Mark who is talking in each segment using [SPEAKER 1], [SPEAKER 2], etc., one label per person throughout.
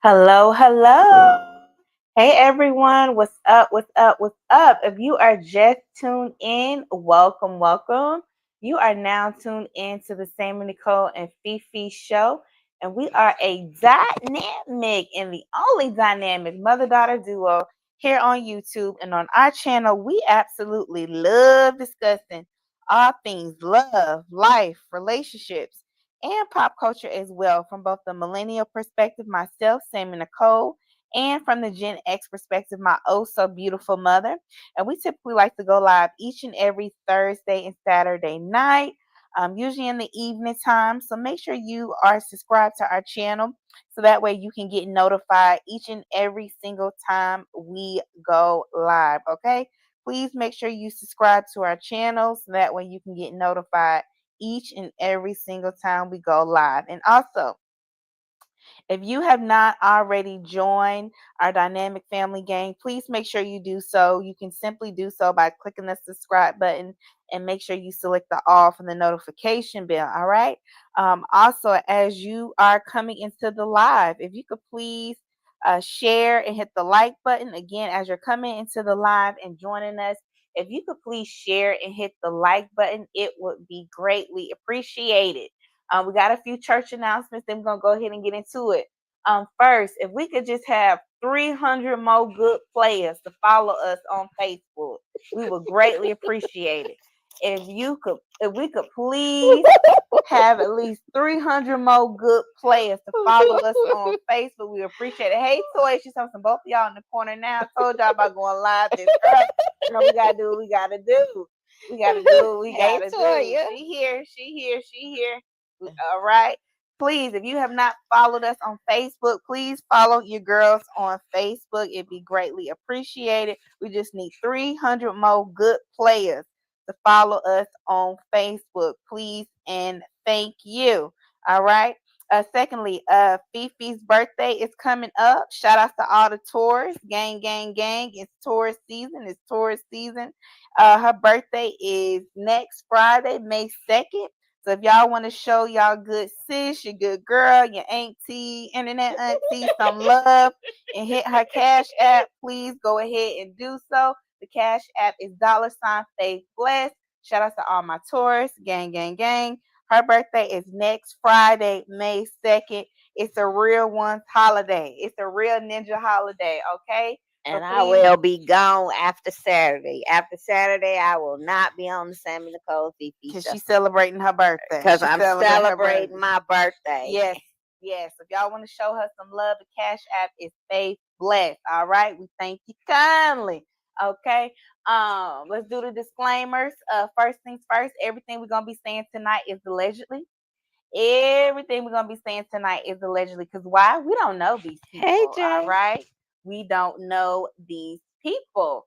[SPEAKER 1] Hello, hello. Hey everyone, what's up? What's up? What's up? If you are just tuned in, welcome, welcome. You are now tuned in to the Sammie Nicole and FeeFee show, and we are a dynamic and the only dynamic mother-daughter duo here on YouTube and on our channel. We absolutely love discussing all things love, life, relationships and pop culture as well from both the millennial perspective, myself, Sammie Nicole, and from the Gen X perspective, my oh so beautiful mother. And we typically like to go live each and every Thursday and Saturday night, usually in the evening time. So make sure you are subscribed to our channel so that way you can get notified each and every single time we go live. Okay. Please make sure you subscribe to our channel so that way you can get notified each and every single time we go live. And also, if you have not already joined our dynamic family gang, please make sure you do so. You can simply do so by clicking the subscribe button and make sure you select the all from the notification bell. All right. Also, as you are coming into the live, if you could please share and hit the like button again as you're coming into the live and joining us. If you could please share and hit the like button, it would be greatly appreciated. We got a few church announcements, then we're going to go ahead and get into it. First, if we could just have 300 more good players to follow us on Facebook, we would greatly appreciate it. If we could please have at least 300 more good players to follow us on Facebook, we appreciate it. Hey, Toy, she's talking both of y'all in the corner now. I told y'all about going live this early. You know, we gotta do what we gotta do. We gotta do what we gotta do. She here, she here, she here. All right. Please, if you have not followed us on Facebook, please follow your girls on Facebook. It'd be greatly appreciated. We just need 300 more good players to follow us on Facebook. Please and thank you. All right. Secondly, FeeFee's birthday is coming up. Shout out to all the tourists. Gang, gang, gang. It's tourist season. It's tourist season. Her birthday is next Friday, May 2nd. So if y'all want to show y'all good sis, your good girl, your auntie, internet auntie some love and hit her cash app, please go ahead and do so. The cash app is $faithbless. Shout out to all my tourists, gang, gang, gang. Her birthday is next Friday, May 2nd. It's a real one's holiday. It's a real ninja holiday, okay?
[SPEAKER 2] And I will be gone after Saturday. After Saturday, I will not be on the Sammie Nicole FeeFee
[SPEAKER 1] because she's celebrating her birthday.
[SPEAKER 2] Because I'm celebrating my birthday.
[SPEAKER 1] Yes, yes. If y'all want to show her some love, the cash app is faithbless. All right, we thank you kindly. Okay. Let's do the disclaimers. First things first. Everything we're gonna be saying tonight is allegedly. Everything we're gonna be saying tonight is allegedly. Because why? We don't know these people.
[SPEAKER 2] Hey, Jay.
[SPEAKER 1] All right. We don't know these people.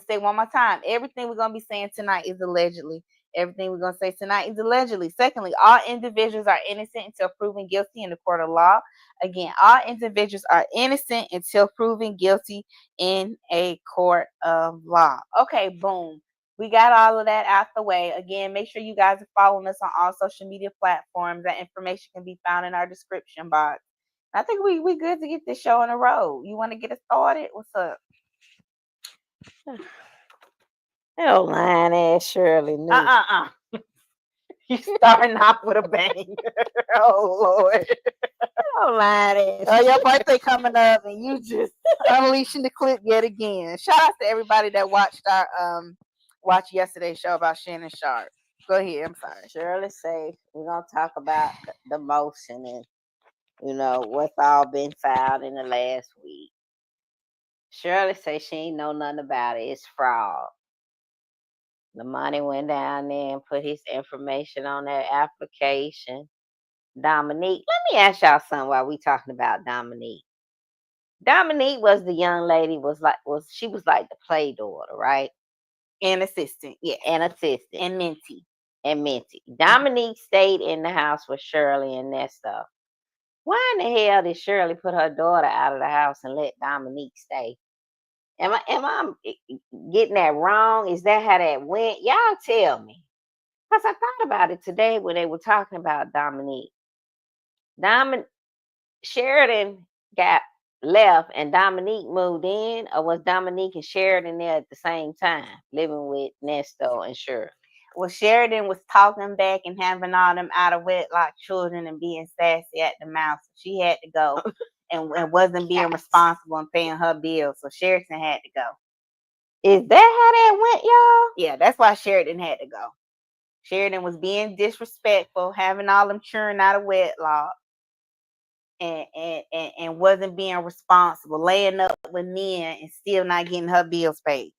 [SPEAKER 1] Say one more time. Everything we're gonna be saying tonight is allegedly. Everything we're gonna say tonight is allegedly. Secondly, all individuals are innocent until proven guilty in the court of law. Again, all individuals are innocent until proven guilty in a court of law. Okay, boom. We got all of that out the way. Again, make sure you guys are following us on all social media platforms. That information can be found in our description box. I think we good to get this show on the road. You want to get it started? What's up?
[SPEAKER 2] Oh, lying ass Shirley.
[SPEAKER 1] You starting off with a bang. Oh, Lord.
[SPEAKER 2] Oh, lying ass.
[SPEAKER 1] Oh, your birthday coming up and you just unleashing the clip yet again. Shout out to everybody that watched our watched yesterday's show about Shannon Sharp. Go ahead. I'm sorry.
[SPEAKER 2] Shirley say we're going to talk about the motion and, what's all been filed in the last week. Shirley say she ain't know nothing about it. It's fraud. The money went down there and put his information on their application. Dominique, let me ask y'all something while we talking about Dominique. Dominique was the young lady, she was like the play daughter, right?
[SPEAKER 1] And assistant, yeah.
[SPEAKER 2] And assistant.
[SPEAKER 1] And Minty.
[SPEAKER 2] Dominique stayed in the house with Shirley and that stuff. Why in the hell did Shirley put her daughter out of the house and let Dominique stay? Am I getting that wrong? Is that how that went? Y'all tell me. Because I thought about it today when they were talking about Dominique. Sheridan got left and Dominique moved in, or was Dominique and Sheridan there at the same time, living with Ernesto and Shirley?
[SPEAKER 1] Well, Sheridan was talking back and having all them out of wedlock children and being sassy at the mouth. So she had to go and wasn't being responsible and paying her bills. So Sheridan had to go.
[SPEAKER 2] Is that how that went, y'all?
[SPEAKER 1] Yeah, that's why Sheridan had to go. Sheridan was being disrespectful, having all them children out of wedlock, and wasn't being responsible, laying up with men and still not getting her bills paid.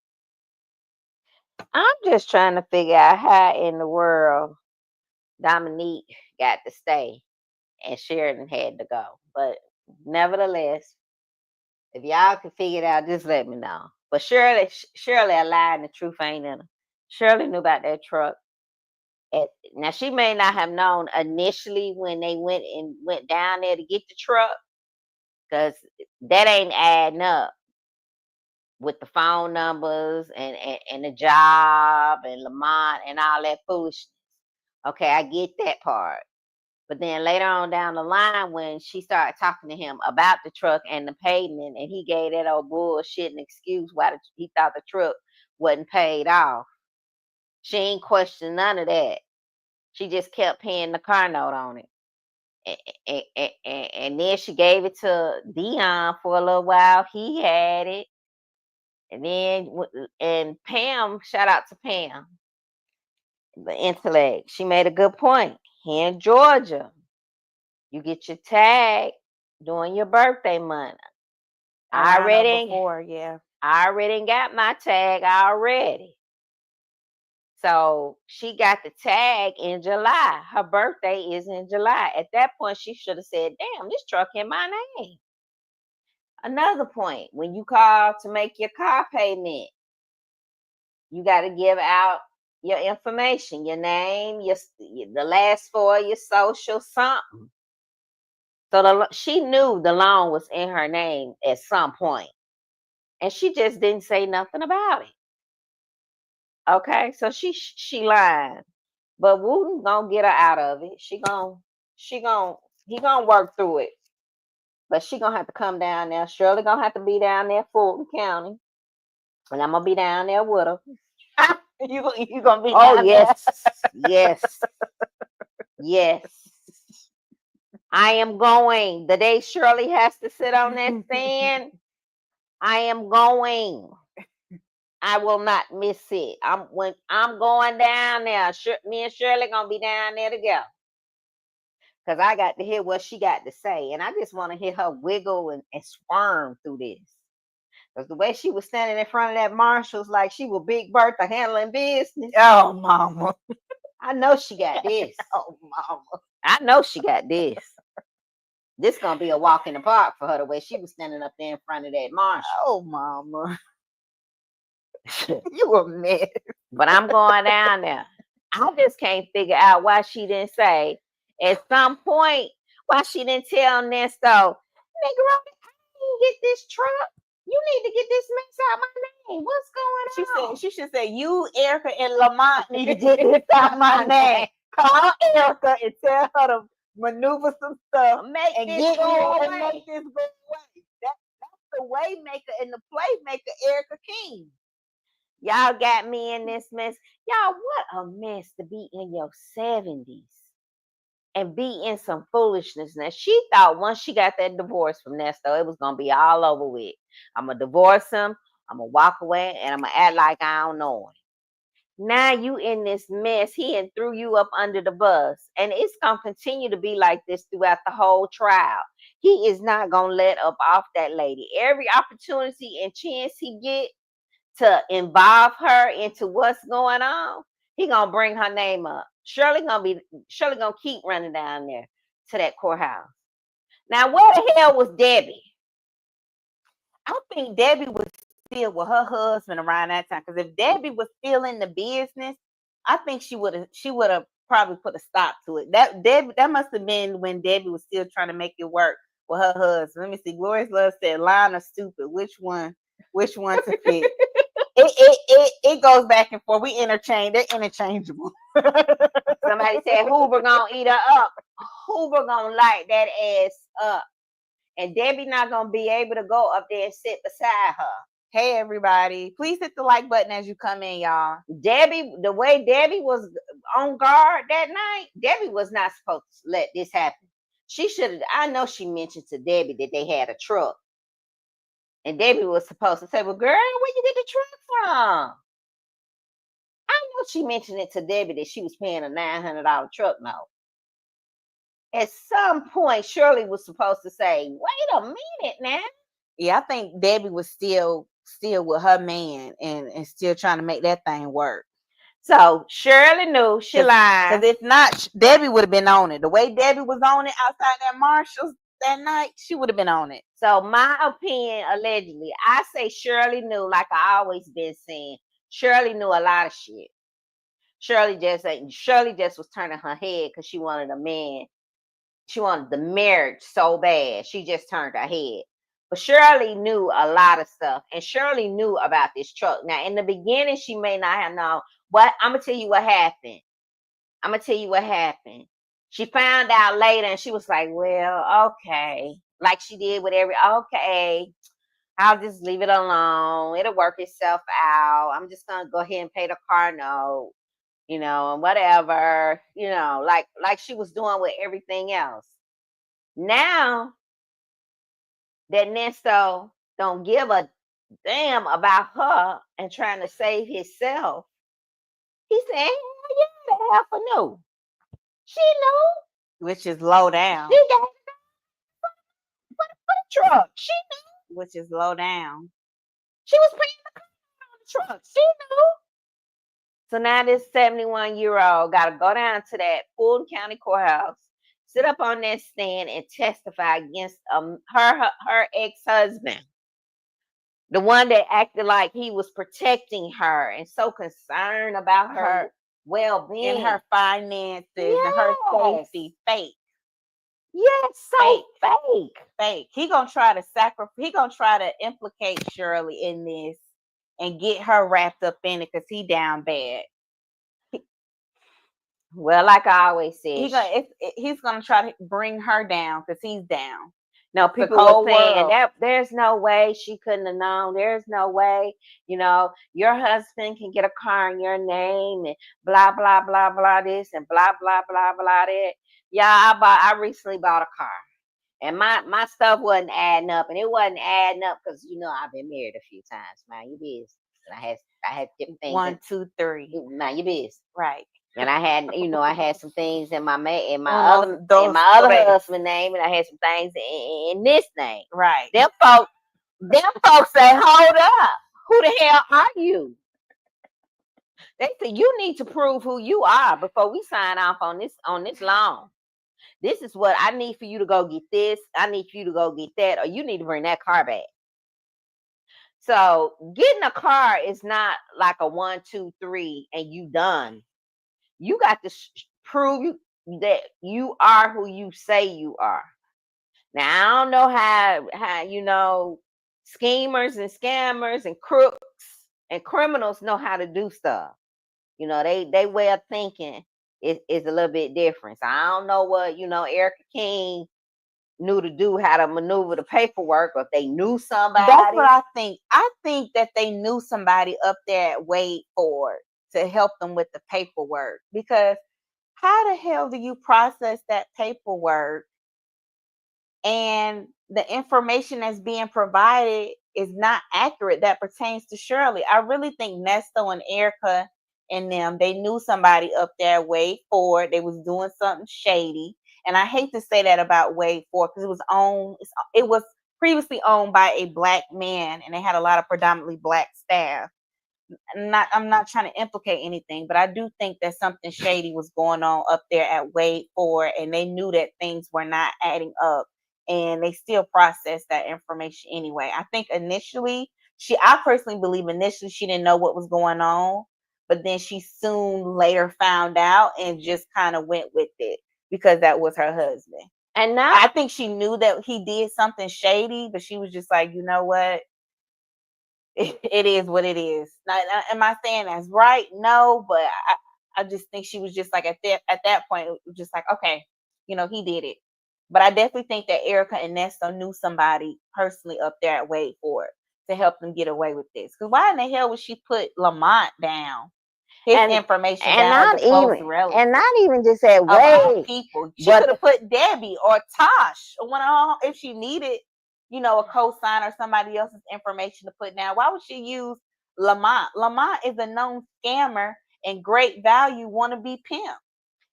[SPEAKER 2] I'm just trying to figure out how in the world Dominique got to stay and Sheridan had to go. But nevertheless, if y'all can figure it out, just let me know. But Shirley a lie and the truth ain't in her. Shirley knew about that truck. Now she may not have known initially when they went down there to get the truck, because that ain't adding up with the phone numbers and the job and Lamont and all that foolishness. Okay, I get that part. But then later on down the line, when she started talking to him about the truck and the payment, and he gave that old bullshit and excuse why he thought the truck wasn't paid off, she ain't questioned none of that. She just kept paying the car note on it. And then she gave it to Dion for a little while. He had it. And then, and Pam, shout out to Pam, the intellect. She made a good point. Here in Georgia, you get your tag during your birthday month. I already got my tag already. So she got the tag in July. Her birthday is in July. At that point, she should have said, damn, this truck in my name. Another point, when you call to make your car payment, you got to give out your information, your name, the last four, your social, something. So she knew the loan was in her name at some point, and she just didn't say nothing about it. Okay, so she lied, but Wooten gonna get her out of it. He gonna work through it, but she gonna have to come down there. Shirley gonna have to be down there, Fulton County, and I'm gonna be down there with her.
[SPEAKER 1] you gonna be? Oh
[SPEAKER 2] yes, yes. I am going. The day Shirley has to sit on that stand, I am going. I will not miss it. I'm going down there. Me and Shirley gonna be down there together, because I got to hear what she got to say, and I just want to hear her wiggle and squirm through this. Because the way she was standing in front of that Marshall's like she was Big Bertha handling business.
[SPEAKER 1] Oh, mama.
[SPEAKER 2] I know she got this.
[SPEAKER 1] Oh, mama.
[SPEAKER 2] I know she got this. This gonna be a walk in the park for her, the way she was standing up there in front of that Marshall.
[SPEAKER 1] Oh, mama. You a mess.
[SPEAKER 2] But I'm going down there. I just can't figure out why she didn't say at some point, why she didn't tell Nesto, nigga, I didn't get this truck. You need to get this mess out my name. What's going on?
[SPEAKER 1] She should say, you, Erica, and Lamont need to get this out my name. Call Erica and tell her to maneuver some stuff
[SPEAKER 2] make this
[SPEAKER 1] go
[SPEAKER 2] away.
[SPEAKER 1] Make this go away. That's the way maker and the playmaker, Erica King.
[SPEAKER 2] Y'all got me in this mess. Y'all, what a mess to be in your 70s and be in some foolishness. Now, she thought once she got that divorce from Nesto, it was going to be all over with. I'm going to divorce him, I'm going to walk away, and I'm going to act like I don't know him. Now you in this mess. He and threw you up under the bus. And it's going to continue to be like this throughout the whole trial. He is not going to let up off that lady. Every opportunity and chance he get to involve her into what's going on, he gonna bring her name up. Shirley gonna keep running down there to that courthouse. Now, where the hell was Debbie?
[SPEAKER 1] I think Debbie was still with her husband around that time. Because if Debbie was still in the business, I think she would have probably put a stop to it. That must have been when Debbie was still trying to make it work with her husband. Let me see. Glorious Love said, "Lying or stupid? Which one to pick?" It goes back and forth. We interchange. They're interchangeable.
[SPEAKER 2] Somebody said Hoover gonna eat her up. Hoover gonna light that ass up. and Debbie not gonna be able to go up there and sit beside her.
[SPEAKER 1] Hey everybody, please hit the like button as you come in, y'all.
[SPEAKER 2] Debbie, the way Debbie was on guard that night, Debbie was not supposed to let this happen. She should have. I know she mentioned to Debbie that they had a truck, and Debbie was supposed to say, "Well, girl, where you get the truck from?" I know she mentioned it to Debbie that she was paying a $900 truck note. At some point, Shirley was supposed to say, "Wait a minute now."
[SPEAKER 1] Yeah, I think Debbie was still with her man and still trying to make that thing work.
[SPEAKER 2] So Shirley knew she lied.
[SPEAKER 1] Because if not, Debbie would have been on it. The way Debbie was on it outside that Marshall's that night, she would have been on it.
[SPEAKER 2] So my opinion, allegedly, I say Shirley knew, like I always been saying, Shirley knew a lot of shit. Shirley just was turning her head because she wanted a man. She wanted the marriage so bad. She just turned her head. But Shirley knew a lot of stuff. And Shirley knew about this truck. Now, in the beginning, she may not have known. But I'm going to tell you what happened. She found out later and she was like, well, okay. Like she did with okay, I'll just leave it alone. It'll work itself out. I'm just going to go ahead and pay the car note, and whatever, like she was doing with everything else. Now that Ernesto don't give a damn about her and trying to save himself, he said, yeah, the hell for no. She knew.
[SPEAKER 1] Which is low down.
[SPEAKER 2] She got for the truck. She knew.
[SPEAKER 1] Which is low down.
[SPEAKER 2] She was paying the car on the truck. She knew. So now this 71-year-old got to go down to that Fulton County courthouse, sit up on that stand and testify against her ex-husband, the one that acted like he was protecting her and so concerned about her well-being
[SPEAKER 1] and her finances and her safety. Fake.
[SPEAKER 2] Yes, so fake.
[SPEAKER 1] He gonna try to implicate Shirley in this and get her wrapped up in it because he down bad.
[SPEAKER 2] Well, like I always said,
[SPEAKER 1] he's gonna try to bring her down because he's down.
[SPEAKER 2] No, people were saying that there's no way she couldn't have known. There's no way, your husband can get a car in your name and blah blah blah blah this and blah blah blah blah that. Yeah, I recently bought a car, and my stuff wasn't adding up, and it wasn't adding up because I've been married a few times. Man, you business. And I had different things.
[SPEAKER 1] 1, 2, 3.
[SPEAKER 2] Man, you business.
[SPEAKER 1] Right.
[SPEAKER 2] And I had, I had some things in my other husband's name, and I had some things in this name.
[SPEAKER 1] Right.
[SPEAKER 2] Them folks say, hold up, who the hell are you? They say you need to prove who you are before we sign off on this loan. This is what I need for you to go get this. I need for you to go get that, or you need to bring that car back. So getting a car is not like a 1, 2, 3, and you done. You got to prove that you are who you say you are. Now, I don't know how schemers and scammers and crooks and criminals know how to do stuff. They way of thinking is a little bit different. So I don't know what, Erica King knew to do, how to maneuver the paperwork, or if they knew somebody.
[SPEAKER 1] That's what I think. I think that they knew somebody up there at Wade Ford to help them with the paperwork, because how the hell do you process that paperwork and the information that's being provided is not accurate that pertains to Shirley? I really think Nesto and Erica and them, they knew somebody up there at Wade Ford. They was doing something shady. And I hate to say that about Wade Ford because it was previously owned by a black man, and they had a lot of predominantly black staff. I'm not trying to implicate anything, but I do think that something shady was going on up there at Wade Ford, and they knew that things were not adding up, and they still processed that information anyway. I think I personally believe initially she didn't know what was going on, but then she soon later found out and just kind of went with it because that was her husband.
[SPEAKER 2] And now
[SPEAKER 1] I think she knew that he did something shady, but she was just like, you know what? It is what it is. Now, am I saying that's right? No, but I just think she was just like at that point, just like, okay, he did it. But I definitely think that Erica and Ernesto knew somebody personally up there at Wade Ford to help them get away with this. Because why in the hell would she put Lamont down, his
[SPEAKER 2] and
[SPEAKER 1] information
[SPEAKER 2] and
[SPEAKER 1] down as
[SPEAKER 2] not
[SPEAKER 1] a close
[SPEAKER 2] even
[SPEAKER 1] relative
[SPEAKER 2] and not even just at
[SPEAKER 1] of all
[SPEAKER 2] Wade,
[SPEAKER 1] people? She
[SPEAKER 2] but
[SPEAKER 1] could have put Debbie or Tosh or one of her, if she needed, a co-sign or somebody else's information to put down. Why would she use Lamont? Lamont is a known scammer and great value wannabe pimp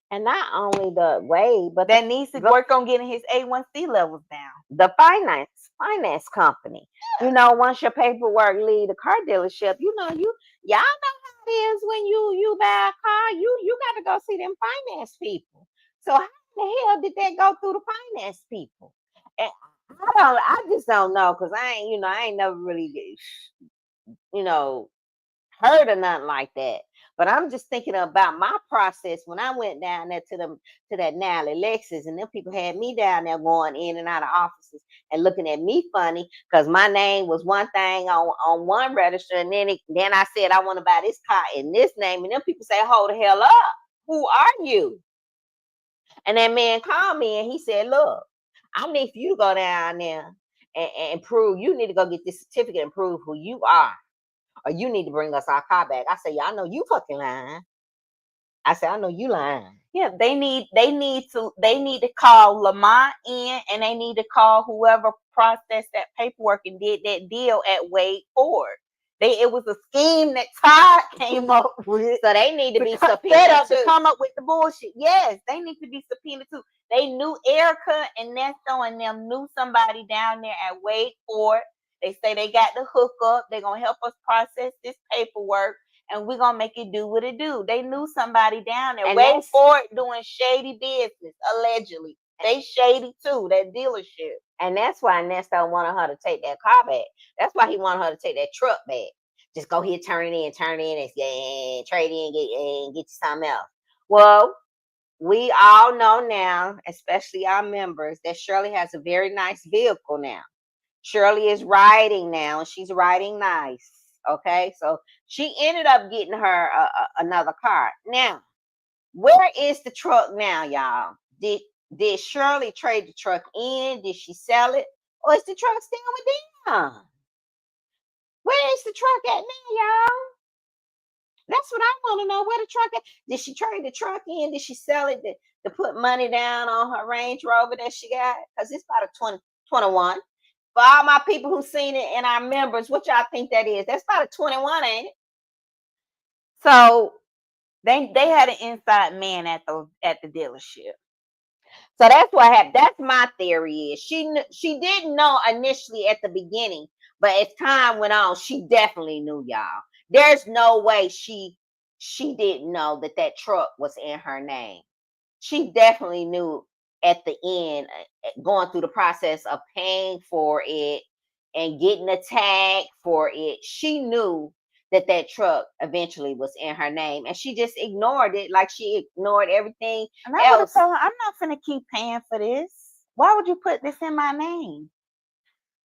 [SPEAKER 2] and not only the Wade, but
[SPEAKER 1] that needs to work on getting his A1C levels down.
[SPEAKER 2] the finance company. Once your paperwork leave the car dealership, y'all know how it is when you buy a car, you got to go see them finance people. So how the hell did that go through the finance people? And I just don't know, because I ain't never really you know heard of nothing like that. But I'm just thinking about my process when I went down there to that Nally Lexus, and them people had me down there going in and out of offices and looking at me funny because my name was one thing on one register, and then I said I want to buy this car in this name, and them people say, hold the hell up, who are you? And that man called me and he said, look, I need for you to go down there and prove, you need to go get this certificate and prove who you are, or you need to bring us our car back. I said, yeah, I know you fucking lying. I said, I know you lying.
[SPEAKER 1] Yeah, they need to call Lamont in, and they need to call whoever processed that paperwork and did that deal at Wade Ford. It was a scheme that Todd came up with.
[SPEAKER 2] So they need to be
[SPEAKER 1] set up
[SPEAKER 2] too.
[SPEAKER 1] to come up with the bullshit. Yes, they need to be subpoenaed too. They knew Erica and Nesto and them knew somebody down there at Wade Ford. They say they got the hookup. They're gonna help us process this paperwork, and we're gonna make it do what it do. They knew somebody down there. Wade Ford doing shady business, allegedly. They shady too, that dealership.
[SPEAKER 2] And that's why Ernesto wanted her to take that car back. That's why he wanted her to take that truck back. Just go here, turn it in, and trade in, get you something else. Well, we all know now, especially our members, that Shirley has a very nice vehicle now. Shirley is riding now, and she's riding nice. Okay, so she ended up getting her another car. Now, where is the truck now, y'all? Did Shirley trade the truck in? Did she sell it? Or is the truck still with them? Where is the truck at now, y'all? That's what I want to know. Where the truck at? Did she trade the truck in? Did she sell it to put money down on her Range Rover that she got? Because it's about a 2021. For all my people who seen it and our members, what y'all think that is? That's about a 21, ain't it?
[SPEAKER 1] So they had an inside man at the dealership.
[SPEAKER 2] So that's what happened. That's my theory. Is she didn't know initially at the beginning, but as time went on, she definitely knew, y'all. There's no way she didn't know that truck was in her name. She definitely knew at the end, going through the process of paying for it and getting a tag for it. She knew that truck eventually was in her name, and she just ignored it, like she ignored everything
[SPEAKER 1] and I else. Told her, I'm not finna keep paying for this. Why would you put this in my name?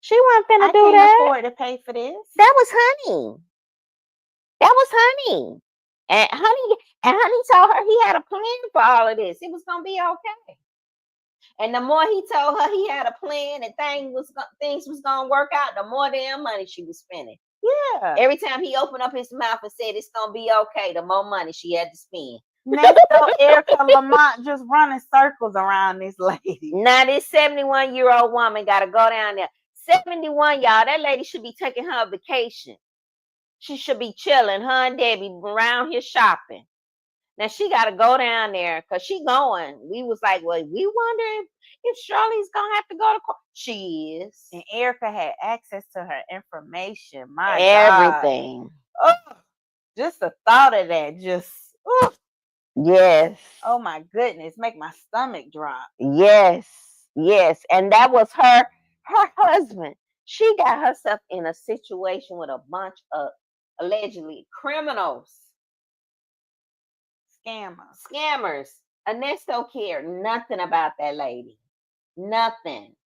[SPEAKER 2] She wasn't finna do that.
[SPEAKER 1] I can't afford to pay for this.
[SPEAKER 2] That was Honey. That was Honey. And Honey told her he had a plan for all of this. It was gonna be okay. And the more he told her he had a plan and things was gonna work out, the more damn money she was spending.
[SPEAKER 1] Yeah.
[SPEAKER 2] Every time he opened up his mouth and said it's gonna be okay, the more money she had to spend.
[SPEAKER 1] Nesto, Erica, Lamont just running circles around this lady.
[SPEAKER 2] Now this 71-year-old woman gotta go down there. 71, y'all. That lady should be taking her vacation. She should be chilling, her and Debbie around here shopping. Now she got to go down there because she going. We was like, well, we wonder if Shirley's going to have to go to court. She is.
[SPEAKER 1] And Erica had access to her information. My
[SPEAKER 2] everything.
[SPEAKER 1] God. Oh, just the thought of that just, oh.
[SPEAKER 2] Yes.
[SPEAKER 1] Oh my goodness, make my stomach drop.
[SPEAKER 2] Yes. Yes. And that was her husband. She got herself in a situation with a bunch of allegedly criminals. Scammers. Ernesto cared nothing about that lady. Nothing.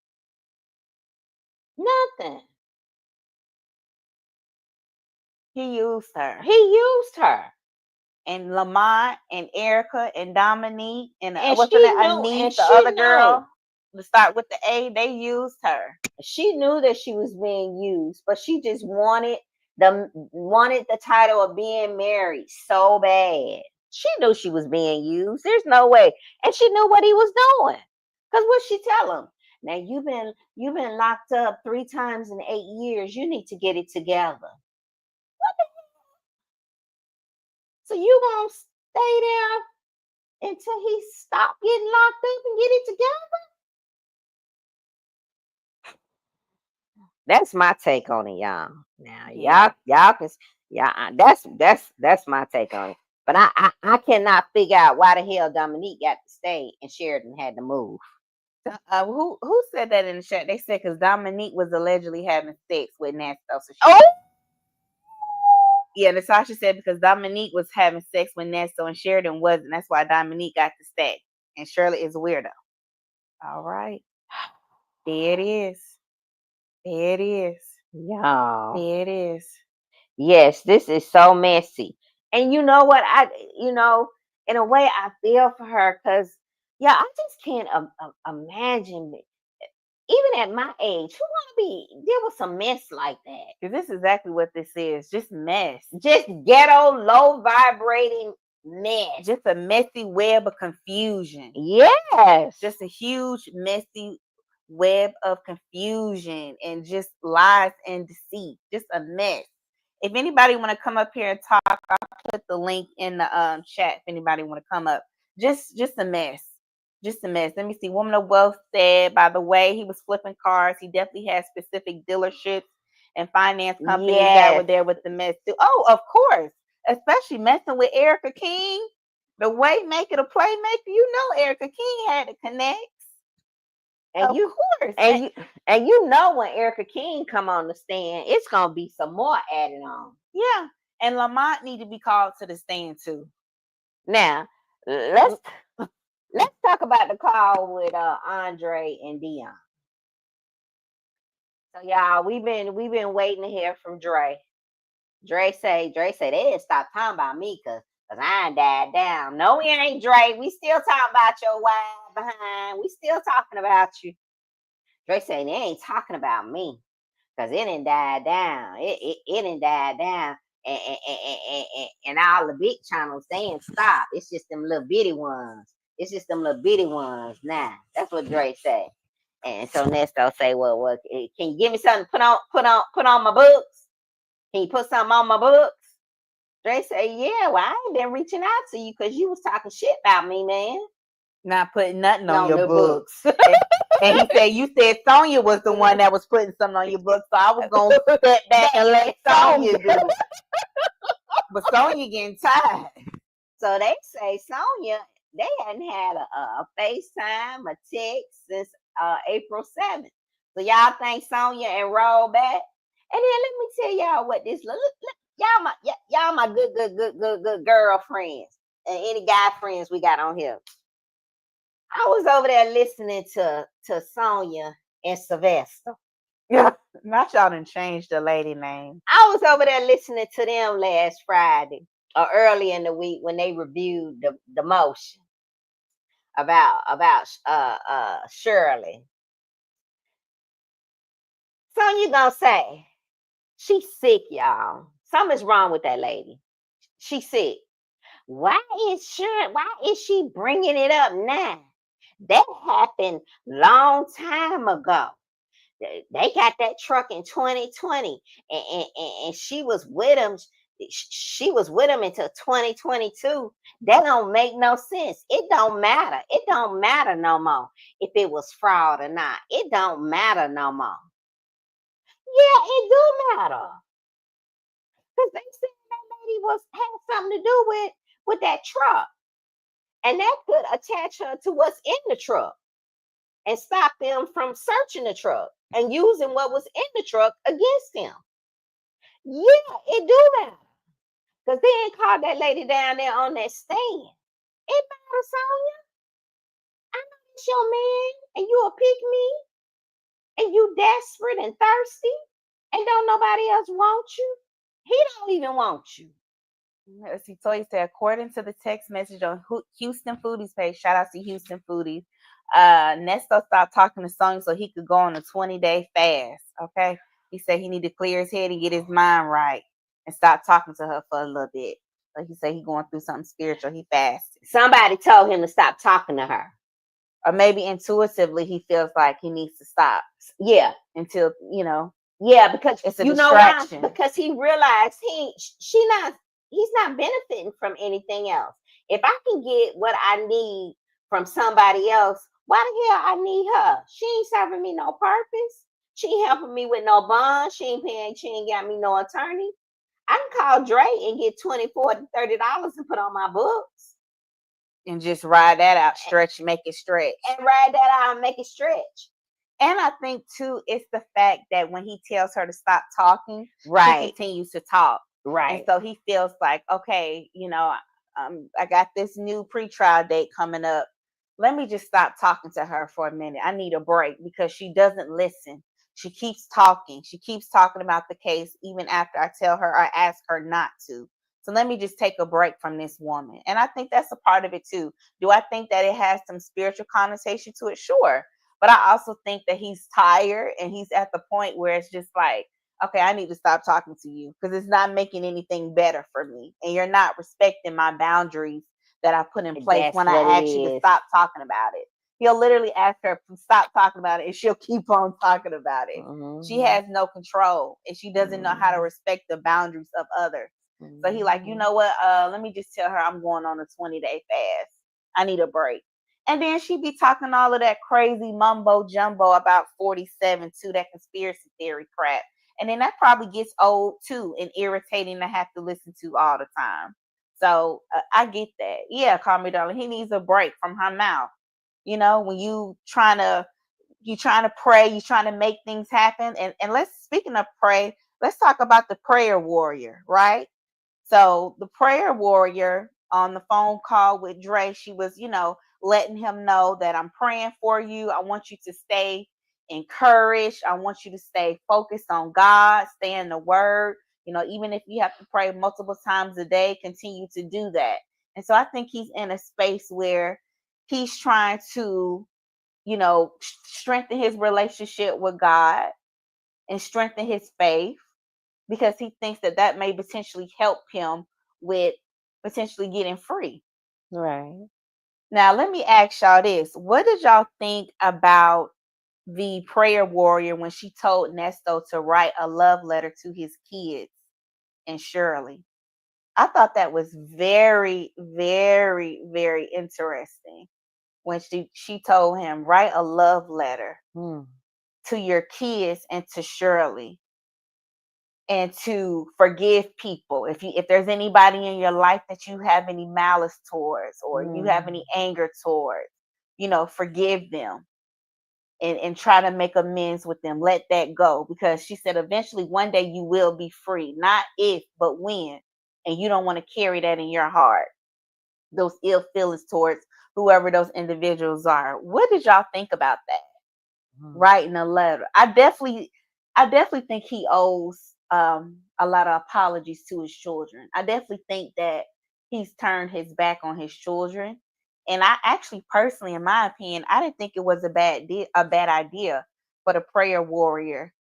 [SPEAKER 1] He used her.
[SPEAKER 2] And
[SPEAKER 1] Lamont and Erica and Dominique and what's her name? Anise, the other girl. to start with the A, they used her.
[SPEAKER 2] She knew that she was being used, but she just wanted the title of being married so bad. She knew she was being used. There's no way. And she knew what he was doing. Because what she tell him? Now you've been locked up 3 times in 8 years. You need to get it together. What the hell? So you gonna stay there until he stop getting locked up and get it together? That's my take on it, y'all. Now, y'all can, that's my take on it. But I cannot figure out why the hell Dominique got to stay and Sheridan had to move.
[SPEAKER 1] Who said that in the chat? They said because Dominique was allegedly having sex with Ernesto. So yeah, Natasha said because Dominique was having sex with Ernesto and Sheridan wasn't. That's why Dominique got to stay. And Shirley is a weirdo. All right. There it is. There it is.
[SPEAKER 2] Y'all.
[SPEAKER 1] There it is.
[SPEAKER 2] Yes, this is so messy. And you know what? In a way, I feel for her because, yeah, I just can't imagine, even at my age, who want to deal with some mess like that?
[SPEAKER 1] Because this is exactly what this is. Just mess.
[SPEAKER 2] Just ghetto, low vibrating mess.
[SPEAKER 1] Just a messy web of confusion.
[SPEAKER 2] Yes.
[SPEAKER 1] Just a huge, messy web of confusion and just lies and deceit. Just a mess. If anybody want to come up here and talk, I'll put the link in the chat if anybody want to come up. Just a mess. Just a mess. Let me see. Woman of Wealth said, by the way, he was flipping cars. He definitely has specific dealerships and finance companies that were there with the mess too. Oh, of course. Especially messing with Erica King. The way Make It a Playmaker, you know Erica King had to connect.
[SPEAKER 2] And
[SPEAKER 1] of course.
[SPEAKER 2] And you know when Erica King come on the stand, it's gonna be some more added on.
[SPEAKER 1] Yeah. And Lamont need to be called to the stand too.
[SPEAKER 2] Now, let's talk about the call with Andre and Dion. So y'all, we've been waiting to hear from Dre. Dre say they didn't stop talking about me because I ain't died down. No, we ain't, Dre. We still talking about your wife behind. We still talking about you. Dre say they ain't talking about me because it didn't die down. It didn't die down. And all the big channels saying stop. It's just them little bitty ones. It's just them little bitty ones now. That's what Dre say. And so Ernesto say, well, can you give me something to put on my books? Can you put something on my books? Dre say, yeah, well, I ain't been reaching out to you because you was talking shit about me, man.
[SPEAKER 1] Not putting nothing on your books. And he said, you said Sonya was the one that was putting something on your books, so I was going to step back and let Sonya do it. But Sonya getting tired.
[SPEAKER 2] So they say Sonya, they hadn't had a FaceTime, a text since April 7th. So y'all think Sonya enrolled back? And then let me tell y'all what this look. Y'all my good girlfriends and any guy friends we got on here. I was over there listening to Sonya and Sylvester.
[SPEAKER 1] Yeah, not y'all done changed the lady name.
[SPEAKER 2] I was over there listening to them last Friday or early in the week when they reviewed the motion about Shirley. Sonya gonna say she's sick, y'all. Something's wrong with that lady. She's sick. Why is she bringing it up now? That happened long time ago. They got that truck in 2020, and she was with him. She was with him until 2022. That don't make no sense. It don't matter. It don't matter no more if it was fraud or not. It don't matter no more. Yeah, it do matter. Because they said that lady had something to do with that truck. And that could attach her to what's in the truck and stop them from searching the truck and using what was in the truck against them. Yeah, it do matter. Because they ain't called that lady down there on that stand. It matters, Sonya. I know it's your man and you a pick me and you desperate and thirsty and don't nobody else want you. He don't even want you.
[SPEAKER 1] Let's see, Toy said, according to the text message on Houston Foodies page, shout out to Houston Foodies, Nesto stopped talking to Sonya so he could go on a 20-day fast. Okay. He said he need to clear his head and get his mind right and stop talking to her for a little bit. Like he said he going through something spiritual. He fasted.
[SPEAKER 2] Somebody told him to stop talking to her.
[SPEAKER 1] Or maybe intuitively he feels like he needs to stop.
[SPEAKER 2] Yeah.
[SPEAKER 1] Until,
[SPEAKER 2] Yeah, because
[SPEAKER 1] it's a
[SPEAKER 2] you know why?
[SPEAKER 1] distraction.
[SPEAKER 2] Because he realized he's not benefiting from anything else. If I can get what I need from somebody else, why the hell I need her? She ain't serving me no purpose. She ain't helping me with no bond. She ain't got me no attorney. I can call Dre and get $20, $40, $30 and put on my books.
[SPEAKER 1] And just ride that out, make it stretch.
[SPEAKER 2] And ride that out and make it stretch.
[SPEAKER 1] And I think too, it's the fact that when he tells her to stop talking,
[SPEAKER 2] right,
[SPEAKER 1] he continues to talk.
[SPEAKER 2] Right.
[SPEAKER 1] And so he feels like, okay, I got this new pretrial date coming up. Let me just stop talking to her for a minute. I need a break because she doesn't listen. She keeps talking. She keeps talking about the case even after I tell her or ask her not to. So let me just take a break from this woman. And I think that's a part of it too. Do I think that it has some spiritual connotation to it? Sure. But I also think that he's tired and he's at the point where it's just like, okay, I need to stop talking to you because it's not making anything better for me. And you're not respecting my boundaries that I put in place when I ask you to stop talking about it. He'll literally ask her to stop talking about it and she'll keep on talking about it. Mm-hmm. She has no control and she doesn't know how to respect the boundaries of others. Mm-hmm. So he like, you know what? Let me just tell her I'm going on a 20-day fast. I need a break. And then she be talking all of that crazy mumbo jumbo about 47 too, that conspiracy theory crap. And then that probably gets old too and irritating to have to listen to all the time. So I get that. Yeah, call me darling. He needs a break from her mouth. When you trying to pray, you trying to make things happen. And speaking of pray, let's talk about the prayer warrior, right? So the prayer warrior on the phone call with Dre, she was, letting him know that I'm praying for you. I want you to stay encouraged. I want you to stay focused on God, stay in the word. Even if you have to pray multiple times a day, continue to do that. And so I think he's in a space where he's trying to, strengthen his relationship with God and strengthen his faith because he thinks that may potentially help him with potentially getting free.
[SPEAKER 2] Right.
[SPEAKER 1] Now, let me ask y'all this. What did y'all think about the prayer warrior when she told Ernesto to write a love letter to his kids and Shirley? I thought that was very, very, very interesting when she told him, write a love letter to your kids and to Shirley. And to forgive people. If there's anybody in your life that you have any malice towards or you have any anger towards, forgive them and try to make amends with them. Let that go. Because she said eventually one day you will be free. Not if, but when. And you don't want to carry that in your heart. Those ill feelings towards whoever those individuals are. What did y'all think about that? Writing a letter. I definitely think he owes a lot of apologies to his children. I definitely think that he's turned his back on his children. And I actually personally, in my opinion, I didn't think it was a bad idea for the prayer warrior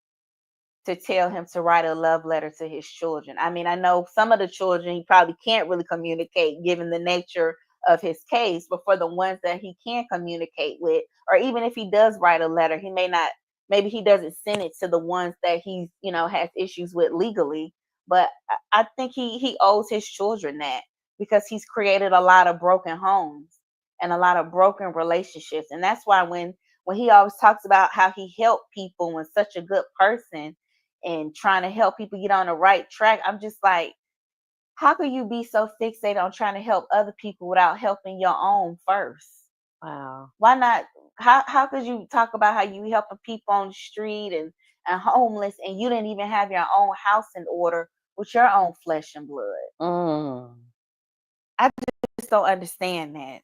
[SPEAKER 1] to tell him to write a love letter to his children. I mean, I know some of the children he probably can't really communicate given the nature of his case, but for the ones that he can communicate with, or even if he does write a letter, maybe he doesn't send it to the ones that he's, has issues with legally. But I think he owes his children that because he's created a lot of broken homes and a lot of broken relationships. And that's why when he always talks about how he helped people and such a good person and trying to help people get on the right track, I'm just like, how could you be so fixated on trying to help other people without helping your own first?
[SPEAKER 2] Wow.
[SPEAKER 1] Why not? How could you talk about how you helping people on the street and homeless and you didn't even have your own house in order with your own flesh and blood? I just don't understand that.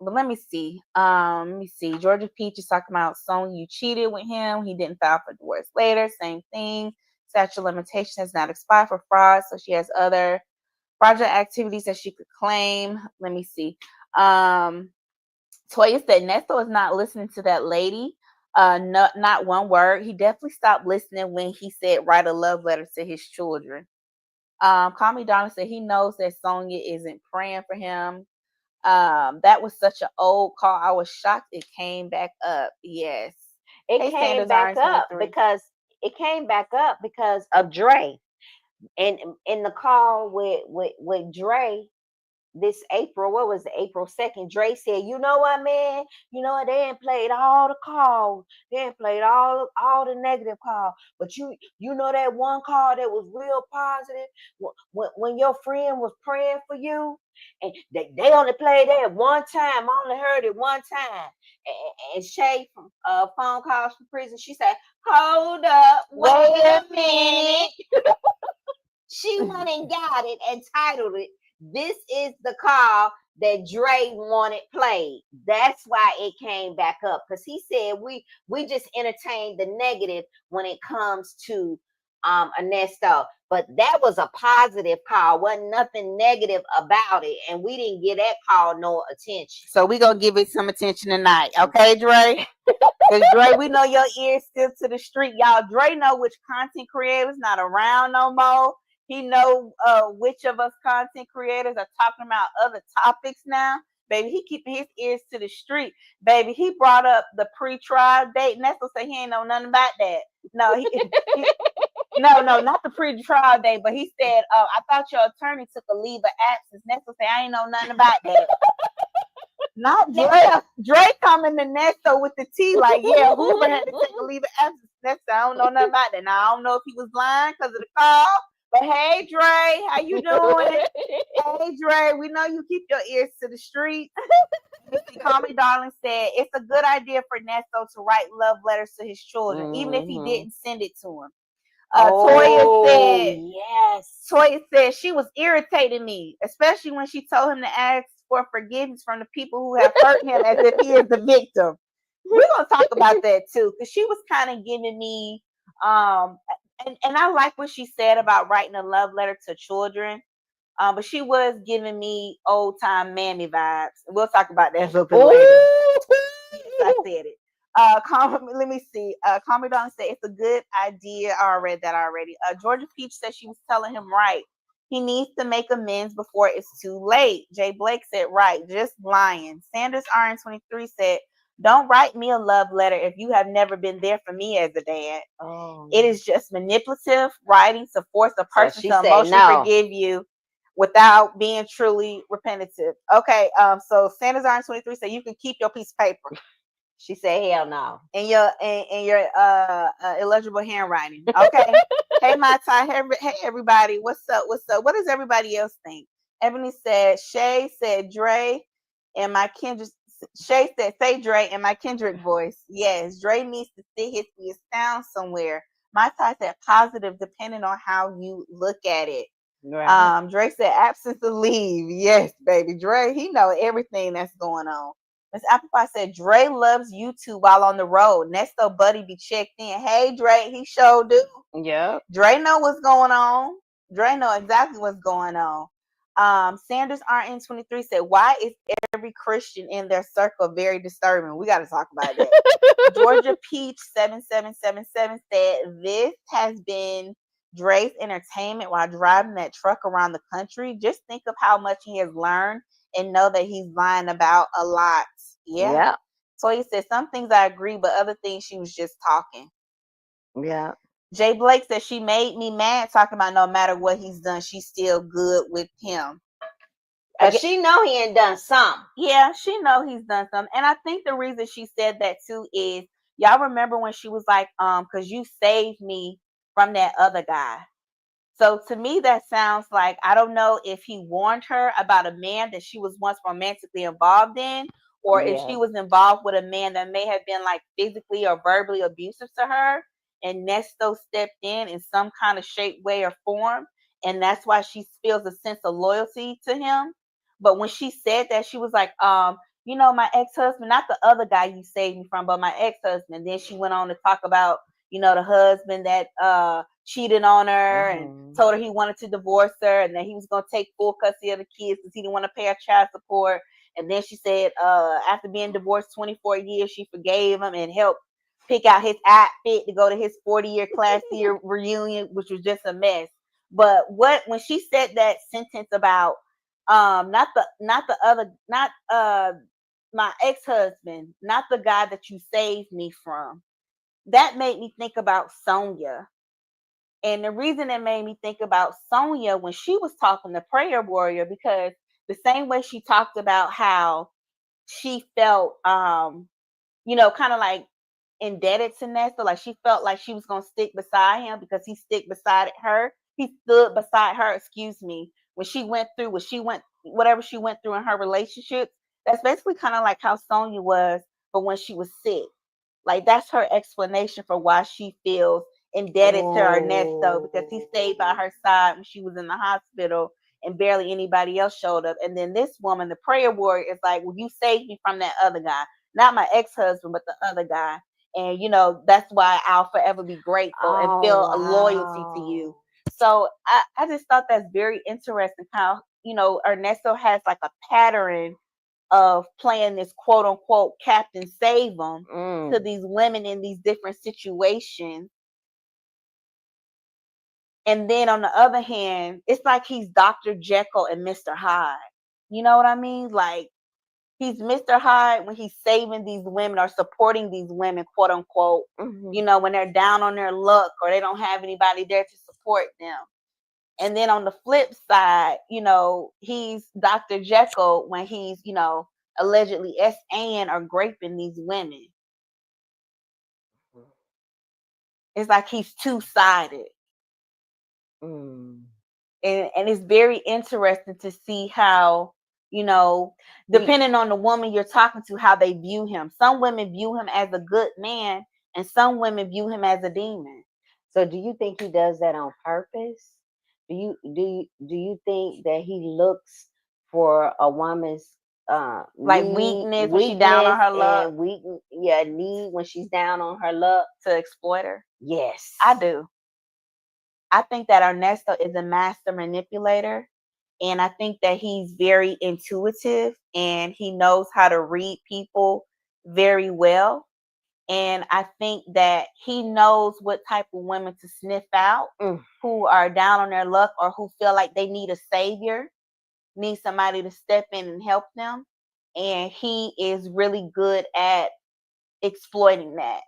[SPEAKER 1] But let me see. Georgia Peach is talking about Sonya, you cheated with him. He didn't file for divorce later. Same thing. Statute of limitation has not expired for fraud, so she has other fraudulent activities that she could claim. Let me see. Toya said Nesto is not listening to that lady. Not one word. He definitely stopped listening when he said write a love letter to his children. Call Me Donna said he knows that Sonya isn't praying for him. That was such an old call. I was shocked it came back up. Yes.
[SPEAKER 2] It
[SPEAKER 1] Hey,
[SPEAKER 2] came
[SPEAKER 1] Sanders
[SPEAKER 2] back up
[SPEAKER 1] 23.
[SPEAKER 2] because of Dre. And in the call with Dre, this April, what was it, April 2nd, Dre said, you know what, man? You know what? They ain't played all the calls. They ain't played all the negative calls. But you know that one call that was real positive when your friend was praying for you? And they only played that one time. I only heard it one time. And Shay from Phone Calls from Prison, she said, hold up, wait a minute. She went and got it and titled it, This is the Call That Dre Wanted Played. That's why it came back up. Because he said we just entertain the negative when it comes to Ernesto. But that was a positive call. Wasn't nothing negative about it. And we didn't get that call no attention.
[SPEAKER 1] So we gonna give it some attention tonight, okay, Dre? Because Dre, we know your ears still to the street. Y'all, Dre know which content creators not around no more. He know which of us content creators are talking about other topics now. Baby, he keeping his ears to the street. Baby, he brought up the pre-trial date. Nestle said he ain't know nothing about that. No, no, not the pre-trial date, but he said, I thought your attorney took a leave of absence. Nestle said, I ain't know nothing about that. Not Dre. Dre coming to Nesto with the tea, like, yeah, Hoover had to take a leave of absence. Nesto, I don't know nothing about that. Now, I don't know if he was lying because of the call, but hey, Dre, how you doing? Hey, Dre, we know you keep your ears to the street. Call Me Darling said, it's a good idea for Nesto to write love letters to his children, even if he didn't send it to him. Toya said,
[SPEAKER 2] yes.
[SPEAKER 1] Toya said she was irritating me, especially when she told him to ask for forgiveness from the people who have hurt him as if he is the victim. We're gonna talk about that too, because she was kind of giving me and I like what she said about writing a love letter to children. But she was giving me old time mammy vibes. We'll talk about that a little bit later. I said it. Let me see. Call Me Darling said it's a good idea. I read that already. Georgia Peach said she was telling him right. He needs to make amends before it's too late. Jay Blake said right, just lying. Sanders RN23 said, don't write me a love letter if you have never been there for me as a dad. It is just manipulative writing to force a person to emotionally forgive you without being truly repetitive. Okay, so Sanders RN23 said you can keep your piece of paper.
[SPEAKER 2] She said, hell no.
[SPEAKER 1] In your illegible handwriting. Okay. Hey, my Ty. Hey, everybody. What's up? What's up? What does everybody else think? Ebony said, Shay said, Dre and my Kendrick. Shay said, say Dre and my Kendrick voice. Yes, Dre needs to sit his sound somewhere. My Ty said, positive, depending on how you look at it. Right. Dre said, absence of leave. Yes, baby. Dre, he know everything that's going on. Miss Applepie said, Dre loves YouTube while on the road. Nesto buddy be checked in. Hey, Dre, he sure do.
[SPEAKER 2] Yeah.
[SPEAKER 1] Dre know what's going on. Dre know exactly what's going on. Sanders RN23 said, why is every Christian in their circle very disturbing? We got to talk about that. Georgia Peach 7777 said, this has been Dre's entertainment while driving that truck around the country. Just think of how much he has learned and know that he's lying about a lot. Yeah. So he said some things I agree, but other things she was just talking.
[SPEAKER 2] Yeah.
[SPEAKER 1] Jay Blake said she made me mad talking about no matter what he's done, she's still good with him.
[SPEAKER 2] She know he ain't done something.
[SPEAKER 1] Yeah, she know he's done something. And I think the reason she said that too is y'all remember when she was like, because you saved me from that other guy. So to me, that sounds like, I don't know if he warned her about a man that she was once romantically involved in, or if she was involved with a man that may have been like physically or verbally abusive to her, and Nesto stepped in some kind of shape, way, or form, and that's why she feels a sense of loyalty to him. But when she said that, she was like, you know, my ex-husband, not the other guy you saved me from, but my ex-husband. Then she went on to talk about, you know, the husband that cheated on her and told her he wanted to divorce her and that he was going to take full custody of the kids because he didn't want to pay her child support. And then she said, after being divorced 24 years, she forgave him and helped pick out his outfit to go to his 40-year class year reunion, which was just a mess. But when she said that sentence about not the other, not my ex-husband, not the guy that you saved me from, that made me think about Sonia. And the reason it made me think about Sonia when she was talking to Prayer Warrior, because the same way she talked about how she felt, kind of like indebted to Nesta, like she felt like she was gonna stick beside him because he stick beside her. He stood beside her, excuse me, when she went through whatever she went through in her relationships. That's basically kind of like how Sonia was, but when she was sick. Like that's her explanation for why she feels indebted to Ernesto, because he stayed by her side when she was in the hospital and barely anybody else showed up. And then this woman, the prayer warrior, is like, well, you saved me from that other guy, not my ex-husband, but the other guy. And that's why I'll forever be grateful and feel a loyalty to you. So I just thought that's very interesting how, Ernesto has like a pattern of playing this quote unquote Captain Save them to these women in these different situations. And then on the other hand, it's like he's Dr. Jekyll and Mr. Hyde. You know what I mean? Like he's Mr. Hyde when he's saving these women or supporting these women, quote unquote, when they're down on their luck or they don't have anybody there to support them. And then on the flip side, he's Dr. Jekyll when he's, allegedly S.A.ing or graping these women. It's like he's two-sided. And it's very interesting to see how, depending on the woman you're talking to, how they view him. Some women view him as a good man, and some women view him as a demon.
[SPEAKER 2] So do you think he does that on purpose? Do you think that he looks for a woman's
[SPEAKER 1] like weakness when she's down on her luck,
[SPEAKER 2] need when she's down on her luck
[SPEAKER 1] to exploit her?
[SPEAKER 2] Yes,
[SPEAKER 1] I do. I think that Ernesto is a master manipulator, and I think that he's very intuitive and he knows how to read people very well. And I think that he knows what type of women to sniff out who are down on their luck or who feel like they need a savior, need somebody to step in and help them. And he is really good at exploiting that.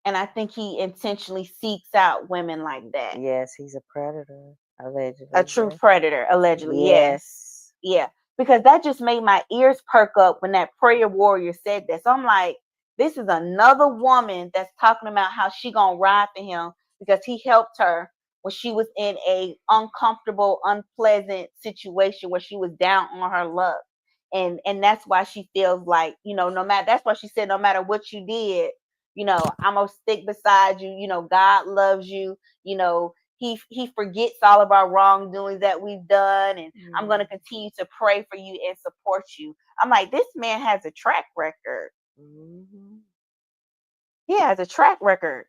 [SPEAKER 1] And I think he intentionally seeks out women like that.
[SPEAKER 2] Yes, he's a predator, allegedly.
[SPEAKER 1] A true predator, allegedly. Yes. Yeah. Because that just made my ears perk up when that prayer warrior said that. So I'm like, this is another woman that's talking about how she gonna ride for him because he helped her when she was in a uncomfortable, unpleasant situation where she was down on her luck. And that's why she feels like, no matter, that's why she said, no matter what you did, I'm gonna stick beside you. God loves you. He forgets all of our wrongdoings that we've done, and I'm going to continue to pray for you and support you. I'm like, this man has a track record. He has a track record,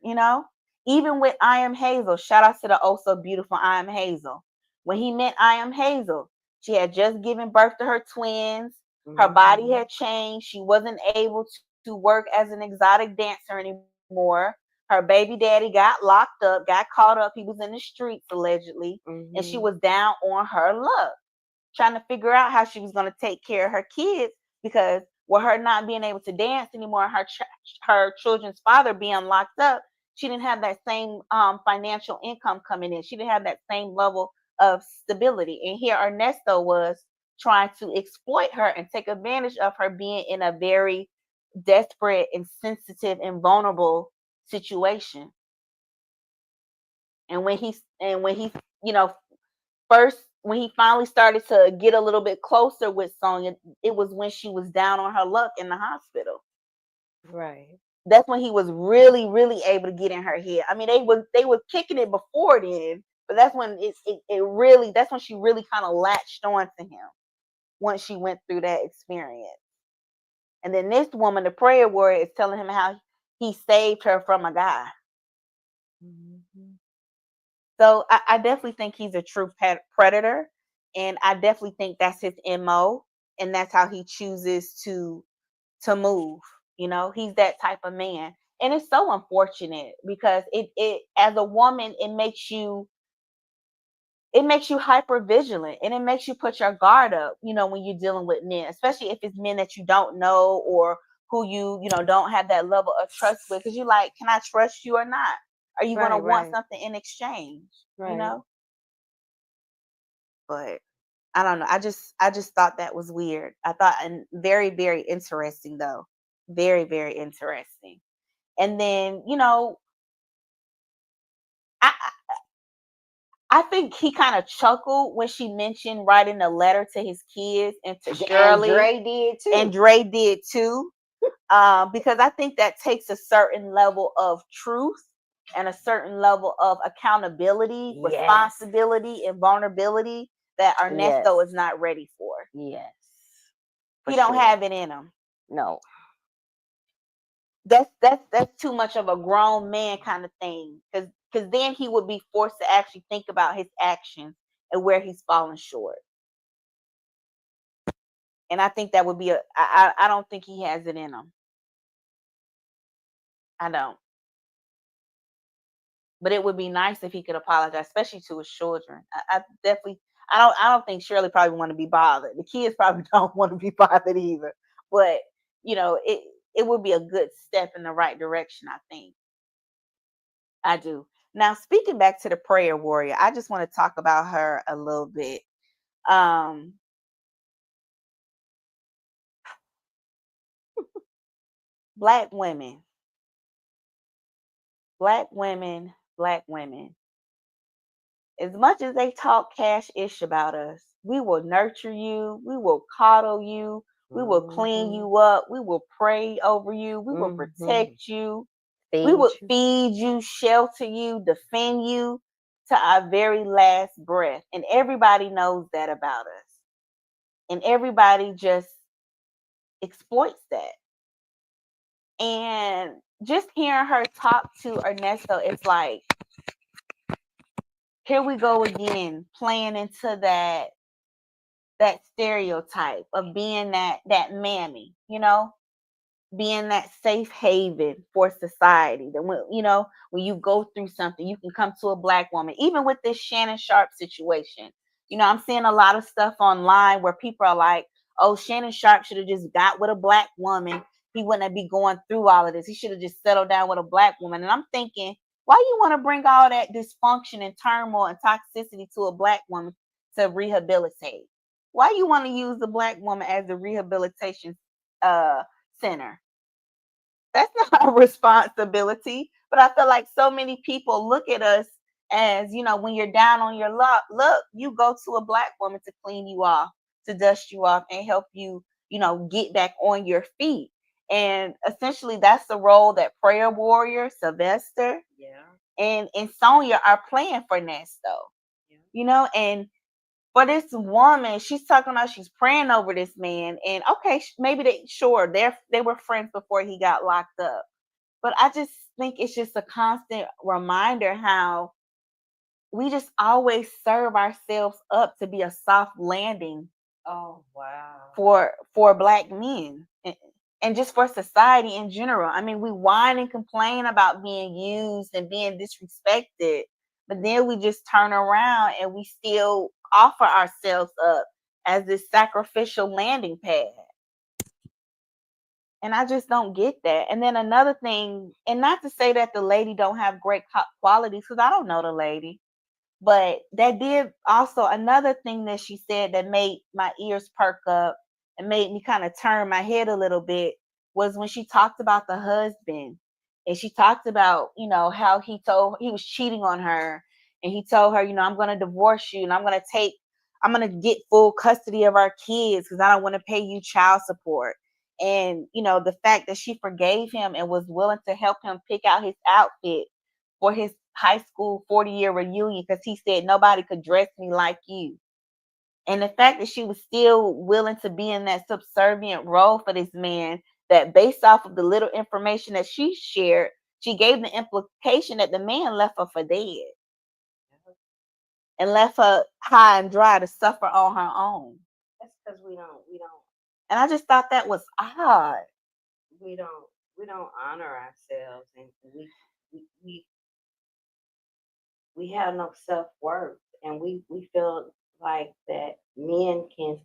[SPEAKER 1] even with I Am Hazel. Shout out to the oh so beautiful I Am Hazel. When he met I Am Hazel, she had just given birth to her twins. Her body had changed. She wasn't able to work as an exotic dancer anymore. Her baby daddy got locked up, got caught up. He was in the streets allegedly, and she was down on her luck, trying to figure out how she was going to take care of her kids, because with her not being able to dance anymore, her children's father being locked up, she didn't have that same financial income coming in. She didn't have that same level of stability. And here Ernesto was trying to exploit her and take advantage of her being in a very desperate and sensitive and vulnerable situation. And when he first, when he finally started to get a little bit closer with Sonia, it was when she was down on her luck in the hospital.
[SPEAKER 2] Right.
[SPEAKER 1] That's when he was really, really able to get in her head. I mean, they were kicking it before then, but that's when that's when she really kind of latched on to him once she went through that experience. And then this woman, the prayer warrior, is telling him how he saved her from a guy. So I definitely think he's a true predator. And I definitely think that's his MO, and that's how he chooses to move. You know, he's that type of man. And it's so unfortunate because it as a woman, it makes you hyper vigilant, and it makes you put your guard up, when you're dealing with men, especially if it's men that you don't know, or who you don't have that level of trust with, because you like, can I trust you or not? Are you going to
[SPEAKER 2] Right,
[SPEAKER 1] want
[SPEAKER 2] right,
[SPEAKER 1] something in exchange? you
[SPEAKER 2] right.
[SPEAKER 1] know but I don't know. I just thought that was weird. I thought, and very, very interesting though. Very, very interesting. And then, I I think he kind of chuckled when she mentioned writing a letter to his kids and to
[SPEAKER 2] And
[SPEAKER 1] Shirley,
[SPEAKER 2] Dre did
[SPEAKER 1] and
[SPEAKER 2] too.
[SPEAKER 1] Dre did too. Because I think that takes a certain level of truth and a certain level of accountability,
[SPEAKER 2] Yes,
[SPEAKER 1] responsibility, and vulnerability that
[SPEAKER 2] yes,
[SPEAKER 1] Ernesto is not ready for.
[SPEAKER 2] yes, for
[SPEAKER 1] He don't
[SPEAKER 2] sure.
[SPEAKER 1] have it in him.
[SPEAKER 2] No,
[SPEAKER 1] That's too much of a grown man kind of thing. Because then he would be forced to actually think about his actions and where he's fallen short. And I think that would be I don't think he has it in him. I don't. But it would be nice if he could apologize, especially to his children. I definitely. I don't think Shirley probably want to be bothered. The kids probably don't want to be bothered either. But it would be a good step in the right direction, I think. I do. Now, speaking back to the prayer warrior, I just want to talk about her a little bit. Um, black women, black women, black women. As much as they talk cash ish about us, we will nurture you, we will coddle you, we will clean
[SPEAKER 2] mm-hmm,
[SPEAKER 1] you up, we will pray over you, we will
[SPEAKER 2] mm-hmm.
[SPEAKER 1] protect you, we
[SPEAKER 2] Feed
[SPEAKER 1] will
[SPEAKER 2] you.
[SPEAKER 1] feed you, shelter you, defend you to our very last breath. And everybody knows that about us. And everybody just exploits that. And just hearing her talk to Ernesto, it's like, here we go again, playing into that stereotype of being that mammy, being that safe haven for society. That when you go through something, you can come to a black woman. Even with this Shannon Sharp situation, I'm seeing a lot of stuff online where people are like, "Oh, Shannon Sharp should have just got with a black woman. He wouldn't be going through all of this. He should have just settled down with a black woman." And I'm thinking, why you want to bring all that dysfunction and turmoil and toxicity to a black woman to rehabilitate? Why you want to use the black woman as the rehabilitation uh center? That's not our responsibility. But I feel like so many people look at us as, when you're down on your luck, look, you go to a black woman to clean you off, to dust you off, and help you, get back on your feet. And essentially, that's the role that Prayer Warrior, Sylvester,
[SPEAKER 2] Yeah,
[SPEAKER 1] and Sonia are playing for Nesto.
[SPEAKER 2] yeah.
[SPEAKER 1] And for this woman, she's talking about she's praying over this man, and okay, maybe they were friends before he got locked up, but I just think it's just a constant reminder how we just always serve ourselves up to be a soft landing
[SPEAKER 2] Oh wow.
[SPEAKER 1] for black men, and just for society in general. I mean, we whine and complain about being used and being disrespected, but then we just turn around and we still offer ourselves up as this sacrificial landing pad. And I just don't get that. And then another thing, and not to say that the lady don't have great qualities, because I don't know the lady, but that did also another thing that she said that made my ears perk up and made me kind of turn my head a little bit was when she talked about the husband. And she talked about, how he was cheating on her, and he told her, I'm going to divorce you, and I'm going to get full custody of our kids because I don't want to pay you child support. And, the fact that she forgave him and was willing to help him pick out his outfit for his high school 40-year reunion because he said nobody could dress me like you. And the fact that she was still willing to be in that subservient role for this man, that based off of the little information that she shared, she gave the implication that the man left her for dead. and left her high and dry to suffer on her own.
[SPEAKER 2] That's because we don't.
[SPEAKER 1] And I just thought that was odd.
[SPEAKER 2] We don't honor ourselves, and we we have no self-worth, and we feel like that men can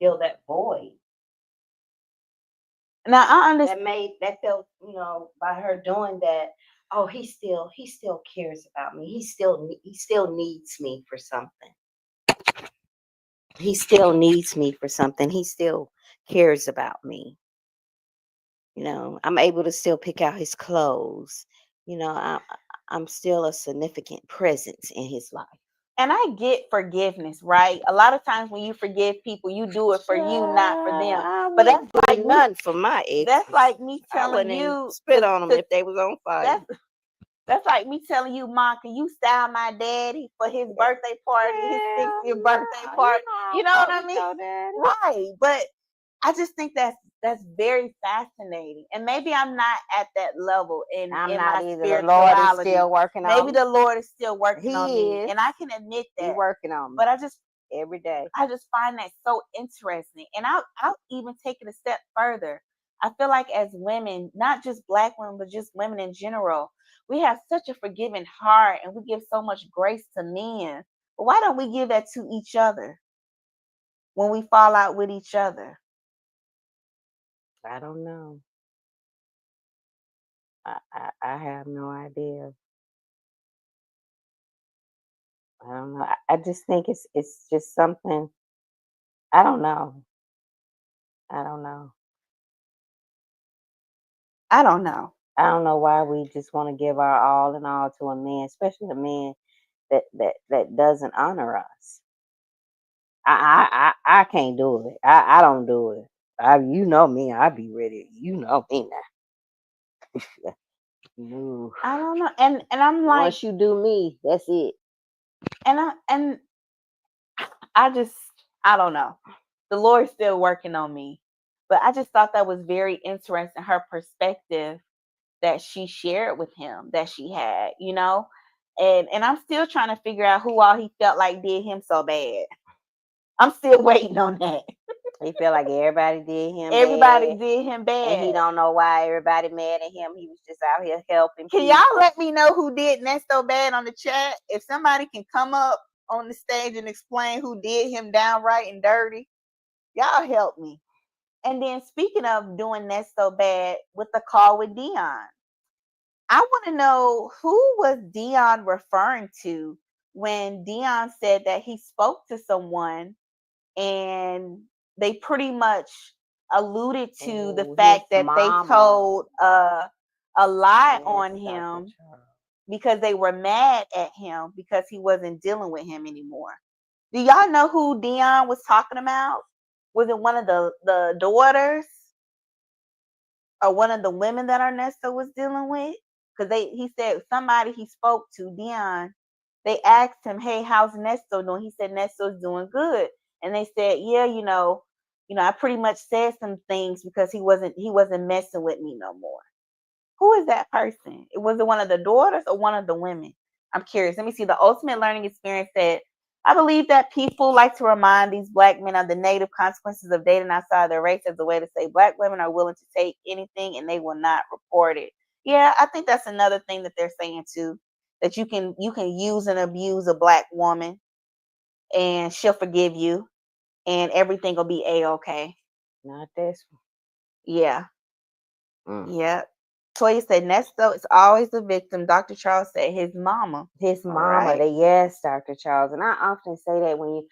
[SPEAKER 2] fill that void.
[SPEAKER 1] Now I understand.
[SPEAKER 2] That felt, by her doing that. Oh, he still cares about me. He still needs me for something. He still needs me for something. He still cares about me. I'm able to still pick out his clothes. I'm still a significant presence in his life.
[SPEAKER 1] And I get forgiveness, right? A lot of times when you forgive people, you do it for you, not for them. But that's like
[SPEAKER 2] nothing for my ex.
[SPEAKER 1] That's like me
[SPEAKER 2] I
[SPEAKER 1] telling
[SPEAKER 2] wouldn't
[SPEAKER 1] you
[SPEAKER 2] spit on them if they was on fire.
[SPEAKER 1] That's like me telling you, Mom, can you style my daddy for his birthday party, his 60th birthday party? You know what I mean? Right. But I just think that's very fascinating. And maybe I'm not at that level in my spirituality.
[SPEAKER 2] The Lord is still working on me.
[SPEAKER 1] Maybe the Lord is still working on me. And I can admit that.
[SPEAKER 2] He's working on me.
[SPEAKER 1] But
[SPEAKER 2] every day.
[SPEAKER 1] I just find that so interesting. And I'll even take it a step further. I feel like as women, not just Black women, but just women in general, we have such a forgiving heart and we give so much grace to men. But why don't we give that to each other when we fall out with each other?
[SPEAKER 2] I don't know. I have no idea. I don't know. I just think it's just something. I don't know. I don't know.
[SPEAKER 1] I don't know.
[SPEAKER 2] I don't know why we just want to give our all and all to a man, especially a man that doesn't honor us. I can't do it. I don't do it. You know me. I be ready. You know me now. No.
[SPEAKER 1] I don't know. And I'm like,
[SPEAKER 2] once you do me, that's it.
[SPEAKER 1] And I don't know. The Lord's still working on me. But I just thought that was very interesting, her perspective that she shared with him, that she had, And I'm still trying to figure out who all he felt like did him so bad. I'm still waiting on that.
[SPEAKER 2] He felt like everybody did him
[SPEAKER 1] Everybody
[SPEAKER 2] bad.
[SPEAKER 1] did him bad.
[SPEAKER 2] And he don't know why everybody mad at him. He was just out here helping
[SPEAKER 1] Can
[SPEAKER 2] people.
[SPEAKER 1] y'all let me know who did Ernesto bad on the chat? If somebody can come up on the stage and explain who did him downright and dirty, y'all help me. And then speaking of doing Ernesto bad with the call with Dion, I want to know who was Dion referring to when Dion said that he spoke to someone and they pretty much alluded to the fact that they told a lie on him because they were mad at him because he wasn't dealing with him anymore. Do y'all know who Dion was talking about? Was it one of the daughters or one of the women that Ernesto was dealing with? Because he said somebody he spoke to, Dion, they asked him, "Hey, how's Ernesto doing?" He said Ernesto's doing good. And they said, "Yeah, I pretty much said some things because he wasn't messing with me no more." Who is that person? Was it one of the daughters or one of the women? I'm curious. Let me see. The ultimate learning experience said, I believe that people like to remind these Black men of the negative consequences of dating outside their race as a way to say Black women are willing to take anything and they will not report it. Yeah, I think that's another thing that they're saying too, that you can use and abuse a Black woman and she'll forgive you and everything will be A-okay.
[SPEAKER 2] Not this one.
[SPEAKER 1] Yeah. Yeah. Toya said Ernesto is always the victim. Dr. Charles said his mama.
[SPEAKER 2] His mama. Right. Yes, Dr. Charles. And I often say that when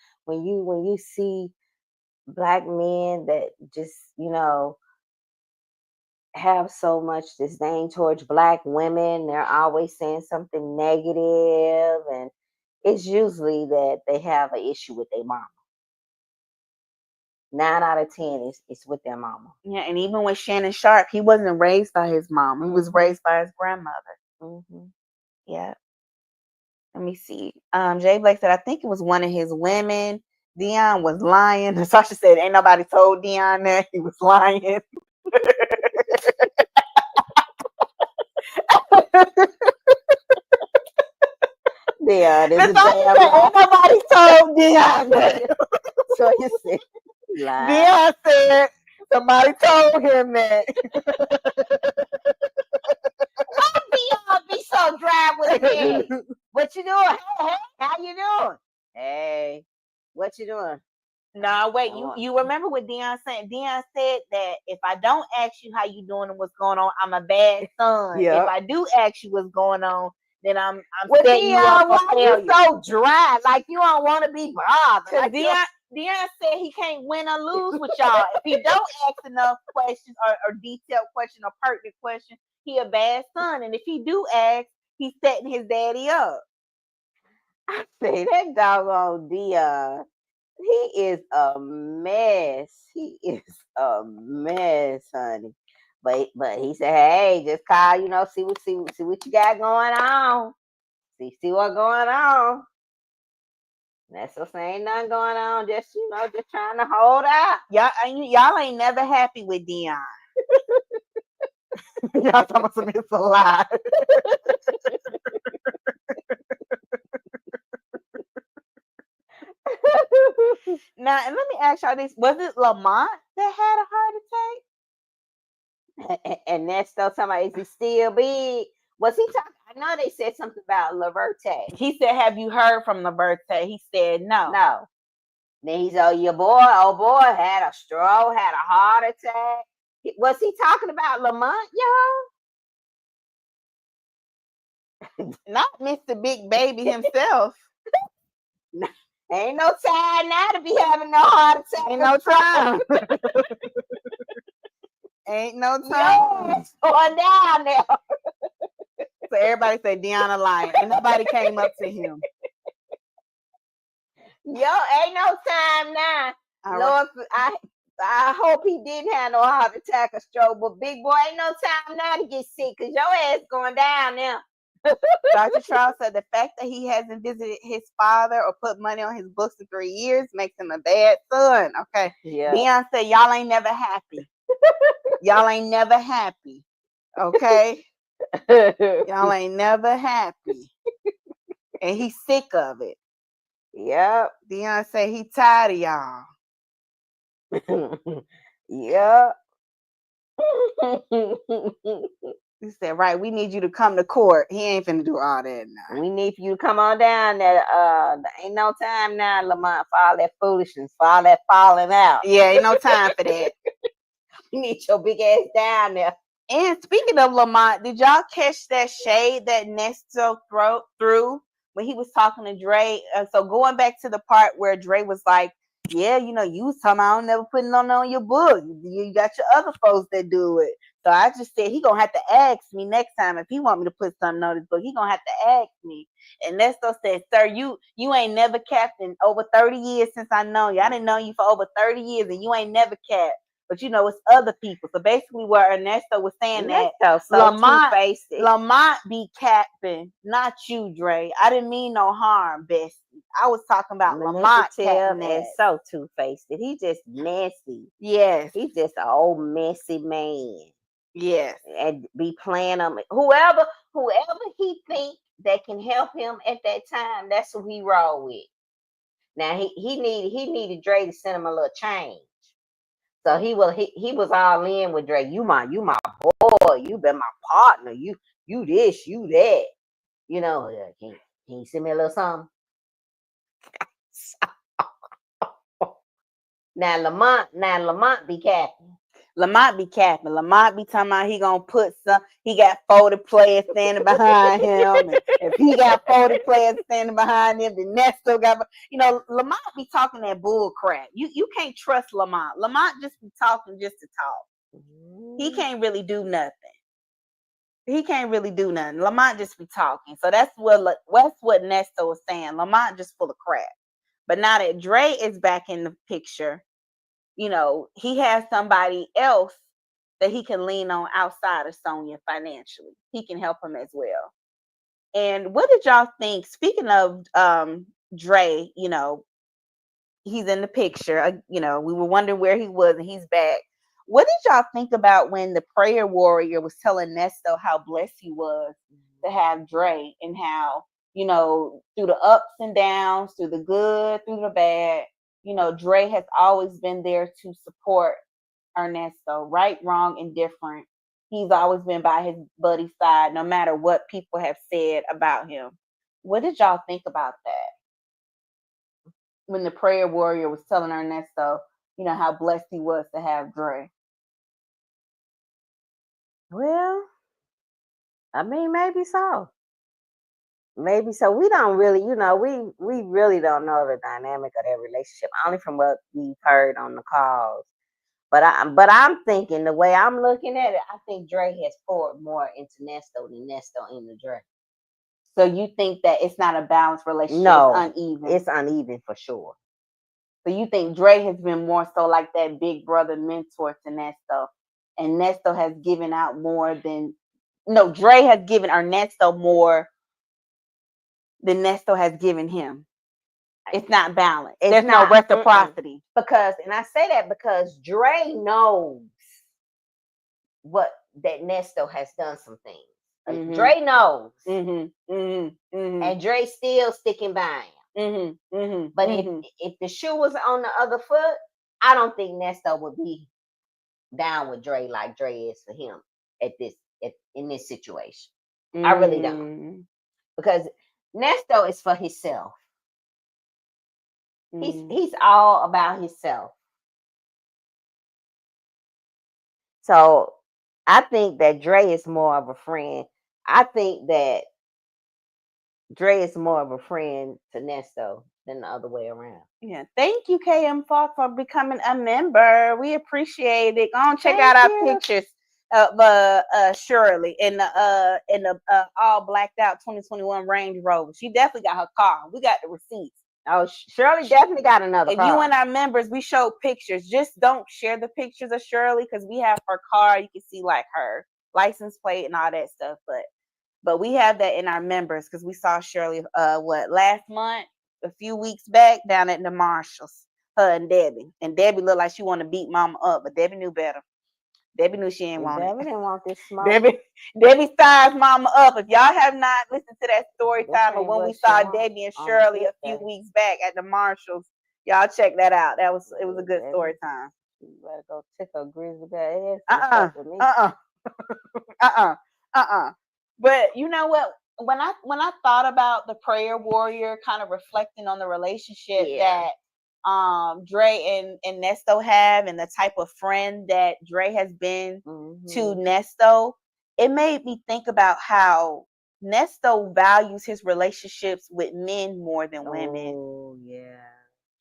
[SPEAKER 2] you see Black men that just, have so much disdain towards Black women, they're always saying something negative, and it's usually that they have an issue with their mama. 9 out of 10 is with their mama.
[SPEAKER 1] Yeah, and even with Shannon Sharp, he wasn't raised by his mom. He was raised by his grandmother. Mm-hmm. Yeah. Let me see. Jay Blake said, I think it was one of his women. Dion was lying. Sasha said, ain't nobody told Dion that he was lying.
[SPEAKER 2] Yeah, this is
[SPEAKER 1] Ain't nobody told Dion that.
[SPEAKER 2] So you said,
[SPEAKER 1] Dion said somebody told him that.
[SPEAKER 2] Dion be so dry with me. What you doing? Hey, how you doing? Hey, what you doing?
[SPEAKER 1] No, wait, you remember what Dion said? Dion said that if I don't ask you how you doing and what's going on, I'm a bad son. Yep. If I do ask you what's going on, then I'm setting you up for failure.
[SPEAKER 2] You so dry? Like you don't want to be bothered. Like
[SPEAKER 1] Dion said he can't win or lose with y'all. If he don't ask enough questions or detailed questions or pertinent questions, he a bad son. And if he do ask, he's setting his daddy up.
[SPEAKER 2] I say that doggone Dion. He is a mess. He is a mess, honey. But he said, hey, just call, see what you got going on. See what's going on. That's what ain't nothing going on. Just just trying to hold out.
[SPEAKER 1] Y'all ain't never happy with Dion. Y'all talking about some it's a lie. Now, and let me ask y'all this: was it Lamont that had a
[SPEAKER 2] heart attack? And that's still talking about, is he still big? Was he talking? I know they said something about Laverte.
[SPEAKER 1] He said, have you heard from Laverte? He said, no.
[SPEAKER 2] No. Then he said, old boy had a stroke, had a heart attack. Was he talking about Lamont,
[SPEAKER 1] y'all? Not Mr. Big Baby himself.
[SPEAKER 2] Ain't no time now to be having no heart attack.
[SPEAKER 1] Ain't no time. Ain't no time.
[SPEAKER 2] Yes, going down there.
[SPEAKER 1] So everybody say Deanna lying. Ain't nobody came up to him.
[SPEAKER 2] Ain't no time now. Lord, I hope he didn't have no heart attack or stroke, but big boy, ain't no time now to get sick because your ass going down now.
[SPEAKER 1] Dr. Charles said the fact that he hasn't visited his father or put money on his books for 3 years makes him a bad son. Okay. Yeah. Dion said, y'all ain't never happy. Y'all ain't never happy. Okay. Y'all ain't never happy. And he's sick of it.
[SPEAKER 2] Yep.
[SPEAKER 1] Dion said he tired of y'all.
[SPEAKER 2] Yep.
[SPEAKER 1] He said, right, we need you to come to court. He ain't finna do all that now.
[SPEAKER 2] We need you to come on down there. Ain't no time now, Lamont, for all that foolishness, for all that falling out.
[SPEAKER 1] Yeah, ain't no time for that.
[SPEAKER 2] You need your big ass down there.
[SPEAKER 1] And speaking of Lamont, did y'all catch that shade that Ernesto threw when he was talking to Dre? So going back to the part where Dre was like, yeah, you was talking about I don't never putting on your book. You got your other folks that do it. So I just said he gonna have to ask me next time if he want me to put something on his book. He gonna have to ask me. And Ernesto said, sir, you ain't never capped in over 30 years since I know you. I didn't know you for over 30 years and you ain't never capped. But it's other people. So basically what Ernesto was saying that Lamont be capping, not you, Dre. I didn't mean no harm, bestie. I was talking about Lamont capping
[SPEAKER 2] is so two-faced. He just messy.
[SPEAKER 1] Yes.
[SPEAKER 2] He's just an old messy man.
[SPEAKER 1] Yes.
[SPEAKER 2] And be playing on whoever he think that can help him at that time, that's who he roll with. Now he needed Dre to send him a little change. So he was all in with Dre. You my boy. You been my partner. You this, you that. Can you send me a little something? Now Lamont be capping.
[SPEAKER 1] Lamont be capping. Lamont be talking about he gonna put some. He got 40 players standing behind him. And if he got 40 players standing behind him, then Nesto got. Lamont be talking that bull crap. You can't trust Lamont. Lamont just be talking just to talk. He can't really do nothing. Lamont just be talking. So that's what Nesto was saying. Lamont just full of crap. But now that Dre is back in the picture, he has somebody else that he can lean on outside of Sonya financially. He can help him as well. And what did y'all think? Speaking of Dre, he's in the picture. We were wondering where he was, and he's back. What did y'all think about when the prayer warrior was telling Nesto how blessed he was to have Dre and how, through the ups and downs, through the good, through the bad. Dre has always been there to support Ernesto, right, wrong, indifferent. He's always been by his buddy's side, no matter what people have said about him. What did y'all think about that? When the prayer warrior was telling Ernesto, how blessed he was to have Dre.
[SPEAKER 2] Well, I mean, maybe so. Maybe so. We don't really, we really don't know the dynamic of their relationship, only from what we've heard on the calls. But I'm thinking the way I'm looking at it, I think Dre has poured more into Nesto than Nesto into Dre.
[SPEAKER 1] So you think that it's not a balanced relationship?
[SPEAKER 2] No,
[SPEAKER 1] it's uneven.
[SPEAKER 2] It's uneven for sure.
[SPEAKER 1] So you think Dre has been more so like that big brother mentor to Nesto, and Nesto has given out more than Dre has given Ernesto more than Nesto has given him. It's not balanced. There's no reciprocity.
[SPEAKER 2] Because, and I say that because Dre knows that Nesto has done some things. Mm-hmm. Dre knows. Mm-hmm. Mm-hmm. Mm-hmm. And Dre's still sticking by him. Mm-hmm. Mm-hmm. But if the shoe was on the other foot, I don't think Nesto would be down with Dre like Dre is for him in this situation. Mm-hmm. I really don't. Because Nesto is for himself. Mm-hmm. He's all about himself. So I think that Dre is more of a friend. I think that Dre is more of a friend to Nesto than the other way around.
[SPEAKER 1] Yeah. Thank you, KM Falk, for becoming a member. We appreciate it. Go and check out our pictures of Shirley in the all blacked out 2021 Range Rover. She definitely got her car. We got the receipts.
[SPEAKER 2] Oh, Shirley definitely got another car.
[SPEAKER 1] If you and our members, we show pictures. Just don't share the pictures of Shirley because we have her car. You can see like her license plate and all that stuff. But we have that in our members because we saw Shirley last month, a few weeks back down at the Marshalls. Her and Debbie. And Debbie looked like she wanted to beat Mama up, but Debbie knew better. Debbie knew she ain't want it.
[SPEAKER 2] Debbie didn't want this smoke.
[SPEAKER 1] Debbie sized Mama up. If y'all have not listened to that story time of when we saw Debbie and Shirley a few weeks back at the Marshalls, y'all check that out. It was a good story time.
[SPEAKER 2] You better go tick a grizzly ass.
[SPEAKER 1] But you know what? When I thought about the prayer warrior, kind of reflecting on the relationship that Dre and Nesto have, and the type of friend that Dre has been to Nesto, it made me think about how Nesto values his relationships with men more than women.
[SPEAKER 2] Oh yeah.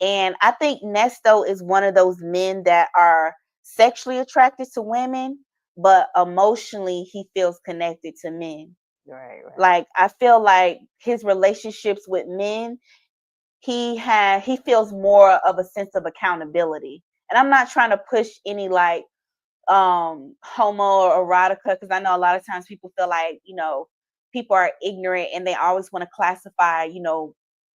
[SPEAKER 1] And I think Nesto is one of those men that are sexually attracted to women, but emotionally he feels connected to men.
[SPEAKER 2] Right.
[SPEAKER 1] Like I feel like his relationships with men, he feels more of a sense of accountability. And I'm not trying to push any like homo or erotica, because I know a lot of times people feel like, people are ignorant and they always want to classify,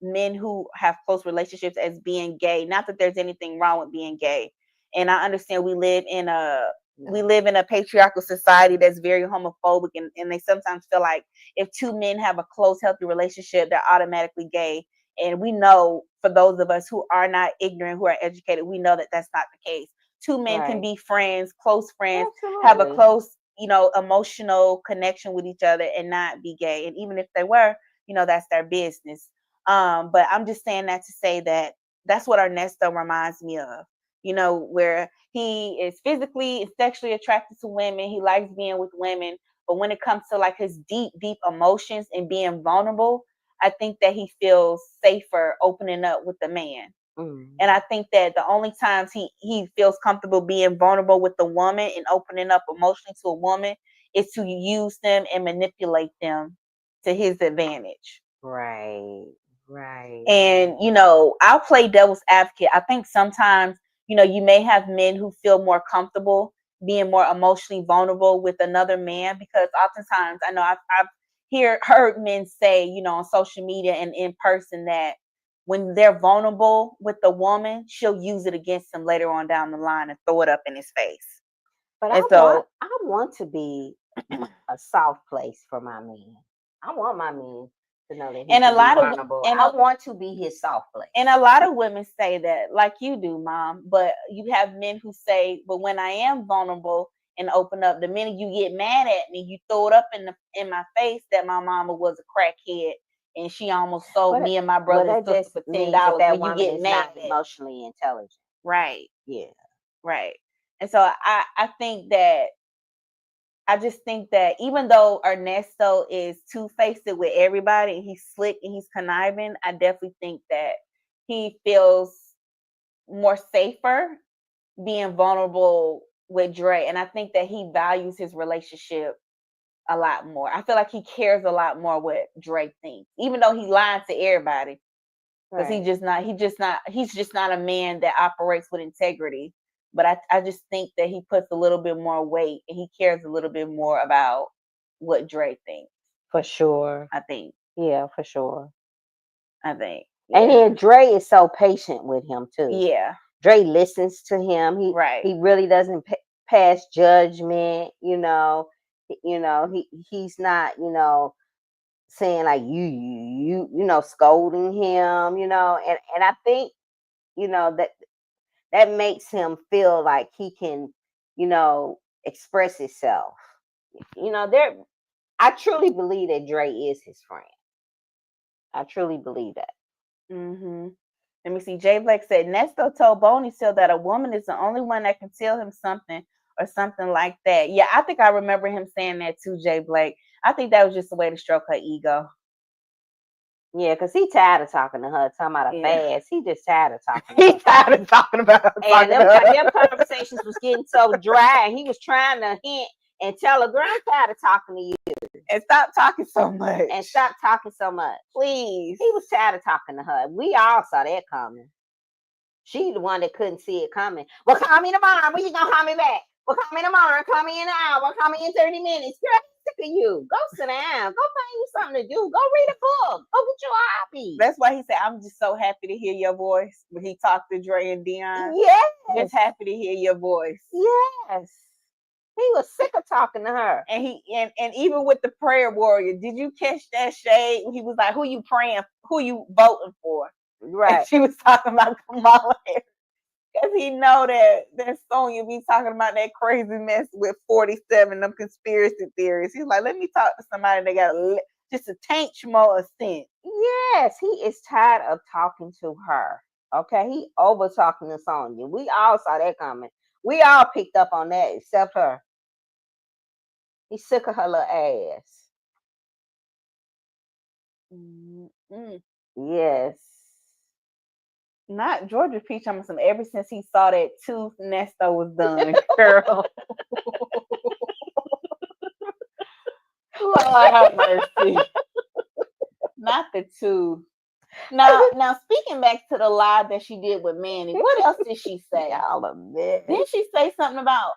[SPEAKER 1] men who have close relationships as being gay. Not that there's anything wrong with being gay. And I understand we live in a patriarchal society that's very homophobic, and they sometimes feel like if two men have a close, healthy relationship, they're automatically gay. And we know, for those of us who are not ignorant, who are educated, we know that that's not the case. Two men can be friends, close friends, have a close, emotional connection with each other and not be gay. And even if they were, that's their business. But I'm just saying that to say that that's what Ernesto reminds me of, where he is physically and sexually attracted to women. He likes being with women. But when it comes to like his deep, deep emotions and being vulnerable, I think that he feels safer opening up with the man. And I think that the only times he feels comfortable being vulnerable with a woman and opening up emotionally to a woman is to use them and manipulate them to his advantage.
[SPEAKER 2] Right.
[SPEAKER 1] And, I'll play devil's advocate. I think sometimes, you may have men who feel more comfortable being more emotionally vulnerable with another man, because oftentimes I know I've heard men say, on social media and in person, that when they're vulnerable with the woman, she'll use it against him later on down the line and throw it up in his face.
[SPEAKER 2] But I want to be a soft place for my men. I want my men to know that he
[SPEAKER 1] And a
[SPEAKER 2] can be
[SPEAKER 1] lot of
[SPEAKER 2] vulnerable. I want to be his soft place.
[SPEAKER 1] And a lot of women say that, like you do, Mom. But you have men who say, "But when I am vulnerable and open up, the minute you get mad at me, you throw it up in my face that my mama was a crackhead and she almost sold me and my brother and sister for $10
[SPEAKER 2] that
[SPEAKER 1] when you get mad
[SPEAKER 2] not emotionally intelligent."
[SPEAKER 1] Right.
[SPEAKER 2] Yeah.
[SPEAKER 1] Right. And so I think that I just think that even though Ernesto is two-faced with everybody and he's slick and he's conniving, I definitely think that he feels more safer being vulnerable with Dre. And I think that he values his relationship a lot more. I feel like he cares a lot more what Dre thinks, even though he's lying to everybody. Because he's just not a man that operates with integrity. But I just think that he puts a little bit more weight and he cares a little bit more about what Dre thinks.
[SPEAKER 2] For sure.
[SPEAKER 1] I think.
[SPEAKER 2] Yeah, for sure.
[SPEAKER 1] I think. Yeah.
[SPEAKER 2] And then Dre is so patient with him too.
[SPEAKER 1] Yeah.
[SPEAKER 2] Dre listens to him. He really doesn't pass judgment. He's not saying like you scolding him. And I think that makes him feel like he can express himself. I truly believe that Dre is his friend. I truly believe that.
[SPEAKER 1] Mm-hmm. Let me see. Jay Blake said, Nesto told Boney still that a woman is the only one that can tell him something or something like that. Yeah, I think I remember him saying that too, Jay Blake. I think that was just a way to stroke her ego.
[SPEAKER 2] Yeah, because he tired of talking to her, talking about a fast. He just tired of talking to her.
[SPEAKER 1] He's tired of talking about her.
[SPEAKER 2] And them conversations was getting so dry, and he was trying to hint and tell her, girl, I'm tired of talking to you.
[SPEAKER 1] And stop talking so much.
[SPEAKER 2] And stop talking so much.
[SPEAKER 1] Please.
[SPEAKER 2] He was tired of talking to her. We all saw that coming. She the one that couldn't see it coming. Well, call me tomorrow. When you gonna call me back? Well, call me tomorrow. Call me in an hour. Call me in 30 minutes. Girl, I'm sick of you. Go sit down. Go find you something to do. Go read a book. Go get your hobby.
[SPEAKER 1] That's why he said, I'm just so happy to hear your voice. When he talked to Dre and Dion.
[SPEAKER 2] Yes.
[SPEAKER 1] Just happy to hear your voice.
[SPEAKER 2] Yes. He was sick of talking to her.
[SPEAKER 1] And and even with the prayer warrior, did you catch that shade? He was like, who you praying, who you voting for?
[SPEAKER 2] Right.
[SPEAKER 1] And she was talking about Kamala Harris. Because he know that Sonya be talking about that crazy mess with 47, them conspiracy theories. He's like, let me talk to somebody that got just a taint more of sense.
[SPEAKER 2] Yes, he is tired of talking to her. Okay, he over talking to Sonya. We all saw that coming. We all picked up on that except her. He's sick of her little ass.
[SPEAKER 1] Mm-hmm.
[SPEAKER 2] Yes.
[SPEAKER 1] Not Georgia Peach. I'm some ever since he saw that tooth, Nesto was done, girl. Lord have mercy. Not the tooth. Now speaking back to the lie that she did with Manny, what else did she say? Didn't she say something about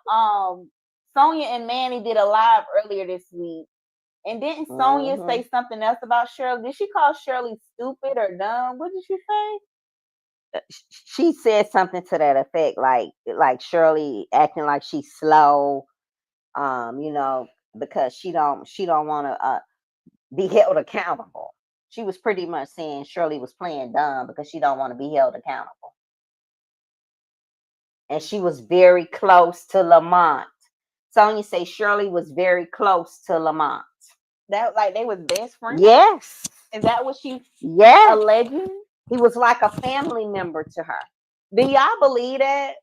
[SPEAKER 1] Sonya and Manny did a live earlier this week? And didn't Sonya say something else about Shirley? Did she call Shirley stupid or dumb? What did she say?
[SPEAKER 2] She said something to that effect, like Shirley acting like she's slow, because she don't want to be held accountable. She was pretty much saying Shirley was playing dumb because she don't want to be held accountable. And she was very close to Lamont. Sonya say Shirley was very close to Lamont.
[SPEAKER 1] That like they was best friends?
[SPEAKER 2] Yes.
[SPEAKER 1] Is that what she
[SPEAKER 2] alleging? He was like a family member to her.
[SPEAKER 1] Do y'all believe that?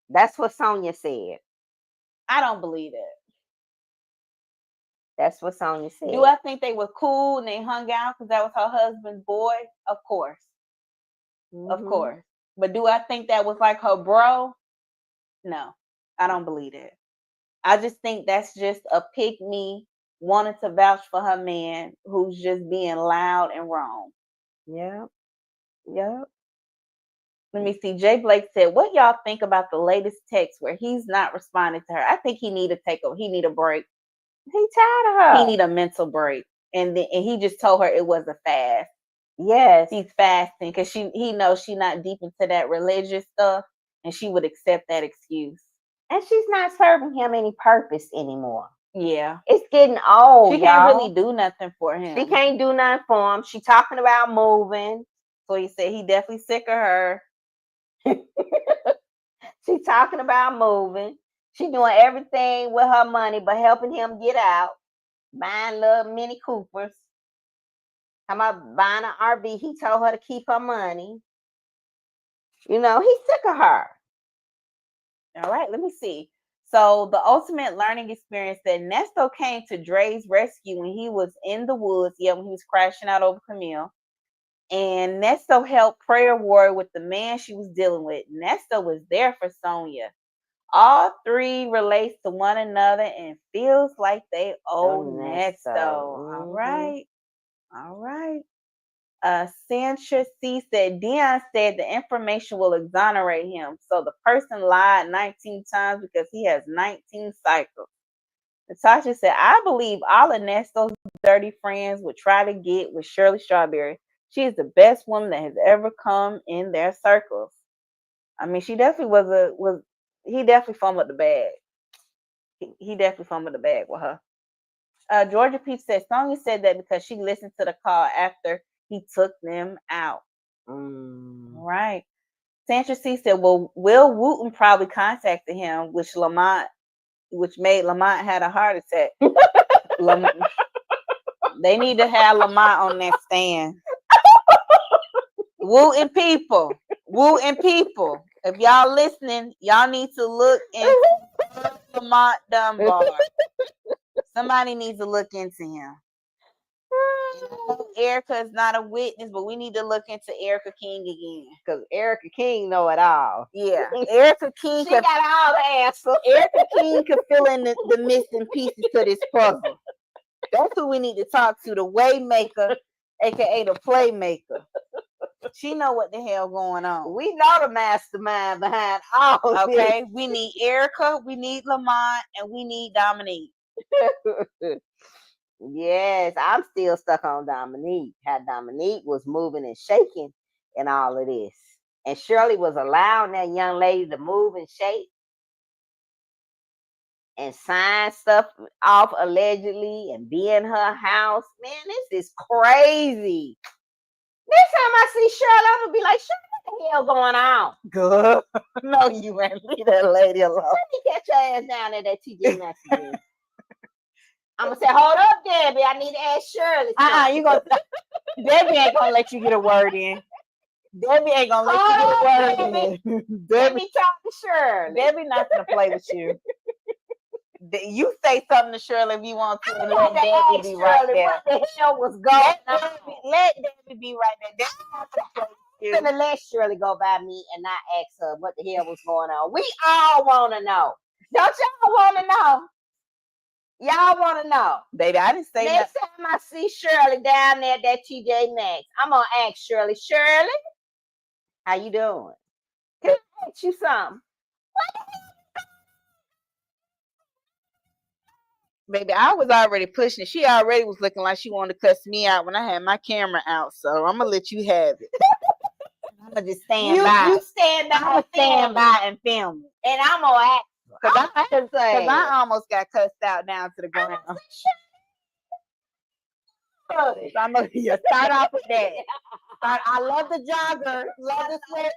[SPEAKER 2] That's what Sonya said.
[SPEAKER 1] I don't believe it.
[SPEAKER 2] That's what Sonya said.
[SPEAKER 1] Do I think they were cool and they hung out because that was her husband's boy? Of course. Of course. But do I think that was like her bro? No, I don't believe it. I just think that's just a pick me wanting to vouch for her man who's just being loud and wrong.
[SPEAKER 2] Yeah.
[SPEAKER 1] Let me see. Jay Blake said, what y'all think about the latest text where he's not responding to her? I think he need a break.
[SPEAKER 2] He tired of her.
[SPEAKER 1] He need a mental break. And he just told her it was a fast.
[SPEAKER 2] Yes.
[SPEAKER 1] He's fasting because he knows she's not deep into that religious stuff and she would accept that excuse.
[SPEAKER 2] And she's not serving him any purpose anymore.
[SPEAKER 1] Yeah.
[SPEAKER 2] It's getting old,
[SPEAKER 1] She can't
[SPEAKER 2] y'all.
[SPEAKER 1] really do nothing for him.
[SPEAKER 2] She can't do nothing for him. She talking about moving.
[SPEAKER 1] So he said he definitely sick of her.
[SPEAKER 2] She talking about moving. She doing everything with her money, but helping him get out. Buying little Mini Coopers. How about buying an RV? He told her to keep her money. You know, he's sick of her.
[SPEAKER 1] All right, let me see. So the ultimate learning experience that Ernesto came to Dre's rescue when he was in the woods. Yeah, when he was crashing out over Camille. And Ernesto helped prayer warrior with the man she was dealing with. Ernesto was there for Sonia. All three relates to one another and feels like they owe Ernesto. All right. All right. Sancha C said Dion said the information will exonerate him. So the person lied 19 times because he has 19 cycles. Natasha said, I believe all Ernesto's dirty friends would try to get with Shirley Strawberry. She is the best woman that has ever come in their circles. I mean, she definitely he definitely fumbled the bag. He definitely fumbled the bag with her. Georgia Peach said Sonya said that because she listened to the call after he took them out. Right. Sandra C said, well, Will Wooten probably contacted him, which made Lamont had a heart attack. They need to have Lamont on that stand. Wooten people. If y'all listening, y'all need to look into Lamont Dunbar. Somebody needs to look into him. Erica is not a witness, but we need to look into Erica King again.
[SPEAKER 2] Because Erica King know it all.
[SPEAKER 1] Yeah. Erica King
[SPEAKER 2] got all the answers.
[SPEAKER 1] Erica King could fill in the missing pieces to this puzzle. That's who we need to talk to, the Waymaker, aka the Playmaker. She know what the hell going on.
[SPEAKER 2] We know the mastermind behind all
[SPEAKER 1] okay, we need Erica, we need Lamont, and we need Dominique.
[SPEAKER 2] Yes, I'm still stuck on Dominique. How Dominique was moving and shaking in all of this. And Shirley was allowing that young lady to move and shake and sign stuff off allegedly and be in her house. Man, this is crazy. Next time I see Shirley, I'm gonna be like, Shirley, what the hell going on?
[SPEAKER 1] Good. No, you ain't. Leave that lady alone.
[SPEAKER 2] Let me catch your ass down at that TJ Maxx again. I'm gonna say, hold up, Debbie. I need to ask Shirley.
[SPEAKER 1] You gonna Debbie ain't gonna let you get a word in. Debbie ain't gonna let you get a word in.
[SPEAKER 2] Let me talk to Shirley.
[SPEAKER 1] Debbie not gonna play with you. You say something to Shirley if you want to, and let Debbie be right there.
[SPEAKER 2] What the hell was going on?
[SPEAKER 1] Let Debbie be right there. Debbie not gonna play with you.
[SPEAKER 2] I'm gonna let Shirley go by me and not ask her what the hell was going on. We all want to know. Don't y'all want to know? Y'all want to know?
[SPEAKER 1] Baby, I didn't say
[SPEAKER 2] Next time I see Shirley down there at that TJ Maxx, I'm gonna ask Shirley, how you doing? Can I ask you something?
[SPEAKER 1] Baby, I was already pushing it. She already was looking like she wanted to cuss me out when I had my camera out. So I'm gonna let you have it. I'm gonna just stand by.
[SPEAKER 2] You stand by and film it. And I'm gonna ask.
[SPEAKER 1] Because I almost got cussed out down to the ground. So I'm gonna start off with that. I love the jogger. Love the sweat.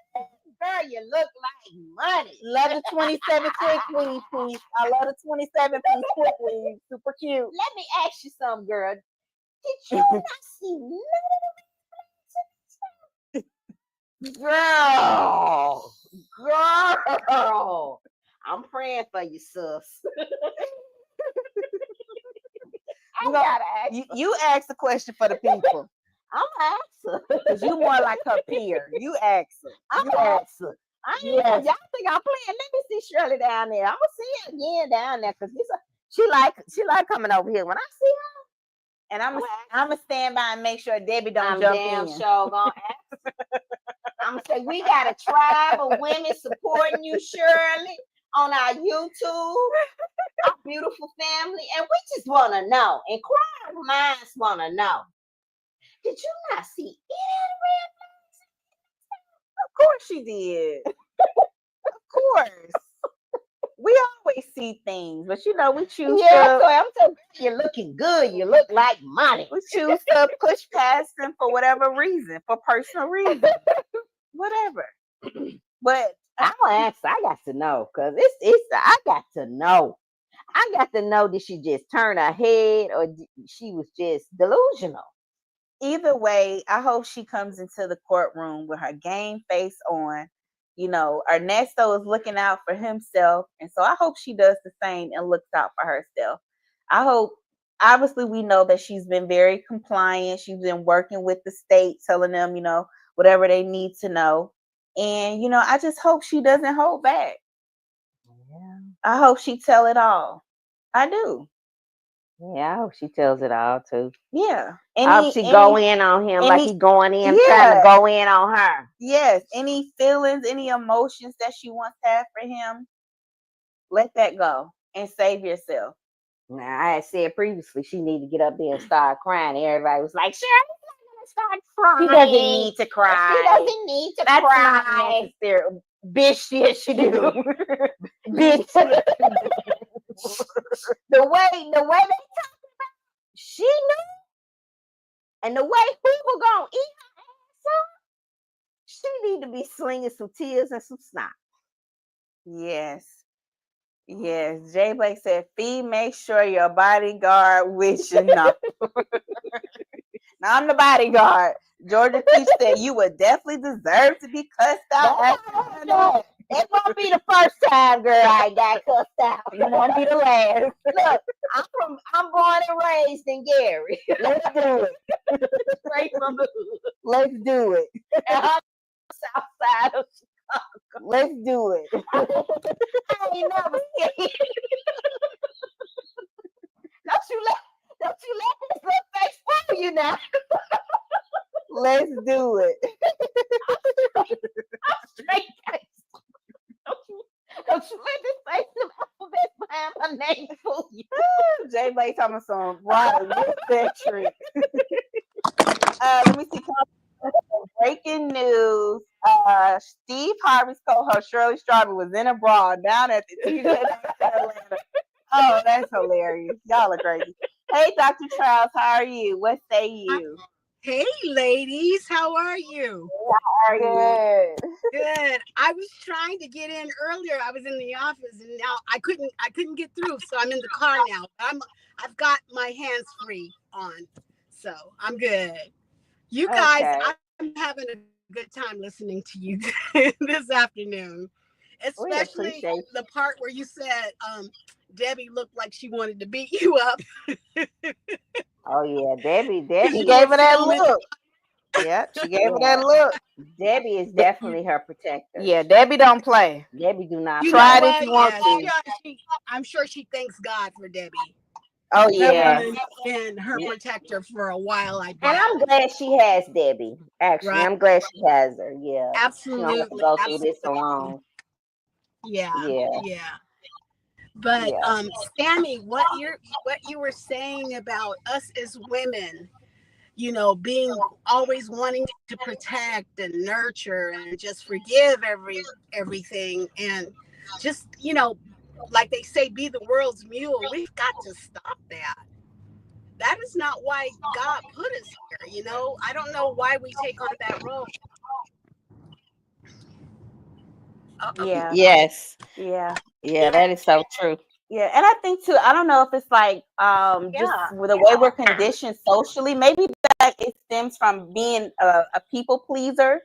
[SPEAKER 2] Girl, you look like money.
[SPEAKER 1] Love the 27 quick weave piece. I love the 27 piece quick weave. Super cute.
[SPEAKER 2] Let me ask you something, girl. Did you not see none of the girl? I'm praying for you, sis.
[SPEAKER 1] You ask the question for the people.
[SPEAKER 2] I'm gonna ask her.
[SPEAKER 1] Because you more like her peer. You ask her.
[SPEAKER 2] I'm gonna ask her. Y'all think I'm playing? Let me see Shirley down there. I'm gonna see her again down there because she like coming over here. When I see her,
[SPEAKER 1] and I'm gonna stand by and make sure Debbie don't jump in.
[SPEAKER 2] I'm damn sure gonna ask. I'm gonna say we got a tribe of women supporting you, Shirley, on our YouTube, our beautiful family, and we just want to know. Inquiring minds want to know. Did you not see any red flags?
[SPEAKER 1] Of course she did. Of course. We always see things, but we choose
[SPEAKER 2] Yeah,
[SPEAKER 1] to
[SPEAKER 2] so I'm so you're looking good. You look like money.
[SPEAKER 1] push past them for whatever reason, for personal reasons, whatever. But
[SPEAKER 2] I ask. I got to know because it's. I got to know. I got to know, did she just turn her head or she was just delusional?
[SPEAKER 1] either way, I hope she comes into the courtroom with her game face on. Ernesto is looking out for himself, and so I hope she does the same and looks out for herself. I hope. Obviously, we know that she's been very compliant. She's been working with the state, telling them, whatever they need to know. And I just hope she doesn't hold back.
[SPEAKER 2] Yeah.
[SPEAKER 1] I hope she tell it all. I do.
[SPEAKER 2] Yeah, I hope she tells it all too.
[SPEAKER 1] Yeah.
[SPEAKER 2] I hope she go in on him like he going in trying to
[SPEAKER 1] yeah.
[SPEAKER 2] go in on her.
[SPEAKER 1] Yes. Any feelings, any emotions that she wants to have for him, let that go and save yourself.
[SPEAKER 2] Now, I had said previously she need to get up there and start crying. Everybody was like, Shirley's not gonna start crying.
[SPEAKER 1] She doesn't need to cry.
[SPEAKER 2] She doesn't need to
[SPEAKER 1] That's
[SPEAKER 2] cry.
[SPEAKER 1] not necessary. Bitch, yes, she do. Bitch.
[SPEAKER 2] the way they talk about, she knew, and the way people gonna eat her ass up, she need to be slinging some tears and some snot.
[SPEAKER 1] Yes. Yes. Jay Blake said, Fee, make sure your bodyguard with you. No. Now I'm the bodyguard. Georgia Peach said you would definitely deserve to be cussed out.
[SPEAKER 2] It won't be the first time, girl, I got cussed out.
[SPEAKER 1] It won't be the last.
[SPEAKER 2] Look, I'm born and raised in Gary.
[SPEAKER 1] Let's do it.
[SPEAKER 2] Straight from the hood.
[SPEAKER 1] Let's do it.
[SPEAKER 2] And I'm south side of Chicago.
[SPEAKER 1] Let's do it.
[SPEAKER 2] I ain't never seen it. Don't you let this little face fool you now.
[SPEAKER 1] Let's do it.
[SPEAKER 2] I'm straight face. Don't you let this face of alphabet behind my name fool you.
[SPEAKER 1] Jay Blake talking some right. What's that trick? Let me see. Breaking news. Steve Harvey's co-host Shirley Strawberry was in a bra down at the TJ Atlanta. Oh, that's hilarious. Y'all are crazy. Hey, Dr. Charles, how are you? What say you?
[SPEAKER 3] Hey, ladies, how are you?
[SPEAKER 1] How are you?
[SPEAKER 3] Good. I was trying to get in earlier. I was in the office, and now I couldn't get through. So I'm in the car now. I've got my hands free on, so I'm good. You guys,
[SPEAKER 2] Okay.
[SPEAKER 3] I'm having a good time listening to you this afternoon, especially the part where you said Debbie looked like she wanted to beat you up.
[SPEAKER 2] Oh yeah, Debbie
[SPEAKER 1] She gave her that look. Yeah, she gave her that look.
[SPEAKER 2] Debbie is definitely her protector.
[SPEAKER 1] Yeah, Debbie don't play.
[SPEAKER 2] Debbie do not
[SPEAKER 1] try
[SPEAKER 2] play.
[SPEAKER 1] it if you want to.
[SPEAKER 3] I'm sure she thanks God for Debbie.
[SPEAKER 1] Oh yeah,
[SPEAKER 3] that woman's been her protector for a while. I bet.
[SPEAKER 2] And I'm glad she has Debbie. Actually,
[SPEAKER 3] Right.
[SPEAKER 2] I'm glad she has her. Yeah,
[SPEAKER 3] absolutely.
[SPEAKER 2] She don't have to go through this alone.
[SPEAKER 3] Yeah. But
[SPEAKER 2] Yeah.
[SPEAKER 3] Sammie, what you were saying about us as women, being always wanting to protect and nurture and just forgive everything, and just like they say, be the world's mule. We've got to stop that. That is not why God put us here. I don't know why we take on that role.
[SPEAKER 1] Yeah.
[SPEAKER 2] Yes.
[SPEAKER 1] Yeah.
[SPEAKER 2] Yeah, that is so true.
[SPEAKER 1] Yeah, and I think too, I don't know if it's like just the way we're conditioned socially, maybe that it stems from being a people pleaser,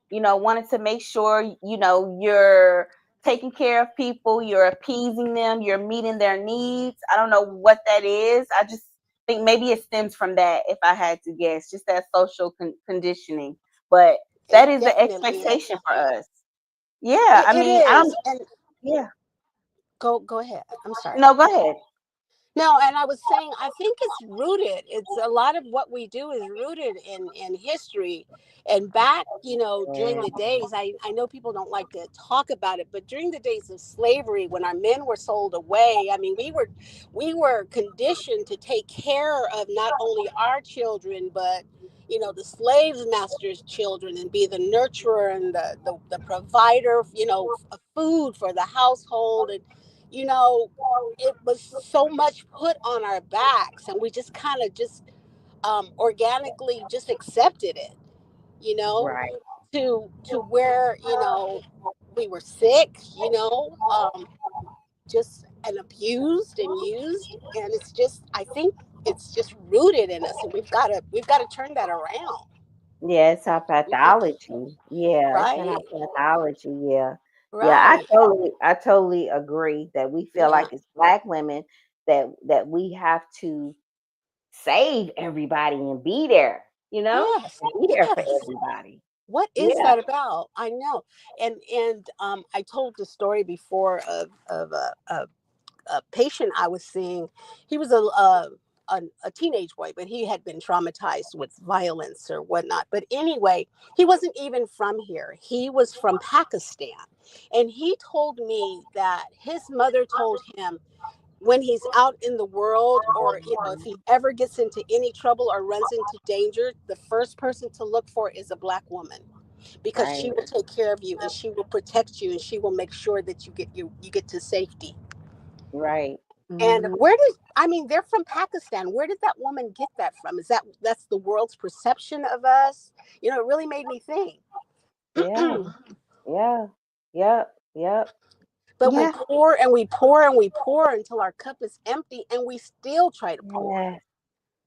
[SPEAKER 1] wanting to make sure, you're taking care of people, you're appeasing them, you're meeting their needs. I don't know what that is. I just think maybe it stems from that, if I had to guess, just that social conditioning. But that is the expectation for us. Yeah, I mean, yeah.
[SPEAKER 3] Go ahead. I'm sorry.
[SPEAKER 1] No, go ahead.
[SPEAKER 3] No, and I was saying, I think it's rooted. It's a lot of what we do is rooted in history. And back, during the days, I know people don't like to talk about it, but during the days of slavery, when our men were sold away, I mean, we were conditioned to take care of not only our children, but the slave master's children, and be the nurturer and the provider, of food for the household. And you know, it was so much put on our backs, and we just kind of just organically just accepted it, you know,
[SPEAKER 2] Right.
[SPEAKER 3] to where, we were sick, just and abused and used, and it's just, I think it's just rooted in us, and we've got to turn that around.
[SPEAKER 2] Yeah, it's our
[SPEAKER 3] You know,
[SPEAKER 2] pathology. Yeah, it's in our
[SPEAKER 3] right,
[SPEAKER 2] pathology. Yeah. Yeah,
[SPEAKER 3] right,
[SPEAKER 2] I totally agree that we feel
[SPEAKER 3] yeah,
[SPEAKER 2] like as black women that we have to save everybody and be there,
[SPEAKER 3] yes,
[SPEAKER 2] be there for
[SPEAKER 3] yes.
[SPEAKER 2] everybody.
[SPEAKER 3] What is
[SPEAKER 2] Yeah.
[SPEAKER 3] that about? I know. And I told the story before of a patient I was seeing. He was a teenage boy, but he had been traumatized with violence or whatnot. But anyway, he wasn't even from here. He was from Pakistan. And he told me that his mother told him, when he's out in the world, or if he ever gets into any trouble or runs into danger, the first person to look for is a black woman, because
[SPEAKER 2] Right.
[SPEAKER 3] she will take care of you and she will protect you and she will make sure that you get to safety.
[SPEAKER 2] Right.
[SPEAKER 3] And
[SPEAKER 1] Mhm.
[SPEAKER 3] where did, I mean, they're from Pakistan. Where did that woman get that from? That's the world's perception of us? It really made me think.
[SPEAKER 2] Yeah. Yeah. Yep. Yep.
[SPEAKER 3] But we
[SPEAKER 1] Yeah.
[SPEAKER 3] pour and we pour and we pour until our cup is empty, and we still try to pour.
[SPEAKER 2] Yeah.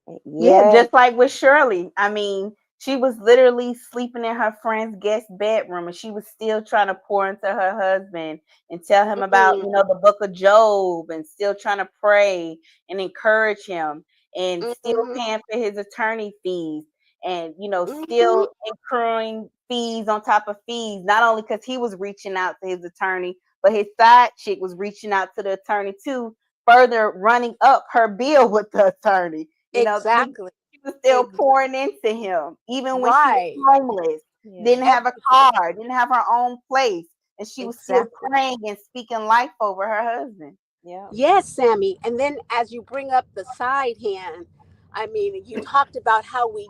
[SPEAKER 1] Yeah,
[SPEAKER 2] Yeah.
[SPEAKER 1] just like with Shirley. I mean, she was literally sleeping in her friend's guest bedroom and she was still trying to pour into her husband and tell him about,
[SPEAKER 3] Mm,
[SPEAKER 1] the book of Job, and still trying to pray and encourage him, and still
[SPEAKER 3] mhm,
[SPEAKER 1] paying for his attorney fees, and,
[SPEAKER 3] mhm,
[SPEAKER 1] still incurring fees on top of fees, not only because he was reaching out to his attorney, but his side chick was reaching out to the attorney too, further running up her bill with the attorney.
[SPEAKER 3] exactly.
[SPEAKER 1] She was still
[SPEAKER 3] Ex-
[SPEAKER 1] pouring into him, even when she was
[SPEAKER 3] right.
[SPEAKER 1] homeless,
[SPEAKER 2] Yeah.
[SPEAKER 1] didn't have a
[SPEAKER 3] Everything.
[SPEAKER 1] car, didn't have her own place, and she was still
[SPEAKER 3] Exactly.
[SPEAKER 1] praying and speaking life over her husband.
[SPEAKER 2] Yep.
[SPEAKER 3] Yes, Sammy. And then as you bring up the side hand, I mean, you talked about how we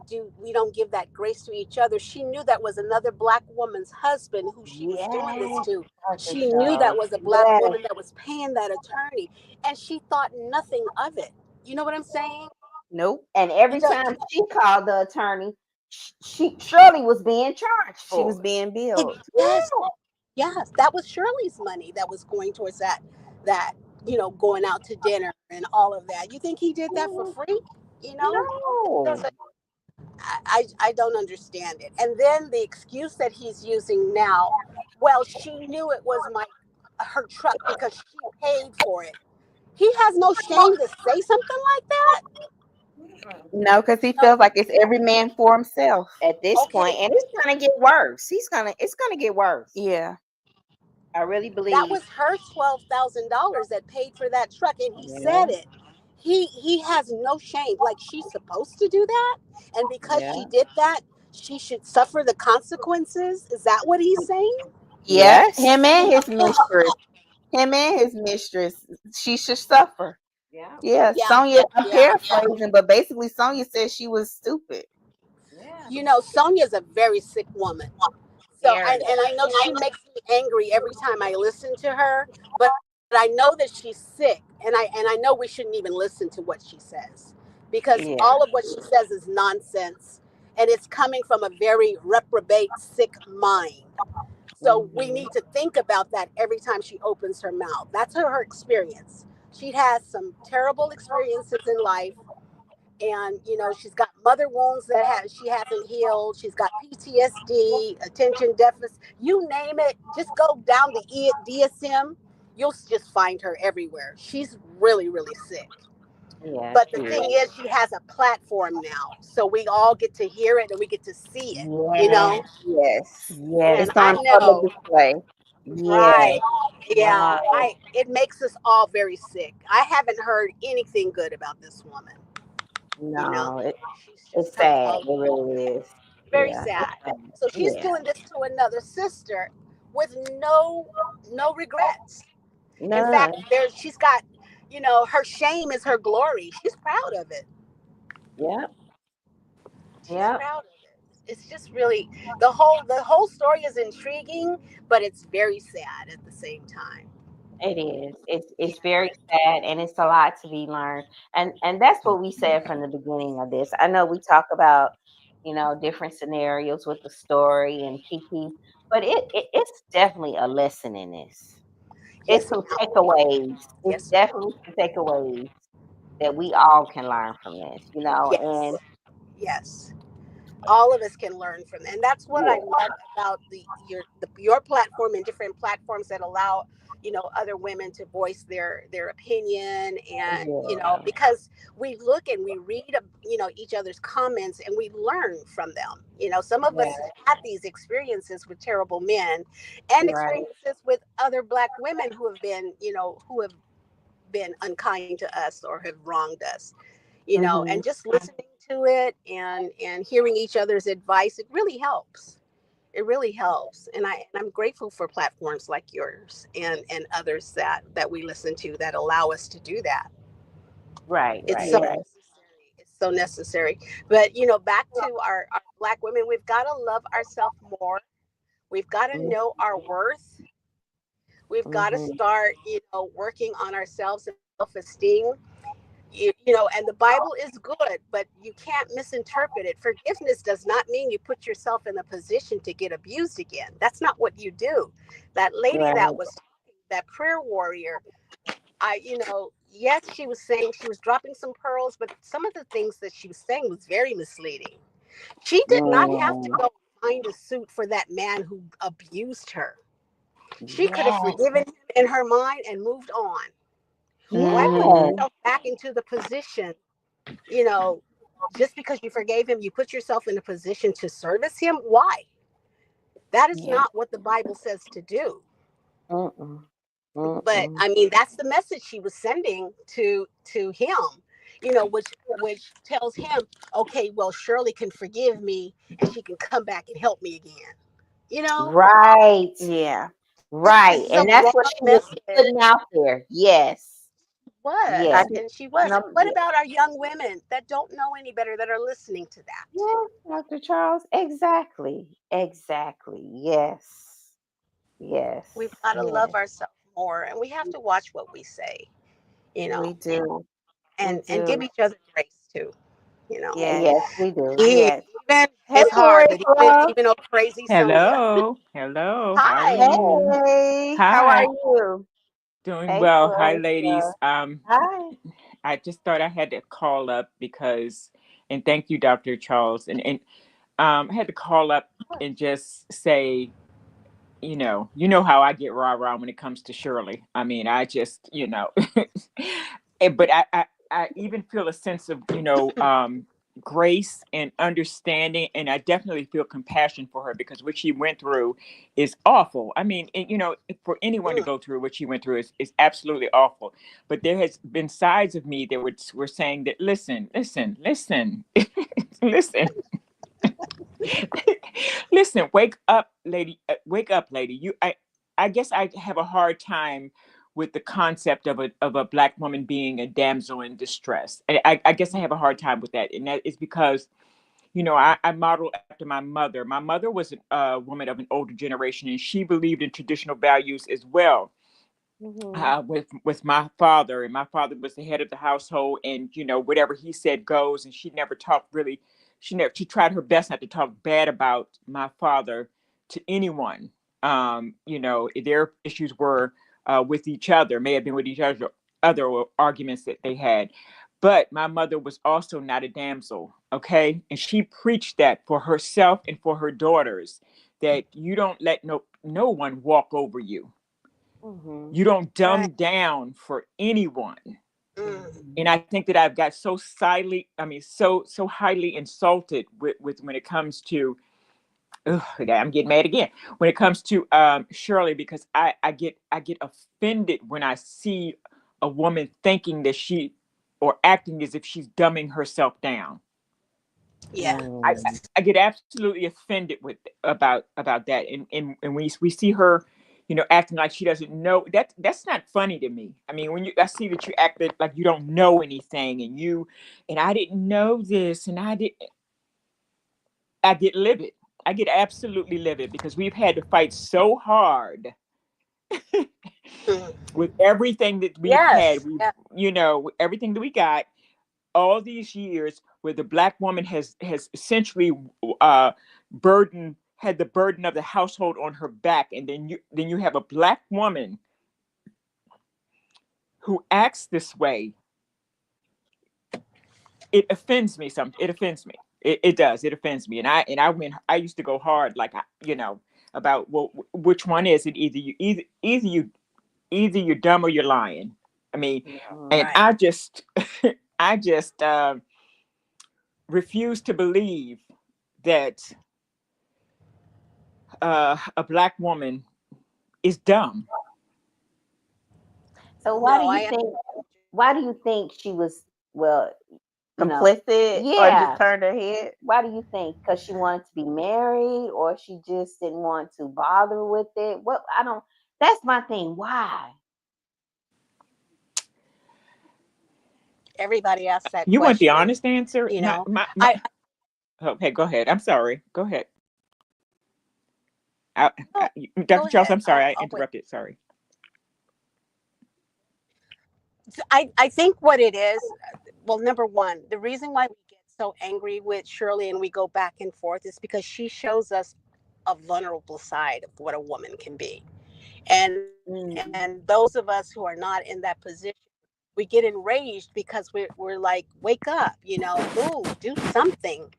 [SPEAKER 3] don't give that grace to each other. She knew that was another black woman's husband who she was doing this
[SPEAKER 2] Yes.
[SPEAKER 3] to.
[SPEAKER 2] Dr.
[SPEAKER 3] She knew that
[SPEAKER 2] Shaw.
[SPEAKER 3] was a black
[SPEAKER 2] Yes.
[SPEAKER 3] woman that was paying that attorney, and she thought nothing of it. You know what I'm saying?
[SPEAKER 1] Nope.
[SPEAKER 2] And
[SPEAKER 3] You
[SPEAKER 2] every
[SPEAKER 3] don't.
[SPEAKER 2] time she called the attorney, she Shirley was being charged
[SPEAKER 1] She
[SPEAKER 2] for
[SPEAKER 1] was being
[SPEAKER 3] It,
[SPEAKER 1] billed.
[SPEAKER 3] yes, yes, that was Shirley's money that was going towards that going out to dinner and all of that. You think he did that for
[SPEAKER 2] it.
[SPEAKER 3] free? You know,
[SPEAKER 2] No.
[SPEAKER 3] there's I don't understand it. And then the excuse that he's using now, well, she knew it was my her truck because she paid for it. He has no shame to say something like that.
[SPEAKER 1] No, because he
[SPEAKER 3] No,
[SPEAKER 1] feels like it's every man for himself.
[SPEAKER 2] At this point,
[SPEAKER 3] okay,
[SPEAKER 2] and it's gonna get worse. It's gonna get worse.
[SPEAKER 1] Yeah.
[SPEAKER 2] I really
[SPEAKER 3] that
[SPEAKER 2] believe.
[SPEAKER 3] was her $12,000 that paid for that truck, and he said
[SPEAKER 2] Yeah.
[SPEAKER 3] it. He has no shame. Like, she's supposed to do that, and because she
[SPEAKER 2] Yeah.
[SPEAKER 3] did that, she should suffer the consequences. Is that what he's saying?
[SPEAKER 1] Yeah.
[SPEAKER 2] Yes.
[SPEAKER 1] Him and his mistress. Him and his mistress. She should suffer.
[SPEAKER 2] Yeah.
[SPEAKER 1] Yeah.
[SPEAKER 3] Yeah,
[SPEAKER 1] Sonya, I'm
[SPEAKER 3] yeah.
[SPEAKER 1] paraphrasing, but basically Sonya said she was stupid.
[SPEAKER 2] Yeah.
[SPEAKER 3] Sonia's a very sick woman. So,
[SPEAKER 2] Very.
[SPEAKER 3] and I know she makes me angry every time I listen to her, but I know that she's sick, and I know we shouldn't even listen to what she says, because
[SPEAKER 2] Yeah.
[SPEAKER 3] all of what she says is nonsense, and it's coming from a very reprobate, sick mind. So we
[SPEAKER 2] Hmm.
[SPEAKER 3] need to think about that every time she opens her mouth. That's her experience. She has some terrible experiences in life, and she's got mother wounds that she hasn't healed. She's got PTSD, attention deficit, you name it. Just go down the DSM, you'll just find her everywhere. She's really, really sick.
[SPEAKER 2] Yeah,
[SPEAKER 3] But
[SPEAKER 2] she
[SPEAKER 3] the thing
[SPEAKER 2] is.
[SPEAKER 3] is, she has a platform now, so we all get to hear it and we get to see it,
[SPEAKER 2] Yes. Yes.
[SPEAKER 1] Yes.
[SPEAKER 3] and
[SPEAKER 2] It's
[SPEAKER 3] I
[SPEAKER 2] on public
[SPEAKER 3] know.
[SPEAKER 2] display. Yeah.
[SPEAKER 3] Right. Yeah,
[SPEAKER 2] Wow.
[SPEAKER 3] it makes us all very sick. I haven't heard anything good about this woman. you know
[SPEAKER 2] No,
[SPEAKER 3] she's
[SPEAKER 2] it's
[SPEAKER 3] just
[SPEAKER 2] sad. It really is.
[SPEAKER 3] very
[SPEAKER 2] Yeah. It's
[SPEAKER 3] sad.
[SPEAKER 2] sad.
[SPEAKER 3] So she's
[SPEAKER 2] Yeah.
[SPEAKER 3] doing this to another sister with no regrets. In fact,
[SPEAKER 2] None.
[SPEAKER 3] she's got, her shame is her glory. She's proud of it.
[SPEAKER 2] Yep.
[SPEAKER 3] She's
[SPEAKER 2] Yep.
[SPEAKER 3] proud of it. It's just really, the whole story is intriguing, but it's very sad at the same time.
[SPEAKER 2] It is. It's very sad, and it's a lot to be learned. And that's what we said from the beginning of this. I know we talk about, different scenarios with the story and Kiki's, but it's definitely a lesson in this. It's
[SPEAKER 3] Yes,
[SPEAKER 2] some
[SPEAKER 3] ma'am.
[SPEAKER 2] takeaways. It's
[SPEAKER 3] Yes, ma'am.
[SPEAKER 2] definitely some takeaways that we all can learn from this, and
[SPEAKER 3] Yes. Yes. All of us can learn from, and that's what I
[SPEAKER 2] yeah,
[SPEAKER 3] love about your platform and different platforms that allow other women to voice their opinion. And
[SPEAKER 2] yeah,
[SPEAKER 3] because we look and we read each other's comments, and we learn from them. Some of us
[SPEAKER 2] yeah,
[SPEAKER 3] have had these experiences with terrible men, and
[SPEAKER 2] right.
[SPEAKER 3] experiences with other black women who have been unkind to us or have wronged us.
[SPEAKER 2] Hmm.
[SPEAKER 3] And just listening to it and hearing each other's advice, it really helps. It really helps. And I'm grateful for platforms like yours and others that we listen to that allow us to do that.
[SPEAKER 2] Right,
[SPEAKER 3] It's
[SPEAKER 2] right,
[SPEAKER 3] so
[SPEAKER 2] right.
[SPEAKER 3] necessary. It's so necessary. But back to our black women, we've got to love ourselves more. We've got to know our worth. We've got to
[SPEAKER 2] Mm-hmm.
[SPEAKER 3] start working on ourselves and self-esteem. And the Bible is good, but you can't misinterpret it. Forgiveness does not mean you put yourself in a position to get abused again. That's not what you do. That lady that
[SPEAKER 2] Right.
[SPEAKER 3] was talking, that prayer warrior, yes, she was saying, she was dropping some pearls, but some of the things that she was saying was very misleading. She did not have to
[SPEAKER 2] Mm.
[SPEAKER 3] go find a suit for that man who abused her. She could have
[SPEAKER 2] Yes.
[SPEAKER 3] forgiven him in her mind and moved on. Why put
[SPEAKER 2] Yes.
[SPEAKER 1] Mm-hmm.
[SPEAKER 3] yourself back into the position, you know, just because you forgave him, you put yourself in a position to service him? Why? That is
[SPEAKER 1] Yeah.
[SPEAKER 3] not what the Bible says to do.
[SPEAKER 2] Mm-mm.
[SPEAKER 3] But
[SPEAKER 2] Mm-mm.
[SPEAKER 3] I mean, that's the message she was sending to him, which tells him, okay, well, Shirley can forgive me and she can come back and help me again. You know,
[SPEAKER 2] Right.
[SPEAKER 1] Yeah.
[SPEAKER 3] this
[SPEAKER 2] Right.
[SPEAKER 3] is a
[SPEAKER 2] And that's
[SPEAKER 3] wrong
[SPEAKER 2] what she was
[SPEAKER 3] message.
[SPEAKER 2] putting out there. Yes.
[SPEAKER 1] I
[SPEAKER 2] Yes.
[SPEAKER 3] Was
[SPEAKER 1] do.
[SPEAKER 3] and she was.
[SPEAKER 2] No,
[SPEAKER 3] And what
[SPEAKER 2] yeah.
[SPEAKER 3] about our young women that don't know any better, that are listening to that?
[SPEAKER 2] Yes, Dr. Charles. Exactly. Exactly. Yes. Yes.
[SPEAKER 3] We've got to love
[SPEAKER 2] Yes.
[SPEAKER 3] ourselves more, and we have to watch what we say, you know,
[SPEAKER 2] We do. We
[SPEAKER 3] and give
[SPEAKER 2] do.
[SPEAKER 3] each other grace too, you know.
[SPEAKER 1] Yes.
[SPEAKER 2] Yes, we do.
[SPEAKER 3] E-
[SPEAKER 2] Yes.
[SPEAKER 3] Even
[SPEAKER 2] Hey,
[SPEAKER 3] it's hard, but
[SPEAKER 2] Rachel.
[SPEAKER 3] even oh crazy Sonia.
[SPEAKER 4] Hello, hello. How are
[SPEAKER 3] Hi.
[SPEAKER 4] you?
[SPEAKER 2] Hey, how are
[SPEAKER 4] Hi,
[SPEAKER 2] you?
[SPEAKER 4] doing
[SPEAKER 2] Hey,
[SPEAKER 4] well. Hi,
[SPEAKER 2] Clarissa.
[SPEAKER 4] ladies.
[SPEAKER 2] Hi.
[SPEAKER 4] I just thought I had to call up because, and thank you, Dr. Charles, and I had to call up and just say, you know how I get rah rah when it comes to Shirley. I mean, I just, but I even feel a sense of, grace and understanding, and I definitely feel compassion for her because what she went through is awful. I mean, for anyone to
[SPEAKER 3] Mm,
[SPEAKER 4] go through what she went through is absolutely awful. But there has been sides of me that were saying that, listen, listen, listen, listen. Listen, wake up, lady. Wake up, lady. I guess I have a hard time with the concept of a black woman being a damsel in distress. I guess I have a hard time with that, and that is because I model after my mother. My mother was a woman of an older generation, and she believed in traditional values as well.
[SPEAKER 2] Mm-hmm.
[SPEAKER 4] With my father, and my father was the head of the household, and whatever he said goes, and she never talked really, she tried her best not to talk bad about my father to anyone. Their issues were with each other, may have been with each other arguments that they had, but my mother was also not a damsel, okay, and she preached that for herself and for her daughters, that you don't let no one walk over you.
[SPEAKER 2] Mm-hmm.
[SPEAKER 4] You don't
[SPEAKER 3] right.
[SPEAKER 4] dumb down for anyone.
[SPEAKER 3] Mm,
[SPEAKER 4] And
[SPEAKER 2] Mm-hmm.
[SPEAKER 4] I think that I've got so highly insulted with when it comes to, ugh, I'm getting mad again, when it comes to Shirley, because I get offended when I see a woman thinking that she, or acting as if she's dumbing herself down.
[SPEAKER 3] yeah.
[SPEAKER 4] I,
[SPEAKER 2] Mm-hmm.
[SPEAKER 4] I get absolutely offended with about that, and we see her, acting like she doesn't know. That's not funny to me. I mean, when I see that you act like you don't know anything, and I didn't know this, and I get livid. I get absolutely livid because we've had to fight so hard with everything that we've had,
[SPEAKER 3] Yes.
[SPEAKER 4] we,
[SPEAKER 3] Yeah.
[SPEAKER 4] everything that we got all these years, where the black woman has essentially had the burden of the household on her back, and then you have a black woman who acts this way. It offends me. It offends me. It does. It offends me. And I used to go hard, like, about, well, which one is it? Either you're dumb or you're lying. I mean, and
[SPEAKER 2] Mhm.
[SPEAKER 3] Right.
[SPEAKER 4] I just refuse to believe that a black woman is dumb.
[SPEAKER 2] So
[SPEAKER 3] No, I
[SPEAKER 2] why do you think she was, well,
[SPEAKER 1] Complicit or just
[SPEAKER 2] yeah,
[SPEAKER 1] turned her head?
[SPEAKER 2] why do you think? Because she wanted to be married, or she just didn't want to bother with it? What, I don't, that's my thing. Why?
[SPEAKER 3] everybody asks that
[SPEAKER 4] You want the
[SPEAKER 3] question.
[SPEAKER 4] honest answer?
[SPEAKER 3] You know,
[SPEAKER 4] My
[SPEAKER 3] I
[SPEAKER 4] Okay, go ahead. I'm sorry. Go ahead.
[SPEAKER 3] oh,
[SPEAKER 4] Dr.
[SPEAKER 3] go
[SPEAKER 4] Charles,
[SPEAKER 3] ahead.
[SPEAKER 4] I'm sorry. I
[SPEAKER 3] I'll wait.
[SPEAKER 4] interrupted. Sorry.
[SPEAKER 3] I think what it is, well, number one, the reason why we get so angry with Shirley and we go back and forth is because she shows us a vulnerable side of what a woman can be. And
[SPEAKER 2] Mm,
[SPEAKER 3] those of us who are not in that position, we get enraged because we're like, wake up, move, do something.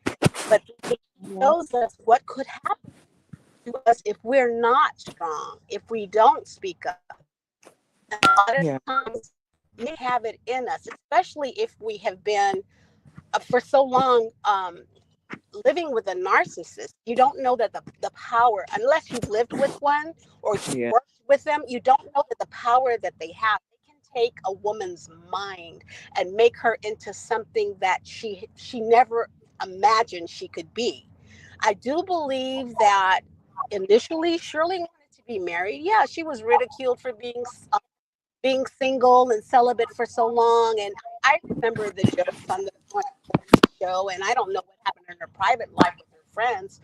[SPEAKER 3] But it
[SPEAKER 2] yeah,
[SPEAKER 3] shows us what could happen to us if we're not strong, if we don't speak up. And a lot of
[SPEAKER 4] Yeah.
[SPEAKER 3] times we have it in us, especially if we have been for so long living with a narcissist. You don't know that the power, unless you've lived with one or you've
[SPEAKER 4] Yeah.
[SPEAKER 3] worked with them, you don't know that the power that they have. They can take a woman's mind and make her into something that she never imagined she could be. I do believe that initially Shirley wanted to be married. Yeah, she was ridiculed for being single and celibate for so long. And I remember the jokes on the show, and I don't know what happened in her private life with her friends,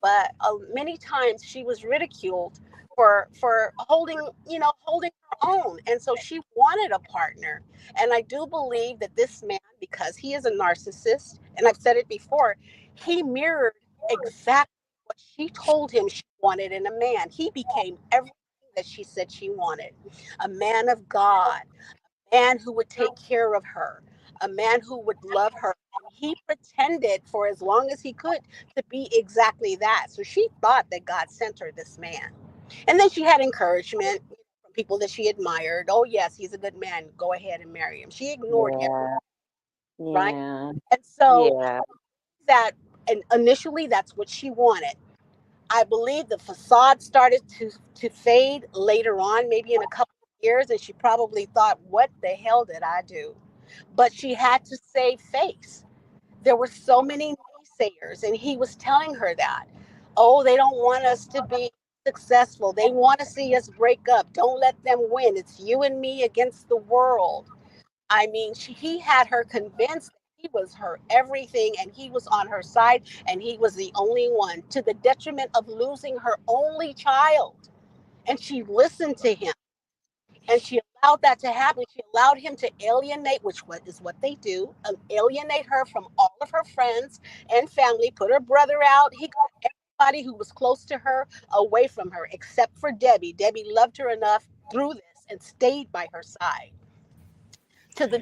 [SPEAKER 3] but many times she was ridiculed for holding her own, and so she wanted a partner. And I do believe that this man, because he is a narcissist, and I've said it before, he mirrored exactly what she told him she wanted in a man. He became everything that she said she wanted: a man of God, a man who would take care of her, a man who would love her. And he pretended for as long as he could to be exactly that. So she thought that God sent her this man. And then she had encouragement from people that she admired. Oh, yes, he's a good man. Go ahead and marry him. She ignored him,
[SPEAKER 2] yeah,
[SPEAKER 3] right?
[SPEAKER 2] yeah,
[SPEAKER 3] And so
[SPEAKER 2] yeah,
[SPEAKER 3] that, and initially that's what she wanted. I believe the facade started to fade later on, maybe in a couple of years, and she probably thought, "What the hell did I do?" But she had to save face. There were so many naysayers, and he was telling her that, "Oh, they don't want us to be successful. They want to see us break up. Don't let them win. It's you and me against the world." I mean, he had her convinced that he was her everything and he was on her side and he was the only one, to the detriment of losing her only child. And she listened to him and she allowed that to happen. She allowed him to alienate, is what they do, alienate her from all of her friends and family, put her brother out. He got everybody who was close to her away from her, except for Debbie. Debbie loved her enough through this and stayed by her side. Even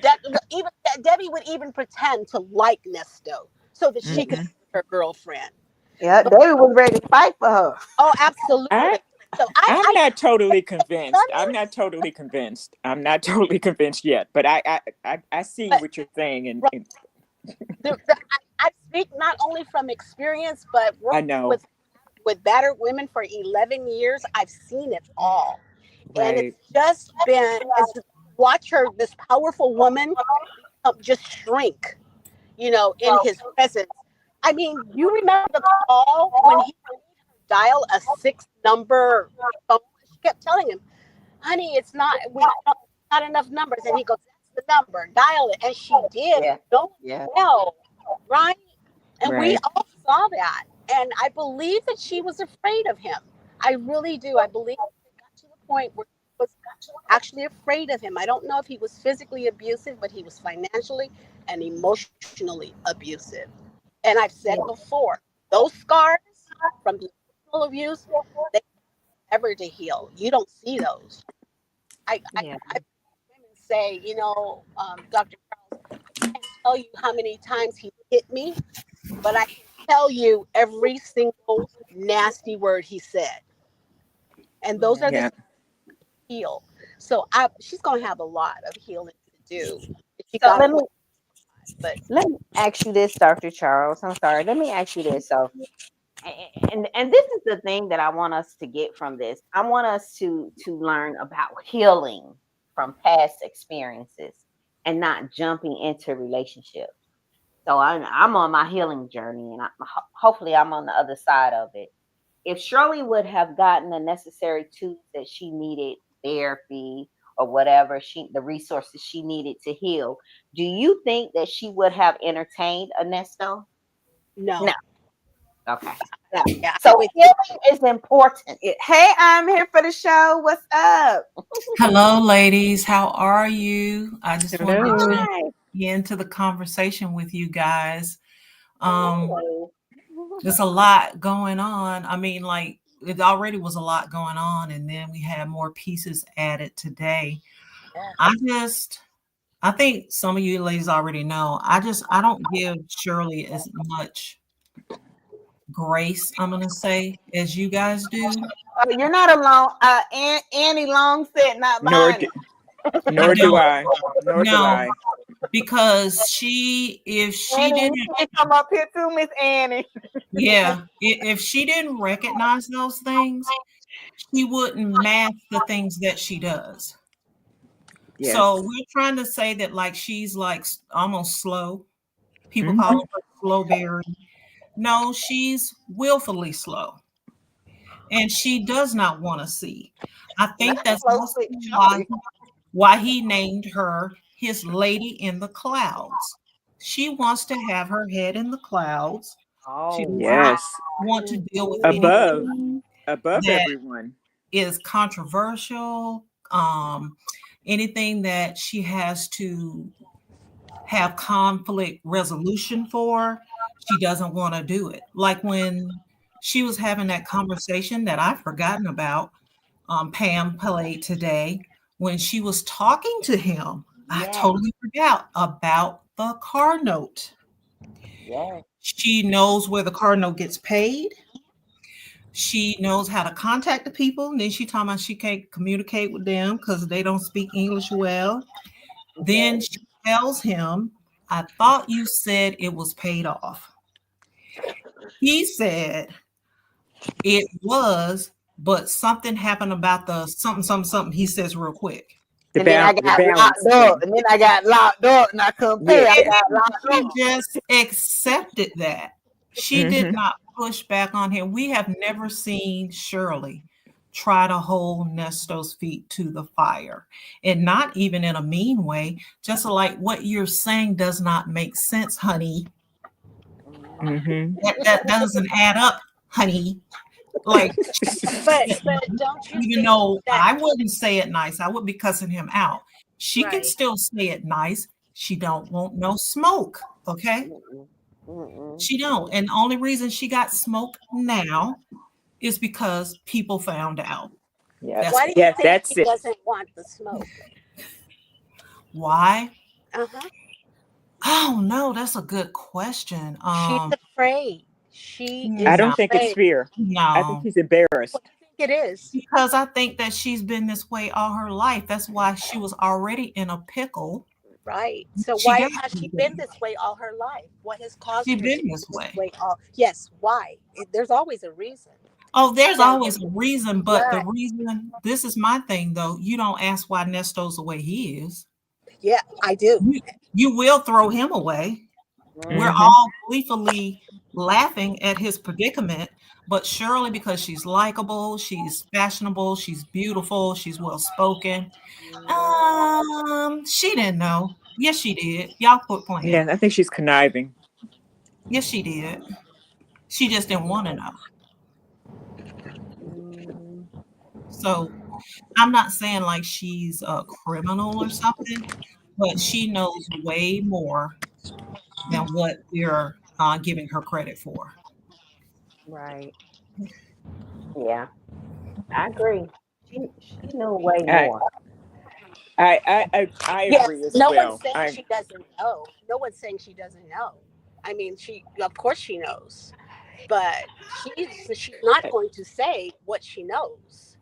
[SPEAKER 3] Debbie would even pretend to like Nesto so that she could
[SPEAKER 4] Hmm.
[SPEAKER 3] be her girlfriend.
[SPEAKER 1] Yeah,
[SPEAKER 3] But
[SPEAKER 1] David was ready to fight for her.
[SPEAKER 3] oh,
[SPEAKER 4] I
[SPEAKER 3] absolutely. So
[SPEAKER 4] I'm not totally
[SPEAKER 3] let
[SPEAKER 4] convinced.
[SPEAKER 3] me,
[SPEAKER 4] I'm not totally convinced. I'm not totally convinced yet. But I see
[SPEAKER 3] but
[SPEAKER 4] what you're saying, and,
[SPEAKER 3] right,
[SPEAKER 4] and
[SPEAKER 3] I speak not only from experience, but
[SPEAKER 4] I
[SPEAKER 3] working
[SPEAKER 4] know.
[SPEAKER 3] with battered women for 11 years. I've seen it all, and
[SPEAKER 4] Right.
[SPEAKER 3] it's watch her, this powerful woman, just shrink, in his presence. I mean, you remember the call when he dial a six-number phone? She kept telling him, "Honey, it's not. We don't, not enough numbers." And he goes, "That's the number. Dial it." And she did,
[SPEAKER 2] yeah,
[SPEAKER 3] knowing
[SPEAKER 2] yeah.
[SPEAKER 3] well, right? And we
[SPEAKER 4] Right.
[SPEAKER 3] all saw that. And I believe that she was afraid of him. I really do. I believe it got to the point where he was actually afraid of him. I don't know if he was physically abusive, but he was financially and emotionally abusive. And I've said before, those scars from the emotional abuse, they ever to heal. You don't see those.
[SPEAKER 2] Yeah.
[SPEAKER 3] I women say, Dr. Charles, I can't tell you how many times he hit me, but I can tell you every single nasty word he said. And those
[SPEAKER 2] Yeah.
[SPEAKER 3] are the
[SPEAKER 4] Yeah.
[SPEAKER 3] heal. So she's gonna have a lot of healing to do. She
[SPEAKER 2] So
[SPEAKER 3] got
[SPEAKER 2] let
[SPEAKER 3] away,
[SPEAKER 2] me
[SPEAKER 3] but
[SPEAKER 2] let me ask you this, Dr. Charles. I'm sorry. Let me ask you this. So, and this is the thing that I want us to get from this. I want us to learn about healing from past experiences and not jumping into relationships. So I'm on my healing journey, and hopefully I'm on the other side of it. If Shirley would have gotten the necessary tools that she needed, therapy or whatever the resources she needed to heal, do you think that she would have entertained Ernesto? No.
[SPEAKER 3] no.
[SPEAKER 2] Okay.
[SPEAKER 3] Yeah,
[SPEAKER 2] So
[SPEAKER 3] I'm with you.
[SPEAKER 2] healing is important.
[SPEAKER 1] Hey, I'm here for the show. What's up?
[SPEAKER 5] Hello, ladies. How are you? I just wanted to
[SPEAKER 4] Hello.
[SPEAKER 5] jump
[SPEAKER 2] Hi.
[SPEAKER 5] into the conversation with you guys. Um,
[SPEAKER 2] Hello.
[SPEAKER 5] there's a lot going on. I mean, like it already was a lot going on, and then we had more pieces added today.
[SPEAKER 3] Yeah.
[SPEAKER 5] I think some of you ladies already know. I don't give Shirley as much grace, I'm gonna say, as you guys do.
[SPEAKER 1] You're not alone. Annie Long said, "Not
[SPEAKER 4] Nor
[SPEAKER 1] mine."
[SPEAKER 4] do,
[SPEAKER 5] I
[SPEAKER 4] nor do
[SPEAKER 5] don't.
[SPEAKER 4] I. Nor do
[SPEAKER 5] No,
[SPEAKER 4] I.
[SPEAKER 5] because if she
[SPEAKER 1] Annie, you
[SPEAKER 5] didn't.
[SPEAKER 1] can't come up here too, Miss Annie.
[SPEAKER 5] Yeah, if she didn't recognize those things, she wouldn't mask the things that she does. So
[SPEAKER 4] Yes.
[SPEAKER 5] we're trying to say that like she's like almost slow. People call
[SPEAKER 4] Hmm.
[SPEAKER 5] her slowberry. No, she's willfully slow, and she does not want to see. I
[SPEAKER 1] Not
[SPEAKER 5] think that's
[SPEAKER 1] slow,
[SPEAKER 5] also
[SPEAKER 1] quick,
[SPEAKER 5] why
[SPEAKER 1] Shirley.
[SPEAKER 5] why he named her his lady in the clouds. She wants to have her head in the clouds. She
[SPEAKER 2] Oh
[SPEAKER 5] does not
[SPEAKER 2] wow.
[SPEAKER 4] Yes.
[SPEAKER 5] want to deal with
[SPEAKER 4] Above.
[SPEAKER 5] anything
[SPEAKER 4] Above
[SPEAKER 5] that
[SPEAKER 4] everyone.
[SPEAKER 5] is controversial, anything that she has to have conflict resolution for, she doesn't want to do it. Like when she was having that conversation that I've forgotten about, Pam played today, when she was talking to him, I
[SPEAKER 2] Yes.
[SPEAKER 5] totally forgot about the car note.
[SPEAKER 2] Yes.
[SPEAKER 5] She knows where the car note gets paid. She knows how to contact the people. And then she talking about she can't communicate with them because they don't speak English well. Then
[SPEAKER 2] Yes.
[SPEAKER 5] she tells him, I thought you said it was paid off. He said it was, but something happened about the something, something, something. He says real quick.
[SPEAKER 1] And then I
[SPEAKER 4] The
[SPEAKER 1] got
[SPEAKER 4] balance
[SPEAKER 1] locked up.
[SPEAKER 4] thing.
[SPEAKER 1] And then I got locked up and I couldn't pay. I
[SPEAKER 4] Yeah.
[SPEAKER 5] And
[SPEAKER 1] got locked
[SPEAKER 5] she
[SPEAKER 1] up.
[SPEAKER 5] just accepted that. She did
[SPEAKER 4] Hmm.
[SPEAKER 5] not push back on him. We have never seen Shirley try to hold Nesto's feet to the fire, and not even in a mean way. Just like what you're saying does not make sense, honey.
[SPEAKER 4] Hmm.
[SPEAKER 5] That doesn't add up, honey. Like,
[SPEAKER 3] But don't you
[SPEAKER 5] even
[SPEAKER 3] think
[SPEAKER 5] though
[SPEAKER 3] that
[SPEAKER 5] I wouldn't say it nice, I would be cussing him out. She can
[SPEAKER 3] right?
[SPEAKER 5] still say it nice. She don't want no smoke. Okay.
[SPEAKER 2] Mm-mm. Mm-mm.
[SPEAKER 5] She don't. And the only reason she got smoke now is because people found out.
[SPEAKER 4] Yes.
[SPEAKER 5] That's
[SPEAKER 3] Why do you
[SPEAKER 4] Yes.
[SPEAKER 3] think
[SPEAKER 4] That's
[SPEAKER 3] she
[SPEAKER 4] it.
[SPEAKER 3] doesn't want the smoke?
[SPEAKER 5] why.
[SPEAKER 3] Uh-huh.
[SPEAKER 5] Oh no, that's a good question.
[SPEAKER 3] She's afraid. She
[SPEAKER 4] I
[SPEAKER 3] is
[SPEAKER 5] No,
[SPEAKER 4] don't think it's
[SPEAKER 3] afraid.
[SPEAKER 4] fear. I think
[SPEAKER 5] no.
[SPEAKER 4] she's
[SPEAKER 3] What
[SPEAKER 4] embarrassed.
[SPEAKER 3] do you think it is?
[SPEAKER 5] Because I think that she's been this way all her life. That's why she was already in a pickle.
[SPEAKER 3] Right. So
[SPEAKER 5] She
[SPEAKER 3] why
[SPEAKER 5] got
[SPEAKER 3] has she been
[SPEAKER 5] everything.
[SPEAKER 3] this way all her life? What has
[SPEAKER 5] She
[SPEAKER 3] caused her to
[SPEAKER 5] been
[SPEAKER 3] be
[SPEAKER 5] this
[SPEAKER 3] this
[SPEAKER 5] way.
[SPEAKER 3] way all? Yes, why? There's always a reason.
[SPEAKER 5] Oh, there's
[SPEAKER 3] Yeah.
[SPEAKER 5] always a reason, but the
[SPEAKER 3] Right.
[SPEAKER 5] reason, this is my thing though, you don't ask why Nesto's the way he is.
[SPEAKER 3] Yeah, I do.
[SPEAKER 5] You will throw him away. We're
[SPEAKER 2] Mm-hmm.
[SPEAKER 4] Hmm.
[SPEAKER 5] all gleefully laughing at his predicament, but Shirley, because she's likable, she's fashionable, she's beautiful, she's well spoken. She didn't know. Yes, she did. Y'all quit playing.
[SPEAKER 4] Yeah, I think she's conniving.
[SPEAKER 5] Yes, she did. She just didn't want to know.
[SPEAKER 2] Mm-hmm.
[SPEAKER 5] So I'm not saying like she's a criminal or something, but she knows way more than what we're giving her credit for.
[SPEAKER 2] Right. Yeah, I agree. She knew way
[SPEAKER 4] I
[SPEAKER 2] more.
[SPEAKER 4] I agree
[SPEAKER 3] Yes,
[SPEAKER 4] as
[SPEAKER 3] no one's
[SPEAKER 4] well.
[SPEAKER 3] saying
[SPEAKER 4] I
[SPEAKER 3] she doesn't know. No one's saying she doesn't know. I mean, she of course she knows, but she's not going to say what she knows.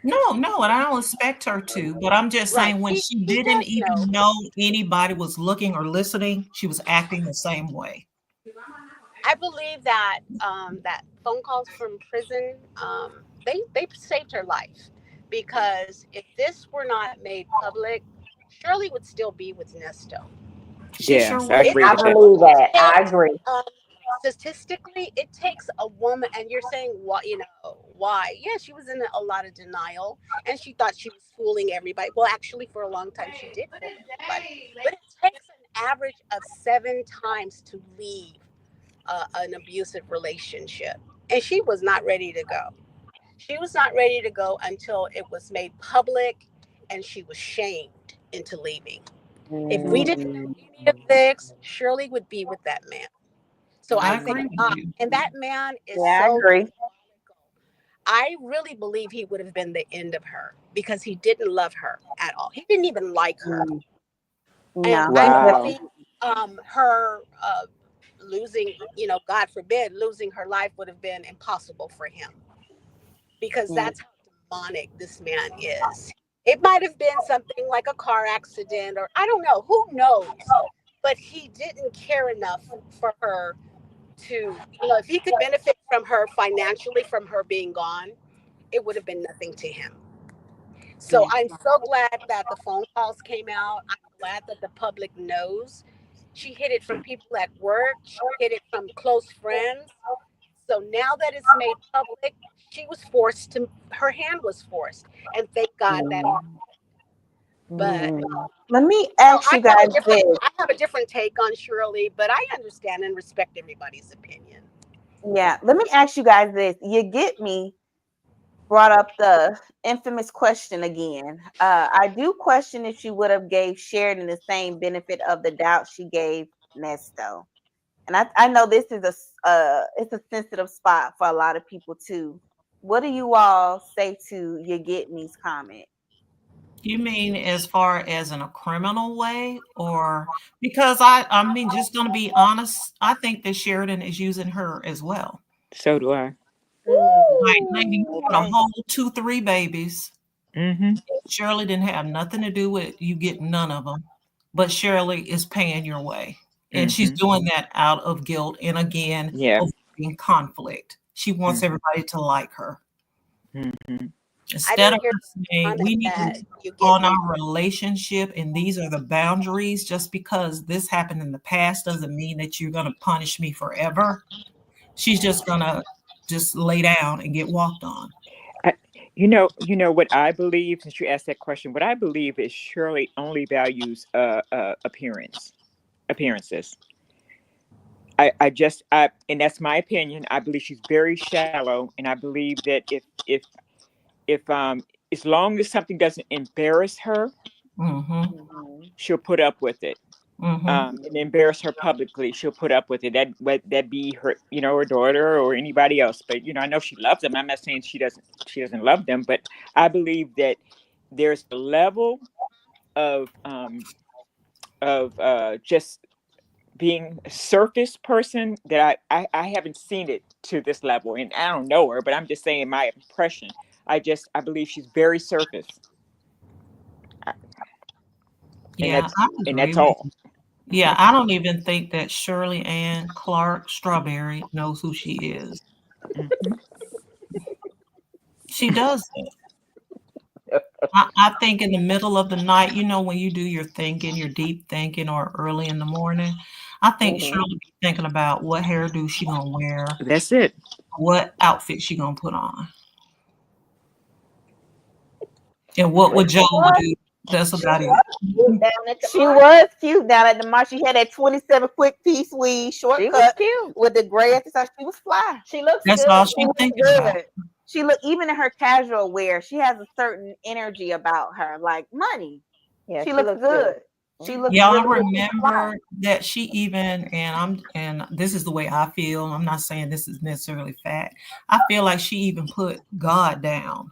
[SPEAKER 5] No, no, and I don't expect her to, but I'm just
[SPEAKER 3] Right?
[SPEAKER 5] saying when she
[SPEAKER 3] She
[SPEAKER 5] didn't
[SPEAKER 3] does know.
[SPEAKER 5] even know anybody was looking or listening, she was acting the same way.
[SPEAKER 3] I believe that that phone calls from prison, they saved her life, because if this were not made public, Shirley would still be with Nesto.
[SPEAKER 5] She sure
[SPEAKER 4] yes, I
[SPEAKER 5] would.
[SPEAKER 3] It
[SPEAKER 4] agree
[SPEAKER 2] I
[SPEAKER 4] with that.
[SPEAKER 2] believe that. I
[SPEAKER 3] takes
[SPEAKER 2] agree.
[SPEAKER 3] statistically, it takes a woman, and you're saying what, why? Yeah, she was in a lot of denial, and she thought she was fooling everybody. Well, actually, for a long time, she did fool everybody. But it takes an average of 7 times to leave an abusive relationship, and she was not ready to go. She was not ready to go until it was made public, and she was shamed into leaving. If we didn't know
[SPEAKER 2] Mm,
[SPEAKER 3] any of this, Shirley would be with that man. So I
[SPEAKER 5] I
[SPEAKER 3] thank
[SPEAKER 5] agree
[SPEAKER 2] mm.
[SPEAKER 5] with
[SPEAKER 3] God.
[SPEAKER 5] you.
[SPEAKER 3] And that man is
[SPEAKER 2] Yeah, I
[SPEAKER 3] so
[SPEAKER 2] agree.
[SPEAKER 3] diabolical. I really believe he would have been the end of her, because he didn't love her at all. He didn't even like her.
[SPEAKER 2] Mm,
[SPEAKER 3] And
[SPEAKER 2] no,
[SPEAKER 3] I
[SPEAKER 4] Wow.
[SPEAKER 3] believe her losing, God forbid, losing her life would have been impossible for him, because
[SPEAKER 2] mm,
[SPEAKER 3] that's how demonic this man is. It might have been something like a car accident, or I don't know, who knows? But he didn't care enough for her to, if he could benefit from her financially, from her being gone, it would have been nothing to him. So
[SPEAKER 2] yeah.
[SPEAKER 3] I'm so glad that the phone calls came out. I'm glad that the public knows. She hid it from people at work, she hid it from close friends. So now that it's made public, her hand was forced. And thank God that.
[SPEAKER 2] Mm,
[SPEAKER 3] But
[SPEAKER 2] mm.
[SPEAKER 1] Let me ask you guys this.
[SPEAKER 3] I have a different take on Shirley, but I understand and respect everybody's opinion.
[SPEAKER 1] Yeah, let me ask you guys this. You get me brought up the infamous question again. I do question if she would have gave Sheridan the same benefit of the doubt she gave Nesto. And I know this is it's a sensitive spot for a lot of people too. What do you all say to you get me's comment?
[SPEAKER 5] You mean as far as in a criminal way, or because I mean, just going to be honest, I think that Sheridan is using her as well.
[SPEAKER 4] So do I.
[SPEAKER 5] Like, lady, you
[SPEAKER 2] Ooh,
[SPEAKER 5] got a
[SPEAKER 2] okay.
[SPEAKER 5] whole 2, 3 babies.
[SPEAKER 4] Mm-hmm.
[SPEAKER 5] Shirley didn't have nothing to do with you getting none of them, but Shirley is paying your way. And she's
[SPEAKER 4] Mm-hmm.
[SPEAKER 5] doing that out of guilt and again,
[SPEAKER 4] Yeah.
[SPEAKER 5] avoiding conflict. She wants
[SPEAKER 4] Mm-hmm.
[SPEAKER 5] everybody to like her.
[SPEAKER 4] Mm-hmm.
[SPEAKER 3] I
[SPEAKER 5] Instead
[SPEAKER 3] didn't
[SPEAKER 5] of
[SPEAKER 3] hear
[SPEAKER 5] her saying,
[SPEAKER 3] comment
[SPEAKER 5] we need to
[SPEAKER 3] that
[SPEAKER 5] work
[SPEAKER 3] you get
[SPEAKER 5] on
[SPEAKER 3] me.
[SPEAKER 5] our relationship and these are the boundaries, just because this happened in the past doesn't mean that you're going to punish me forever. She's just going to just lay down and get walked on.
[SPEAKER 4] I, you know what I believe. Since you asked that question, what I believe is Shirley only values appearances. And that's my opinion. I believe she's very shallow, and I believe that if as long as something doesn't embarrass her,
[SPEAKER 5] Mm-hmm.
[SPEAKER 2] Mhm,
[SPEAKER 4] she'll put up with it.
[SPEAKER 5] Mm-hmm.
[SPEAKER 4] And embarrass her publicly, she'll put up with it. That be her, her daughter or anybody else. But I know she loves them. I'm not saying she doesn't love them, but I believe that there's a level of just being a surface person that I haven't seen it to this level, and I don't know her, but I'm just saying my impression. I believe she's very surface, I- and
[SPEAKER 5] Yeah,
[SPEAKER 4] that's
[SPEAKER 5] I
[SPEAKER 4] and
[SPEAKER 5] agree
[SPEAKER 4] that's
[SPEAKER 5] with
[SPEAKER 4] all.
[SPEAKER 5] you. Yeah, I don't even think that Shirley Ann Clark Strawberry knows who she is.
[SPEAKER 4] Hmm.
[SPEAKER 5] She doesn't. I think in the middle of the night, when you do your thinking, your deep thinking, or early in the morning, I think
[SPEAKER 2] mhm.
[SPEAKER 5] Shirley be thinking about what hairdo she gonna wear,
[SPEAKER 4] That's it.
[SPEAKER 5] what outfit she gonna put on, and what would Joe do. That's
[SPEAKER 2] She
[SPEAKER 5] about it.
[SPEAKER 2] was cute down at the
[SPEAKER 1] She
[SPEAKER 2] market.
[SPEAKER 1] was cute down at the march. She had that 27 quick piece weave
[SPEAKER 2] She was
[SPEAKER 1] shortcut
[SPEAKER 2] cute.
[SPEAKER 1] with the gray at the side. She was fly.
[SPEAKER 2] She looks
[SPEAKER 5] That's all
[SPEAKER 2] good.
[SPEAKER 1] She
[SPEAKER 5] she's
[SPEAKER 1] was
[SPEAKER 5] thinking about.
[SPEAKER 1] good. She look, even in her casual wear, she has a certain energy about her, like money.
[SPEAKER 2] Yeah,
[SPEAKER 1] She looks good. She looks
[SPEAKER 5] Y'all
[SPEAKER 1] really, really fly.
[SPEAKER 5] remember that she even, and this is the way I feel. I'm not saying this is necessarily fact. I feel like she even put God down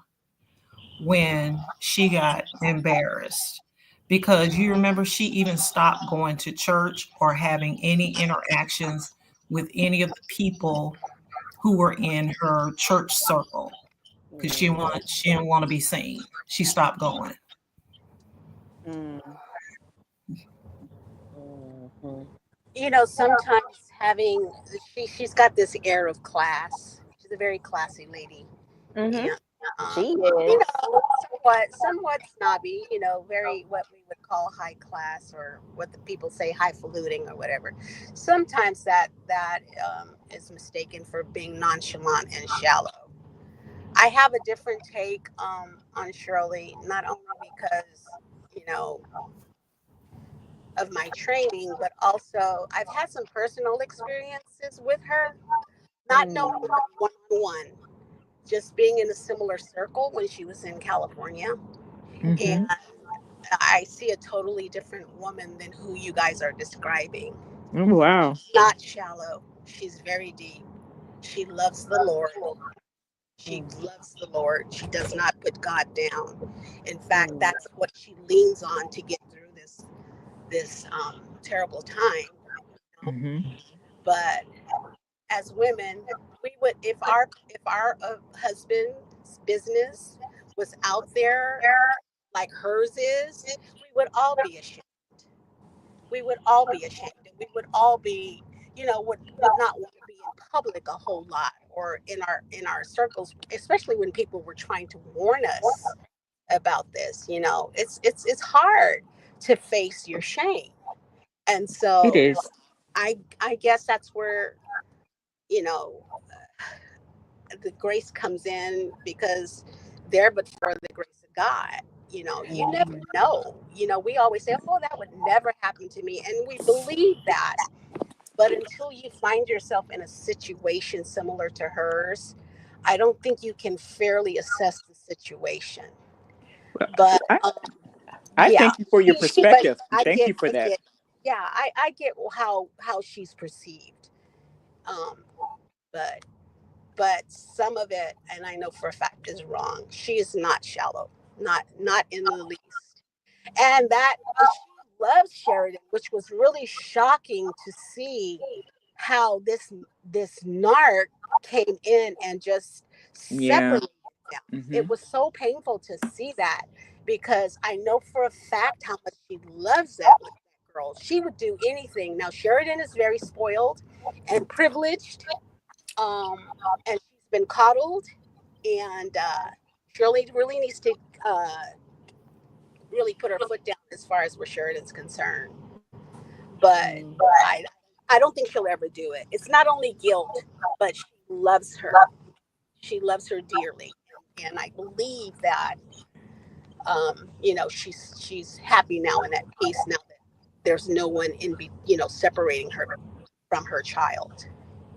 [SPEAKER 5] when she got embarrassed, because you remember she even stopped going to church or having any interactions with any of the people who were in her church circle, because she didn't want to be seen. She stopped going.
[SPEAKER 1] Mm.
[SPEAKER 2] Mhm.
[SPEAKER 3] You know, sometimes having she's got this air of class. She's a very classy lady,
[SPEAKER 1] Mm-hmm.
[SPEAKER 3] and
[SPEAKER 2] She
[SPEAKER 3] you
[SPEAKER 2] is.
[SPEAKER 3] know, somewhat snobby. You know, very what we would call high class, or what the people say highfalutin or whatever. Sometimes that is mistaken for being nonchalant and shallow. I have a different take on Shirley, not only because you know of my training, but also I've had some personal experiences with her, not knowing
[SPEAKER 2] Mm.
[SPEAKER 3] her one on one, just being in a similar circle when she was in California. And
[SPEAKER 4] Mm-hmm.
[SPEAKER 3] I see a totally different woman than who you guys are describing.
[SPEAKER 4] Oh, wow.
[SPEAKER 3] Not shallow, she's very deep. She loves the Lord. She
[SPEAKER 2] Mm.
[SPEAKER 3] loves the Lord. She does not put God down. In fact,
[SPEAKER 2] Mm.
[SPEAKER 3] that's what she leans on to get through this terrible time. You know?
[SPEAKER 4] Mm-hmm.
[SPEAKER 3] But as women, we would if our husband's business was out there like hers is, we would all be ashamed. We would all be ashamed, and we would all be, would not want to be in public a whole lot, or in our circles, especially when people were trying to warn us about this. You know, it's hard to face your shame, and
[SPEAKER 4] It
[SPEAKER 3] so
[SPEAKER 4] is.
[SPEAKER 3] I guess that's where you know the grace comes in, because there but for the grace of God. You know, you never
[SPEAKER 2] Mhm.
[SPEAKER 3] know. You know, we always say, oh, that would never happen to me. And we believe that. But until you find yourself in a situation similar to hers, I don't think you can fairly assess the situation.
[SPEAKER 4] Well,
[SPEAKER 3] But
[SPEAKER 4] I, I
[SPEAKER 3] yeah,
[SPEAKER 4] thank you for your
[SPEAKER 3] but
[SPEAKER 4] perspective. Thank you for
[SPEAKER 3] I
[SPEAKER 4] that.
[SPEAKER 3] get, yeah, I get how she's perceived. Um, but some of it, and I know for a fact, is wrong. She is not shallow, not in the least. And that she loves Sheridan, which was really shocking to see how this narc came in and just
[SPEAKER 4] Yeah.
[SPEAKER 3] separated them. It
[SPEAKER 4] Mm-hmm.
[SPEAKER 3] was so painful to see that, because I know for a fact how much she loves that girl. She would do anything. Now Sheridan is very spoiled and privileged, um, and she's been coddled. And Shirley really needs to really put her foot down as far as where Sheridan's concerned. But
[SPEAKER 2] Mm.
[SPEAKER 3] I, I don't think she'll ever do it. It's not only guilt, but she loves her. She loves her dearly, and I believe that she's happy now in that peace, now that there's no one separating her from her child.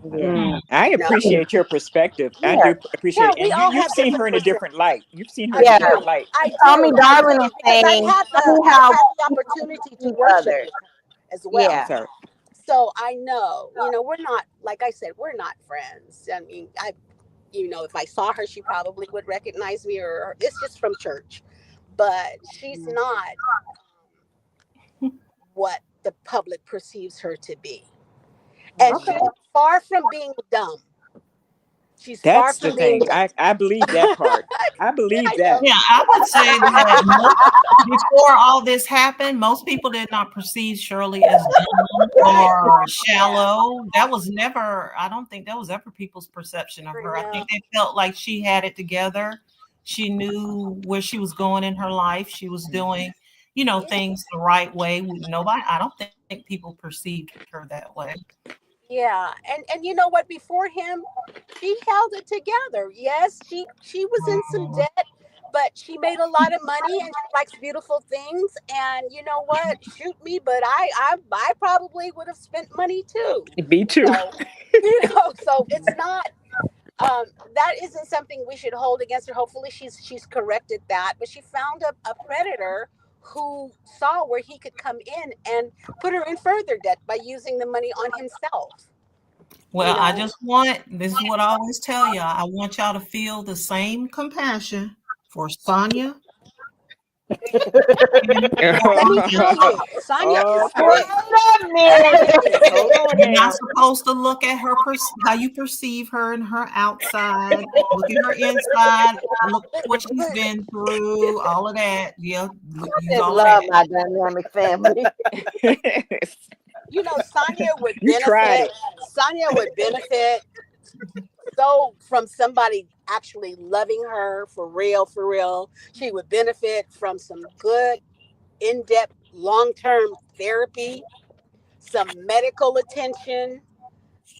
[SPEAKER 2] Yeah.
[SPEAKER 1] Mm.
[SPEAKER 4] I
[SPEAKER 3] You know,
[SPEAKER 4] appreciate your perspective. I
[SPEAKER 1] Yeah.
[SPEAKER 4] do
[SPEAKER 3] yeah,
[SPEAKER 4] appreciate it.
[SPEAKER 3] we
[SPEAKER 4] And
[SPEAKER 3] all
[SPEAKER 4] you've
[SPEAKER 3] have
[SPEAKER 4] seen her
[SPEAKER 3] different
[SPEAKER 4] in a
[SPEAKER 3] perspectives.
[SPEAKER 4] different light. You've seen her
[SPEAKER 3] I
[SPEAKER 4] in a
[SPEAKER 1] Yeah.
[SPEAKER 4] different
[SPEAKER 3] do.
[SPEAKER 4] light.
[SPEAKER 3] I
[SPEAKER 1] Tommy
[SPEAKER 3] do. I
[SPEAKER 1] Darwin is
[SPEAKER 3] do. Because
[SPEAKER 1] saying, tell me
[SPEAKER 3] I've
[SPEAKER 1] how
[SPEAKER 3] had the
[SPEAKER 1] people
[SPEAKER 3] opportunity to
[SPEAKER 1] perceive
[SPEAKER 3] worship
[SPEAKER 1] others.
[SPEAKER 3] with her as
[SPEAKER 4] I'm
[SPEAKER 3] well.
[SPEAKER 1] Yeah.
[SPEAKER 4] sorry.
[SPEAKER 3] So I know, we're not, like I said, we're not friends. I mean, if I saw her, she probably would recognize me, or it's just from church. But she's
[SPEAKER 2] Mm.
[SPEAKER 3] not what the public perceives her to be. And
[SPEAKER 1] Okay.
[SPEAKER 3] she's far from being dumb. She's far
[SPEAKER 4] That's the
[SPEAKER 3] from being
[SPEAKER 4] thing.
[SPEAKER 3] dumb.
[SPEAKER 4] I believe that part. I believe
[SPEAKER 3] I
[SPEAKER 4] that.
[SPEAKER 3] know.
[SPEAKER 5] Yeah, I would say that before all this happened, most people did not perceive Shirley as dumb or
[SPEAKER 3] Yeah,
[SPEAKER 5] shallow. That was never, I don't think that was ever people's perception of
[SPEAKER 3] I
[SPEAKER 5] her. I
[SPEAKER 3] know.
[SPEAKER 5] think they felt like she had it together. She knew where she was going in her life. She was doing,
[SPEAKER 3] Yeah.
[SPEAKER 5] things the right way. Nobody, I don't think people perceived her that way.
[SPEAKER 3] Yeah, and you know what? Before him, she held it together. Yes, she was in some
[SPEAKER 5] Mhm.
[SPEAKER 3] debt, but she made a lot of money, and she likes beautiful things. And you know what? Shoot me, but I probably would have spent money too.
[SPEAKER 4] Me too.
[SPEAKER 3] So so it's not. that isn't something we should hold against her. Hopefully she's corrected that, but she found a predator who saw where he could come in and put her in further debt by using the money on himself.
[SPEAKER 5] Well, I just want, this is what I always tell y'all. I want y'all to feel the same compassion for Sonia.
[SPEAKER 3] Let me tell you, Sonia is
[SPEAKER 4] Okay. Hold on
[SPEAKER 5] You're
[SPEAKER 4] now.
[SPEAKER 5] not supposed to look at her, how you perceive her and her outside. Look at her inside. Look what she's been through. All of that. Yeah, use
[SPEAKER 2] I
[SPEAKER 5] all of
[SPEAKER 2] love
[SPEAKER 5] that.
[SPEAKER 2] my dynamic family.
[SPEAKER 3] Sonia would
[SPEAKER 4] You tried
[SPEAKER 3] benefit.
[SPEAKER 4] it.
[SPEAKER 3] Sonia would benefit so from somebody actually loving her for real, for real. She would benefit from some good, in-depth, long-term therapy, some medical attention.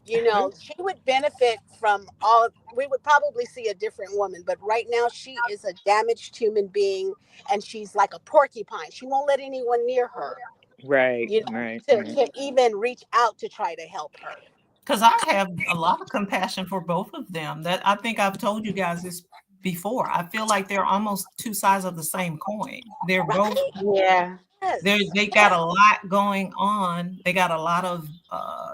[SPEAKER 3] She would benefit from all. We would probably see a different woman, but right now she is a damaged human being, and she's like a porcupine. She won't let anyone near her,
[SPEAKER 4] Right,
[SPEAKER 3] you know,
[SPEAKER 4] right,
[SPEAKER 3] to,
[SPEAKER 4] right.
[SPEAKER 3] to even reach out to try to help her.
[SPEAKER 5] Because I have a lot of compassion for both of them. That I think I've told you guys this before. I feel like they're almost two sides of the same coin. They're both
[SPEAKER 3] Right?
[SPEAKER 2] Yeah.
[SPEAKER 5] they got a lot going on. They got a lot of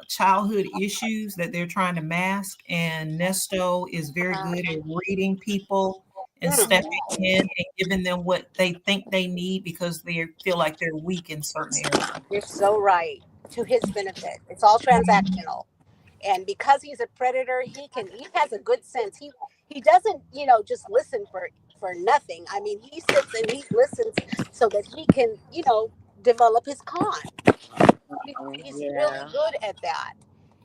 [SPEAKER 5] childhood issues that they're trying to mask. And Nesto is very good at reading people and stepping in and giving them what they think they need because they feel like they're weak in certain areas.
[SPEAKER 3] You're so right. To his benefit, it's all transactional. And because he's a predator, he has a good sense. He doesn't just listen for nothing. I mean, he sits and he listens so that he can develop his con. He's really
[SPEAKER 2] Yeah.
[SPEAKER 3] good at that.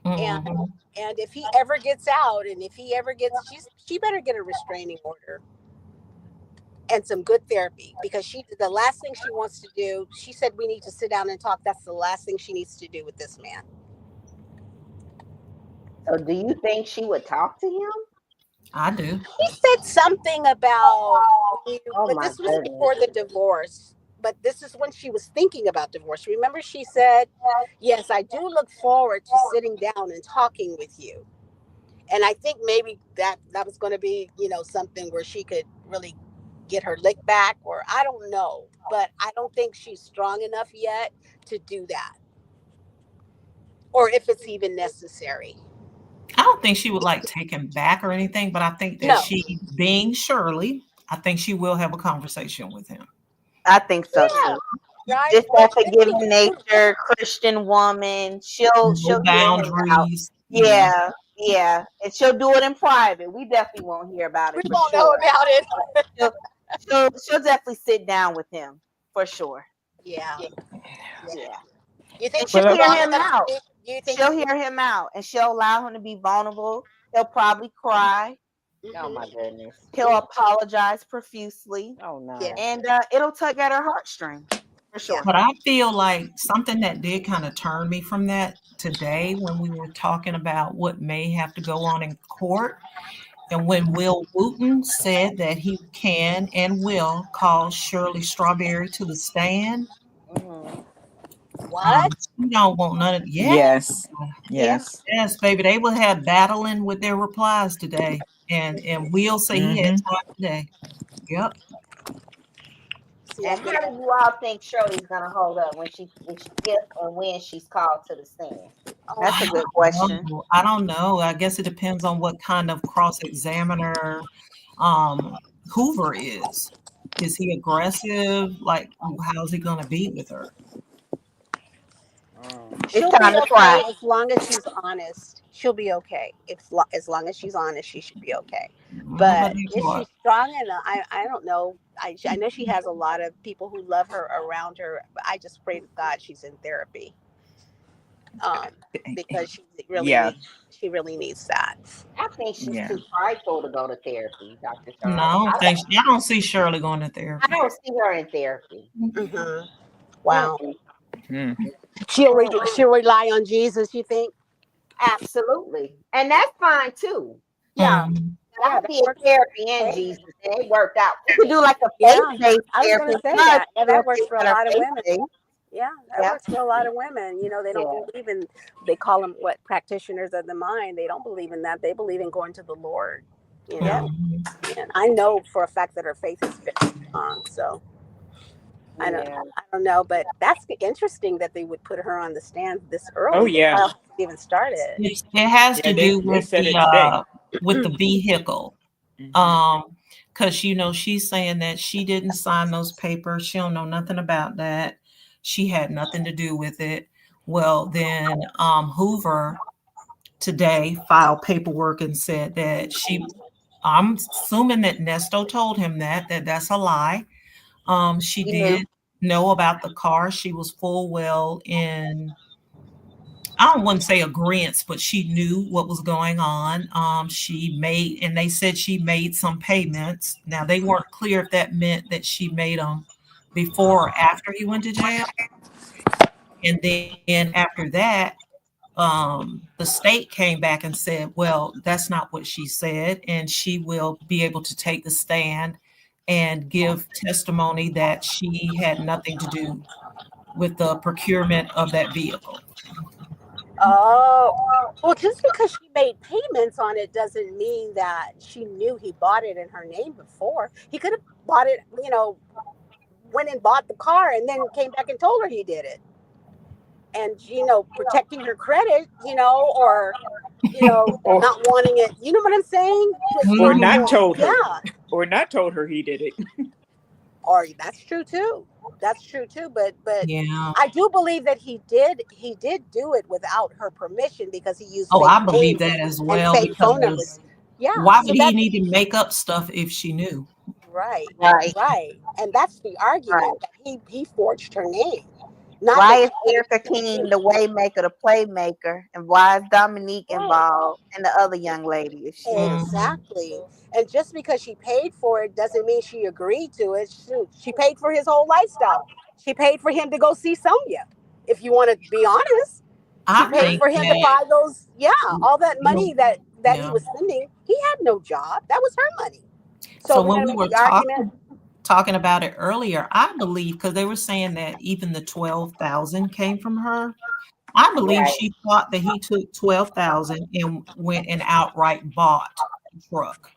[SPEAKER 3] And
[SPEAKER 5] Mhm.
[SPEAKER 3] and if he ever gets out, and if he ever gets, she better get a restraining order and some good therapy, because the last thing she wants to do, she said we need to sit down and talk. That's the last thing she needs to do with this man.
[SPEAKER 2] So do you think she would talk to him?
[SPEAKER 5] I do.
[SPEAKER 3] He said something about
[SPEAKER 2] Oh
[SPEAKER 3] but
[SPEAKER 2] my
[SPEAKER 3] this was
[SPEAKER 2] goodness.
[SPEAKER 3] before the divorce. But this is when she was thinking about divorce. Remember, she said, "Yes, I do look forward to sitting down and talking with you." And I think maybe that was going to be, something where she could really get her lick back, or I don't know. But I don't think she's strong enough yet to do that, or if it's even necessary.
[SPEAKER 5] I don't think she would like take him back or anything, but I think that
[SPEAKER 3] No.
[SPEAKER 5] she, being Shirley, I think she will have a conversation with him.
[SPEAKER 2] I think so
[SPEAKER 3] Yeah.
[SPEAKER 2] too.
[SPEAKER 3] Right.
[SPEAKER 2] Just
[SPEAKER 3] But
[SPEAKER 2] that forgiving nature, Christian woman. She'll
[SPEAKER 5] No
[SPEAKER 2] hear him out.
[SPEAKER 5] boundaries. Yeah.
[SPEAKER 2] Yeah, yeah. And she'll do it in private. We definitely won't hear about it
[SPEAKER 3] we
[SPEAKER 2] for
[SPEAKER 3] won't know
[SPEAKER 2] sure.
[SPEAKER 3] about it.
[SPEAKER 2] She'll she'll definitely sit down with him for sure.
[SPEAKER 3] Yeah. Yeah.
[SPEAKER 2] Yeah.
[SPEAKER 3] You think
[SPEAKER 2] And
[SPEAKER 3] she's
[SPEAKER 2] she'll
[SPEAKER 4] Well,
[SPEAKER 2] hear
[SPEAKER 3] strong
[SPEAKER 2] him
[SPEAKER 3] enough to
[SPEAKER 2] out.
[SPEAKER 3] do? You think?
[SPEAKER 2] She'll hear him out and she'll allow him to be vulnerable. He'll probably cry.
[SPEAKER 3] Oh my
[SPEAKER 2] Goodness. He'll apologize profusely. Oh no.
[SPEAKER 3] Yeah.
[SPEAKER 2] And it'll tug at her heartstrings for sure.
[SPEAKER 5] But I feel like something that did kind of turn me from that today when we were talking about what may have to go on in court. And when Will Wooten said that he can and will call Shirley Strawberry to the stand,
[SPEAKER 3] What?
[SPEAKER 5] you don't want none of
[SPEAKER 4] yes,
[SPEAKER 2] Yeah.
[SPEAKER 4] yes.
[SPEAKER 5] yes, baby. They will have battling with their replies today. And Will say he had
[SPEAKER 4] Mm-hmm.
[SPEAKER 5] time today. Yep.
[SPEAKER 3] See, I
[SPEAKER 2] And
[SPEAKER 3] think
[SPEAKER 2] how do you all think Shirley's gonna hold up when she if and when she's called to the stand? That's a good question.
[SPEAKER 5] I don't know. I guess it depends on what kind of cross-examiner Hoover is. Is he aggressive? Like, how's he going to be with her?
[SPEAKER 3] she'll
[SPEAKER 2] It's time
[SPEAKER 3] be
[SPEAKER 2] to
[SPEAKER 3] okay
[SPEAKER 2] cry.
[SPEAKER 3] as long as she's honest. She'll be okay. If as long as she's honest, she should be okay.
[SPEAKER 5] I don't know about
[SPEAKER 3] But
[SPEAKER 5] that
[SPEAKER 3] is she
[SPEAKER 5] part.
[SPEAKER 3] strong enough? I don't know. I know she has a lot of people who love her around her. But I just pray to God she's in therapy, um, because
[SPEAKER 4] Yeah,
[SPEAKER 3] she really needs that.
[SPEAKER 2] I think she's
[SPEAKER 4] yeah.
[SPEAKER 2] too prideful to go to therapy, Dr.
[SPEAKER 5] No,
[SPEAKER 2] Charles.
[SPEAKER 5] I don't see Shirley going to
[SPEAKER 2] I
[SPEAKER 5] therapy.
[SPEAKER 2] don't see her in therapy.
[SPEAKER 3] Hmm. Wow.
[SPEAKER 4] Mm.
[SPEAKER 3] She'll rely on Jesus. You think?
[SPEAKER 2] Absolutely. And that's fine too.
[SPEAKER 3] Yeah.
[SPEAKER 5] Mm.
[SPEAKER 3] Yeah.
[SPEAKER 2] I
[SPEAKER 3] That
[SPEAKER 2] did
[SPEAKER 3] works.
[SPEAKER 2] therapy and
[SPEAKER 3] Okay.
[SPEAKER 2] Jesus, and it worked out. You could do like a
[SPEAKER 3] Yeah.
[SPEAKER 2] faith-based
[SPEAKER 3] I was gonna
[SPEAKER 2] therapy.
[SPEAKER 3] say
[SPEAKER 2] Not
[SPEAKER 3] that. Yeah, that works
[SPEAKER 2] therapists
[SPEAKER 3] for a
[SPEAKER 2] that are
[SPEAKER 3] lot of women.
[SPEAKER 2] faith-based.
[SPEAKER 3] Yeah, that
[SPEAKER 2] Yep.
[SPEAKER 3] works for a lot of women. You know, they don't
[SPEAKER 2] Yeah.
[SPEAKER 3] believe in, they call them what, practitioners of the mind. They don't believe in that. They believe in going to the Lord, you
[SPEAKER 2] Yep.
[SPEAKER 3] know.
[SPEAKER 5] Mhm.
[SPEAKER 3] And I know for a fact that her faith is very strong. So
[SPEAKER 2] Yeah.
[SPEAKER 3] I don't know, but that's interesting that they would put her on the stand this
[SPEAKER 4] Oh
[SPEAKER 3] early. The
[SPEAKER 4] yeah,
[SPEAKER 3] trial hasn't even started.
[SPEAKER 5] It has
[SPEAKER 4] yeah.
[SPEAKER 5] to
[SPEAKER 4] They
[SPEAKER 5] do
[SPEAKER 4] they
[SPEAKER 5] with
[SPEAKER 4] said it today.
[SPEAKER 5] the vehicle.
[SPEAKER 4] Hmm.
[SPEAKER 5] Because she's saying that she didn't sign those papers. She don't know nothing about that. She had nothing to do with it. Well, then Hoover today filed paperwork and said that I'm assuming that Nesto told him that's a lie. She
[SPEAKER 2] You knew.
[SPEAKER 5] did know about the car. She was full well in, I don't want to say agreement, but she knew what was going on. And they said she made some payments. Now they weren't clear if that meant that she made them before or after he went to jail. And then after that, the state came back and said, well, that's not what she said. And she will be able to take the stand and give testimony that she had nothing to do with the procurement of that vehicle.
[SPEAKER 3] Oh, well, just because she made payments on it doesn't mean that she knew he bought it in her name before. He could have bought it, went and bought the car and then came back and told her he did it. And, protecting her credit,
[SPEAKER 4] Or
[SPEAKER 3] not wanting it. You know what I'm saying? Just
[SPEAKER 4] or
[SPEAKER 3] trying
[SPEAKER 4] not
[SPEAKER 3] to,
[SPEAKER 5] Mhm.
[SPEAKER 4] told her,
[SPEAKER 3] yeah.
[SPEAKER 4] or not told her he did it.
[SPEAKER 3] Or that's true too. That's true too. But
[SPEAKER 5] Yeah.
[SPEAKER 3] I do believe that he did do it without her permission because he used
[SPEAKER 5] Oh,
[SPEAKER 3] fake
[SPEAKER 5] I believe
[SPEAKER 3] names
[SPEAKER 5] that as
[SPEAKER 3] and
[SPEAKER 5] well,
[SPEAKER 3] fake phone numbers.
[SPEAKER 5] because
[SPEAKER 3] Yeah.
[SPEAKER 5] why
[SPEAKER 3] So
[SPEAKER 5] would he
[SPEAKER 3] that's
[SPEAKER 5] need to make up stuff if she knew?
[SPEAKER 3] right.
[SPEAKER 2] Right.
[SPEAKER 3] Right. And that's the
[SPEAKER 2] Right.
[SPEAKER 3] argument that he forged her name. Not
[SPEAKER 2] Why
[SPEAKER 3] that
[SPEAKER 2] is
[SPEAKER 3] she had
[SPEAKER 2] Erica
[SPEAKER 3] anything to do.
[SPEAKER 2] King the waymaker, the playmaker, and why is Dominique
[SPEAKER 3] Right.
[SPEAKER 2] involved and the other young lady if she knew?
[SPEAKER 5] Mhm.
[SPEAKER 3] Exactly. And just because she paid for it doesn't mean she agreed to it. She paid for his whole lifestyle. She paid for him to go see Sonia. If you want to be honest, she
[SPEAKER 5] I
[SPEAKER 3] paid
[SPEAKER 5] think
[SPEAKER 3] for him to
[SPEAKER 5] that
[SPEAKER 3] buy those. Yeah, all that money that he
[SPEAKER 5] yeah.
[SPEAKER 3] was spending. He had no job. That was her money. So
[SPEAKER 5] So
[SPEAKER 3] we're
[SPEAKER 5] when
[SPEAKER 3] gonna
[SPEAKER 5] we
[SPEAKER 3] make
[SPEAKER 5] were
[SPEAKER 3] the argument.
[SPEAKER 5] talking about it earlier, I believe because they were saying that even the 12,000 came from her. I believe
[SPEAKER 2] Right.
[SPEAKER 5] she thought that he took 12,000 and went and outright bought the truck.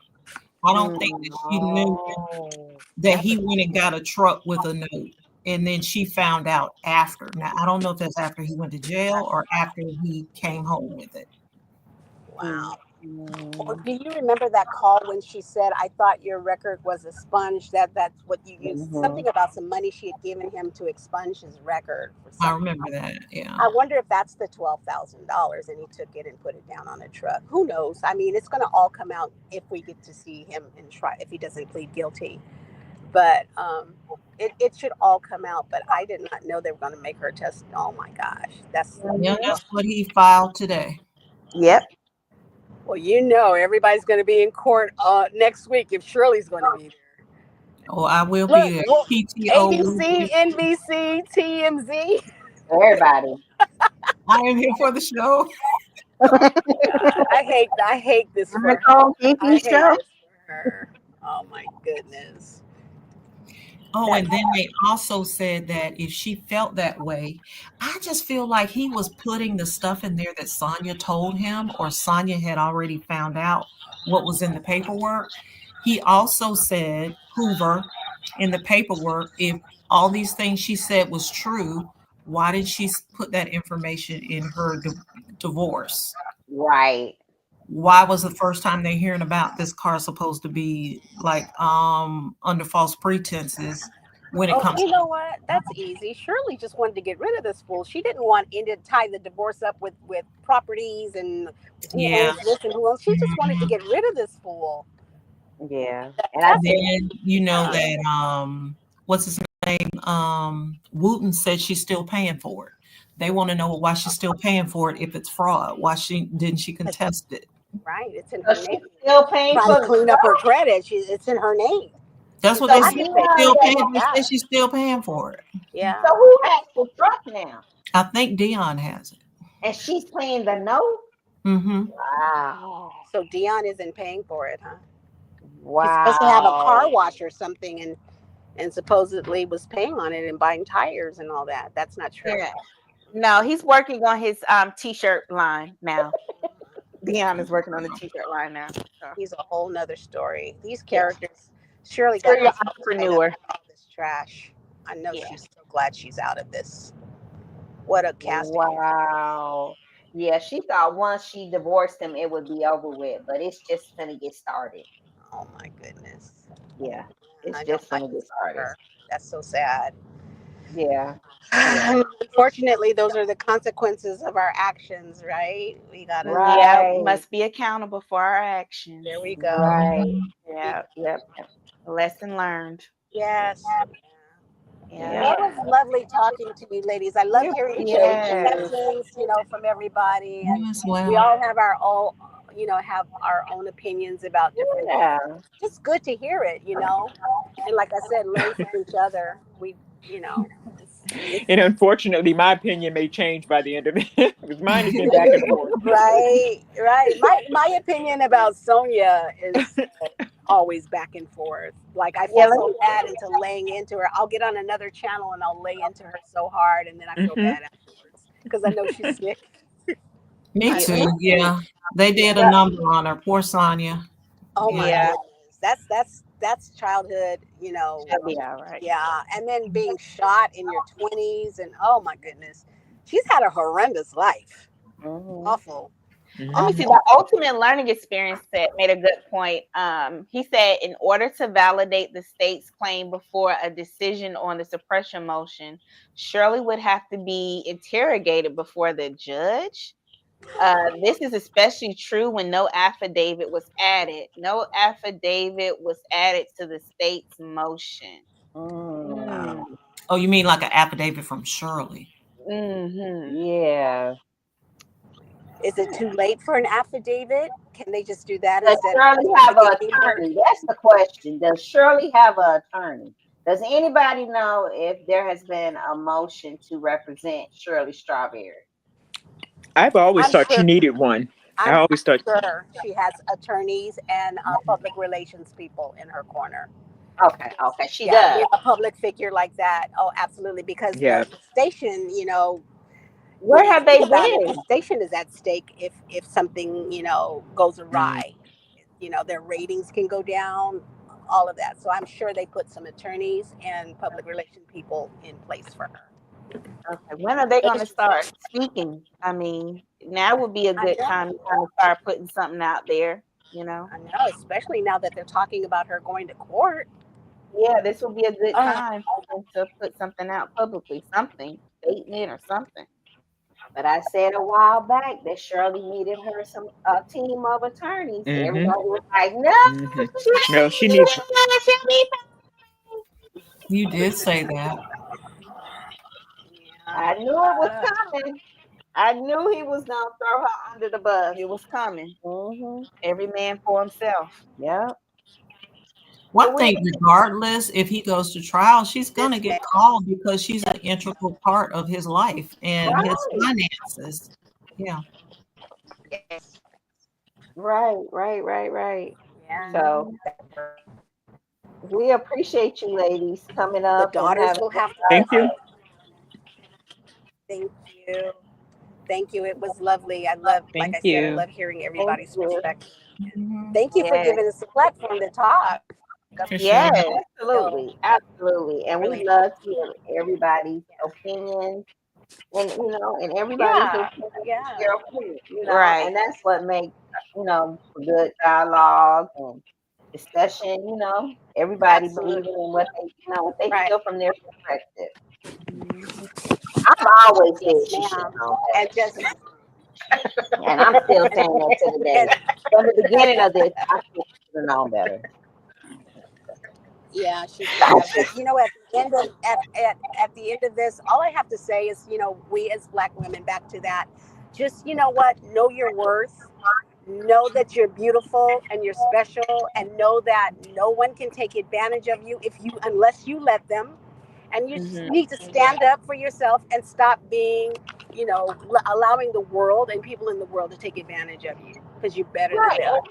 [SPEAKER 5] I don't think
[SPEAKER 2] Mm.
[SPEAKER 5] that she knew
[SPEAKER 2] Oh,
[SPEAKER 5] that
[SPEAKER 2] that's a
[SPEAKER 5] he went and got a truck with a note. And then she found out after. Now, I don't know if that's after he went to jail or after he came home with it.
[SPEAKER 2] mm,
[SPEAKER 3] Wow. Or
[SPEAKER 2] mm,
[SPEAKER 3] do you remember that call when she said, "I thought your record was a sponge"? That's what you used.
[SPEAKER 2] mhm.
[SPEAKER 3] Something about some money she had given him to expunge his record for
[SPEAKER 5] I
[SPEAKER 3] something.
[SPEAKER 5] remember that. Yeah.
[SPEAKER 3] I wonder if that's the $12,000 and he took it and put it down on a truck. Who knows? I mean, it's going to all come out if we get to see him in trial, if he doesn't plead guilty. But it should all come out. But I did not know they were going to make her test. Oh my gosh.
[SPEAKER 5] Yeah,
[SPEAKER 2] Mhm.
[SPEAKER 5] that's what he filed today.
[SPEAKER 2] Yep.
[SPEAKER 3] Well, everybody's going to be in court next week if Shirley's going to be there.
[SPEAKER 5] Oh, I will
[SPEAKER 3] Look,
[SPEAKER 5] be there.
[SPEAKER 3] well,
[SPEAKER 5] PTO will
[SPEAKER 3] ABC,
[SPEAKER 5] be.
[SPEAKER 3] NBC, TMZ.
[SPEAKER 2] Everybody.
[SPEAKER 5] I am here for the show.
[SPEAKER 3] I hate this for her.
[SPEAKER 2] Nicole,
[SPEAKER 3] I
[SPEAKER 2] FeeFee
[SPEAKER 3] hate
[SPEAKER 2] show.
[SPEAKER 3] this for her. Oh my goodness.
[SPEAKER 5] Oh,
[SPEAKER 3] That
[SPEAKER 5] and then they also said that if she felt that way, I just feel like he was putting the stuff in there that Sonia told him, or Sonia had already found out what was in the paperwork. He also said, Hoover, in the paperwork, if all these things she said was true, why did she put that information in her divorce?
[SPEAKER 2] Right.
[SPEAKER 5] Why was the first time they're hearing about this car supposed to be like under false pretenses when it
[SPEAKER 3] Oh,
[SPEAKER 5] comes
[SPEAKER 3] you know what? That's easy. Shirley just wanted to get rid of this fool. She didn't want to tie the divorce up with properties and who
[SPEAKER 5] yeah.
[SPEAKER 3] owns this and who owns. She just wanted to
[SPEAKER 5] Mhm.
[SPEAKER 3] get rid of this fool.
[SPEAKER 2] Yeah. And I
[SPEAKER 3] That's
[SPEAKER 2] think,
[SPEAKER 5] Then you know
[SPEAKER 3] yeah.
[SPEAKER 2] yeah.
[SPEAKER 5] that what's his name? Wooten said she's still paying for it. They want to know why she's still paying for it if it's fraud. Why she didn't she contest it?
[SPEAKER 3] Right. It's in
[SPEAKER 2] So
[SPEAKER 3] her
[SPEAKER 2] she's
[SPEAKER 3] name.
[SPEAKER 2] still paying
[SPEAKER 3] Trying to
[SPEAKER 2] for the
[SPEAKER 3] clean up her
[SPEAKER 2] stuff.
[SPEAKER 3] credit. It's in her name.
[SPEAKER 5] That's what
[SPEAKER 2] So
[SPEAKER 5] they
[SPEAKER 3] I
[SPEAKER 5] said.
[SPEAKER 3] can say
[SPEAKER 5] Still
[SPEAKER 2] Dion
[SPEAKER 3] paying.
[SPEAKER 5] paying.
[SPEAKER 2] got,
[SPEAKER 5] They
[SPEAKER 3] Yeah.
[SPEAKER 5] said she's still paying for it.
[SPEAKER 3] Yeah.
[SPEAKER 2] so who has the truck now?
[SPEAKER 5] I think Dion has it.
[SPEAKER 2] And she's paying the note?
[SPEAKER 5] Mm-hmm.
[SPEAKER 2] Wow.
[SPEAKER 3] So Dion isn't paying for it, huh? He's supposed to have a car
[SPEAKER 2] Wow.
[SPEAKER 3] wash or something, and and supposedly was paying on it and buying tires and all that. That's not true.
[SPEAKER 1] Yeah. No, he's working on his t-shirt line now. Dion is working on the t-shirt line now. So.
[SPEAKER 3] He's a whole nother story. These
[SPEAKER 1] Yeah.
[SPEAKER 3] characters, Shirley got
[SPEAKER 1] Serial
[SPEAKER 3] me so tired
[SPEAKER 1] entrepreneur.
[SPEAKER 3] of all this trash. I know
[SPEAKER 1] Yeah.
[SPEAKER 3] she's so glad she's out of this. What a casting.
[SPEAKER 2] Wow. Yeah, she thought once she divorced him, it would be over with, but it's just gonna get started.
[SPEAKER 3] Oh my goodness.
[SPEAKER 2] Yeah,
[SPEAKER 3] And
[SPEAKER 2] it's
[SPEAKER 3] I don't
[SPEAKER 2] just
[SPEAKER 3] like
[SPEAKER 2] gonna get
[SPEAKER 3] this for
[SPEAKER 2] started.
[SPEAKER 3] her. That's so sad.
[SPEAKER 2] Yeah, yeah,
[SPEAKER 3] Unfortunately, those are the consequences of our actions, right? We gotta.
[SPEAKER 1] Yeah,
[SPEAKER 2] right,
[SPEAKER 1] must be accountable for our actions.
[SPEAKER 3] There we go.
[SPEAKER 2] right.
[SPEAKER 1] Yeah, yep. Lesson learned.
[SPEAKER 3] Yes.
[SPEAKER 1] Yeah.
[SPEAKER 3] Well,
[SPEAKER 2] Yeah,
[SPEAKER 3] it was lovely talking to you, ladies. I love
[SPEAKER 2] we
[SPEAKER 3] hearing
[SPEAKER 2] appreciate
[SPEAKER 3] different
[SPEAKER 1] Yes.
[SPEAKER 2] you.
[SPEAKER 3] perceptions, from everybody,
[SPEAKER 5] You
[SPEAKER 3] and
[SPEAKER 5] as
[SPEAKER 3] we
[SPEAKER 5] well.
[SPEAKER 3] all have our own, have our own opinions about different things.
[SPEAKER 2] Yeah,
[SPEAKER 3] Just good to hear it. And like I said, learn from each other. It's
[SPEAKER 4] And unfortunately, my opinion may change by the end of it because mine has been back and forth.
[SPEAKER 3] right, right. My opinion about Sonia is always back and forth. Like I
[SPEAKER 2] yeah.
[SPEAKER 3] feel so bad into laying into her. I'll get on another channel and I'll lay into her so hard, and then I feel
[SPEAKER 4] Hmm.
[SPEAKER 3] bad afterwards because I know she's sick.
[SPEAKER 5] Me
[SPEAKER 3] I
[SPEAKER 1] Yeah.
[SPEAKER 3] know.
[SPEAKER 5] too. Yeah. They did a
[SPEAKER 2] Yeah,
[SPEAKER 5] number on her. Poor Sonia.
[SPEAKER 3] Oh my
[SPEAKER 1] Yeah.
[SPEAKER 5] Yeah.
[SPEAKER 3] goodness, that's childhood.
[SPEAKER 1] She'll be all right.
[SPEAKER 3] Yeah, and then being shot in your 20s, and oh my goodness, she's had a horrendous life.
[SPEAKER 2] hmm,
[SPEAKER 3] Awful,
[SPEAKER 1] Let me
[SPEAKER 4] Hmm.
[SPEAKER 1] see.
[SPEAKER 3] awful.
[SPEAKER 1] The ultimate learning experience set made a good point. He said, in order to validate the state's claim before a decision on the suppression motion, Shirley would have to be interrogated before the judge. This is especially true when no affidavit was added. No affidavit was added to the state's motion.
[SPEAKER 2] mm,
[SPEAKER 1] Mm.
[SPEAKER 5] Oh, you mean like an affidavit from Shirley?
[SPEAKER 1] Hmm.
[SPEAKER 2] yeah.
[SPEAKER 3] Is it too late for an affidavit? Can they just do that
[SPEAKER 2] Does
[SPEAKER 3] instead of
[SPEAKER 2] Shirley have an
[SPEAKER 3] investigating her?
[SPEAKER 2] attorney? That's the question. Does Shirley have an attorney? Does anybody know if there has been a motion to represent Shirley Strawberry?
[SPEAKER 4] I've always
[SPEAKER 3] I'm
[SPEAKER 4] thought she
[SPEAKER 3] sure.
[SPEAKER 4] needed one. I
[SPEAKER 3] I'm
[SPEAKER 4] always thought,
[SPEAKER 3] sure she has attorneys and public relations people in her corner.
[SPEAKER 2] Okay, okay, she
[SPEAKER 3] Yeah, if
[SPEAKER 2] does.
[SPEAKER 3] you're a public figure like that, oh, absolutely, because
[SPEAKER 4] yeah.
[SPEAKER 3] the station, when
[SPEAKER 2] Where
[SPEAKER 3] you
[SPEAKER 2] have
[SPEAKER 3] think
[SPEAKER 2] they
[SPEAKER 3] about it, the
[SPEAKER 2] been?
[SPEAKER 3] station is at stake if something goes
[SPEAKER 4] Mm.
[SPEAKER 3] awry. Their ratings can go down, all of that. So I'm sure they put some attorneys and public relation people in place for her.
[SPEAKER 1] Okay. When are they
[SPEAKER 3] But
[SPEAKER 1] going to
[SPEAKER 3] it's,
[SPEAKER 1] start speaking? I mean, now would be a
[SPEAKER 3] I
[SPEAKER 1] good
[SPEAKER 3] know,
[SPEAKER 1] time to kind of start putting something out there, you know?
[SPEAKER 3] I know, especially now that they're talking about her going to court.
[SPEAKER 1] Yeah, this would be a good
[SPEAKER 3] Uh,
[SPEAKER 1] time for them to put something out publicly, something, statement or something.
[SPEAKER 2] But I said a while back that Shirley needed her some a team of attorneys.
[SPEAKER 4] Hmm.
[SPEAKER 2] Everybody was like, "No,
[SPEAKER 4] Hmm.
[SPEAKER 2] she
[SPEAKER 4] No,
[SPEAKER 2] don't
[SPEAKER 4] she
[SPEAKER 2] need
[SPEAKER 4] needs.
[SPEAKER 2] it. She'll be
[SPEAKER 5] You did say that.
[SPEAKER 2] fine." I knew it was
[SPEAKER 3] yeah.
[SPEAKER 2] coming. I knew he was gonna throw her under the bus.
[SPEAKER 1] It was coming.
[SPEAKER 2] Mm-hmm.
[SPEAKER 1] Every man for himself.
[SPEAKER 2] Yep.
[SPEAKER 5] One
[SPEAKER 2] But we,
[SPEAKER 5] thing, regardless if he goes to trial, she's going to
[SPEAKER 3] This man,
[SPEAKER 5] get called because she's an integral part of his life and his
[SPEAKER 2] right,
[SPEAKER 5] finances. Yeah.
[SPEAKER 3] yes,
[SPEAKER 2] right.
[SPEAKER 3] yeah.
[SPEAKER 2] So
[SPEAKER 1] Mhm.
[SPEAKER 2] we appreciate you ladies coming
[SPEAKER 3] The
[SPEAKER 2] up and
[SPEAKER 3] daughters
[SPEAKER 2] having
[SPEAKER 3] will have to.
[SPEAKER 4] Thank you.
[SPEAKER 3] Thank you. Thank you. It was lovely. I love, like
[SPEAKER 4] Thank
[SPEAKER 3] I said, I
[SPEAKER 4] you.
[SPEAKER 3] love hearing
[SPEAKER 2] thank
[SPEAKER 3] everybody's
[SPEAKER 2] you.
[SPEAKER 3] perspective.
[SPEAKER 5] Mhm.
[SPEAKER 3] Thank you for
[SPEAKER 1] Yes,
[SPEAKER 3] giving us a platform to talk.
[SPEAKER 5] For sure.
[SPEAKER 1] yes,
[SPEAKER 2] Absolutely, absolutely.
[SPEAKER 3] I
[SPEAKER 2] And we
[SPEAKER 3] really
[SPEAKER 2] love to hear everybody's opinions and everybody's
[SPEAKER 3] yeah,
[SPEAKER 2] opinion is
[SPEAKER 3] yeah,
[SPEAKER 2] their opinion,
[SPEAKER 1] right.
[SPEAKER 2] and that's what makes good dialogue and discussion, everybody
[SPEAKER 3] absolutely.
[SPEAKER 2] believing in what they
[SPEAKER 3] Right.
[SPEAKER 2] feel from their perspective.
[SPEAKER 1] Mhm.
[SPEAKER 2] I've always said
[SPEAKER 3] Yes,
[SPEAKER 2] she should
[SPEAKER 3] ma'am.
[SPEAKER 2] know
[SPEAKER 3] And just
[SPEAKER 2] better, and I'm still
[SPEAKER 3] and,
[SPEAKER 2] saying that to the day.
[SPEAKER 3] and
[SPEAKER 2] From the beginning of this, I think she should have known better.
[SPEAKER 3] yeah, she should
[SPEAKER 2] I
[SPEAKER 3] have.
[SPEAKER 2] should.
[SPEAKER 3] But at the end of this, all I have to say is, we as Black women, back to that, just what, know your worth, know that you're beautiful and you're special, and know that no one can take advantage of you unless you let them. And you
[SPEAKER 1] Mhm.
[SPEAKER 3] need to stand up for yourself and stop being, allowing the world and people in the world to take advantage of you, because you're better than
[SPEAKER 2] Right.
[SPEAKER 3] that.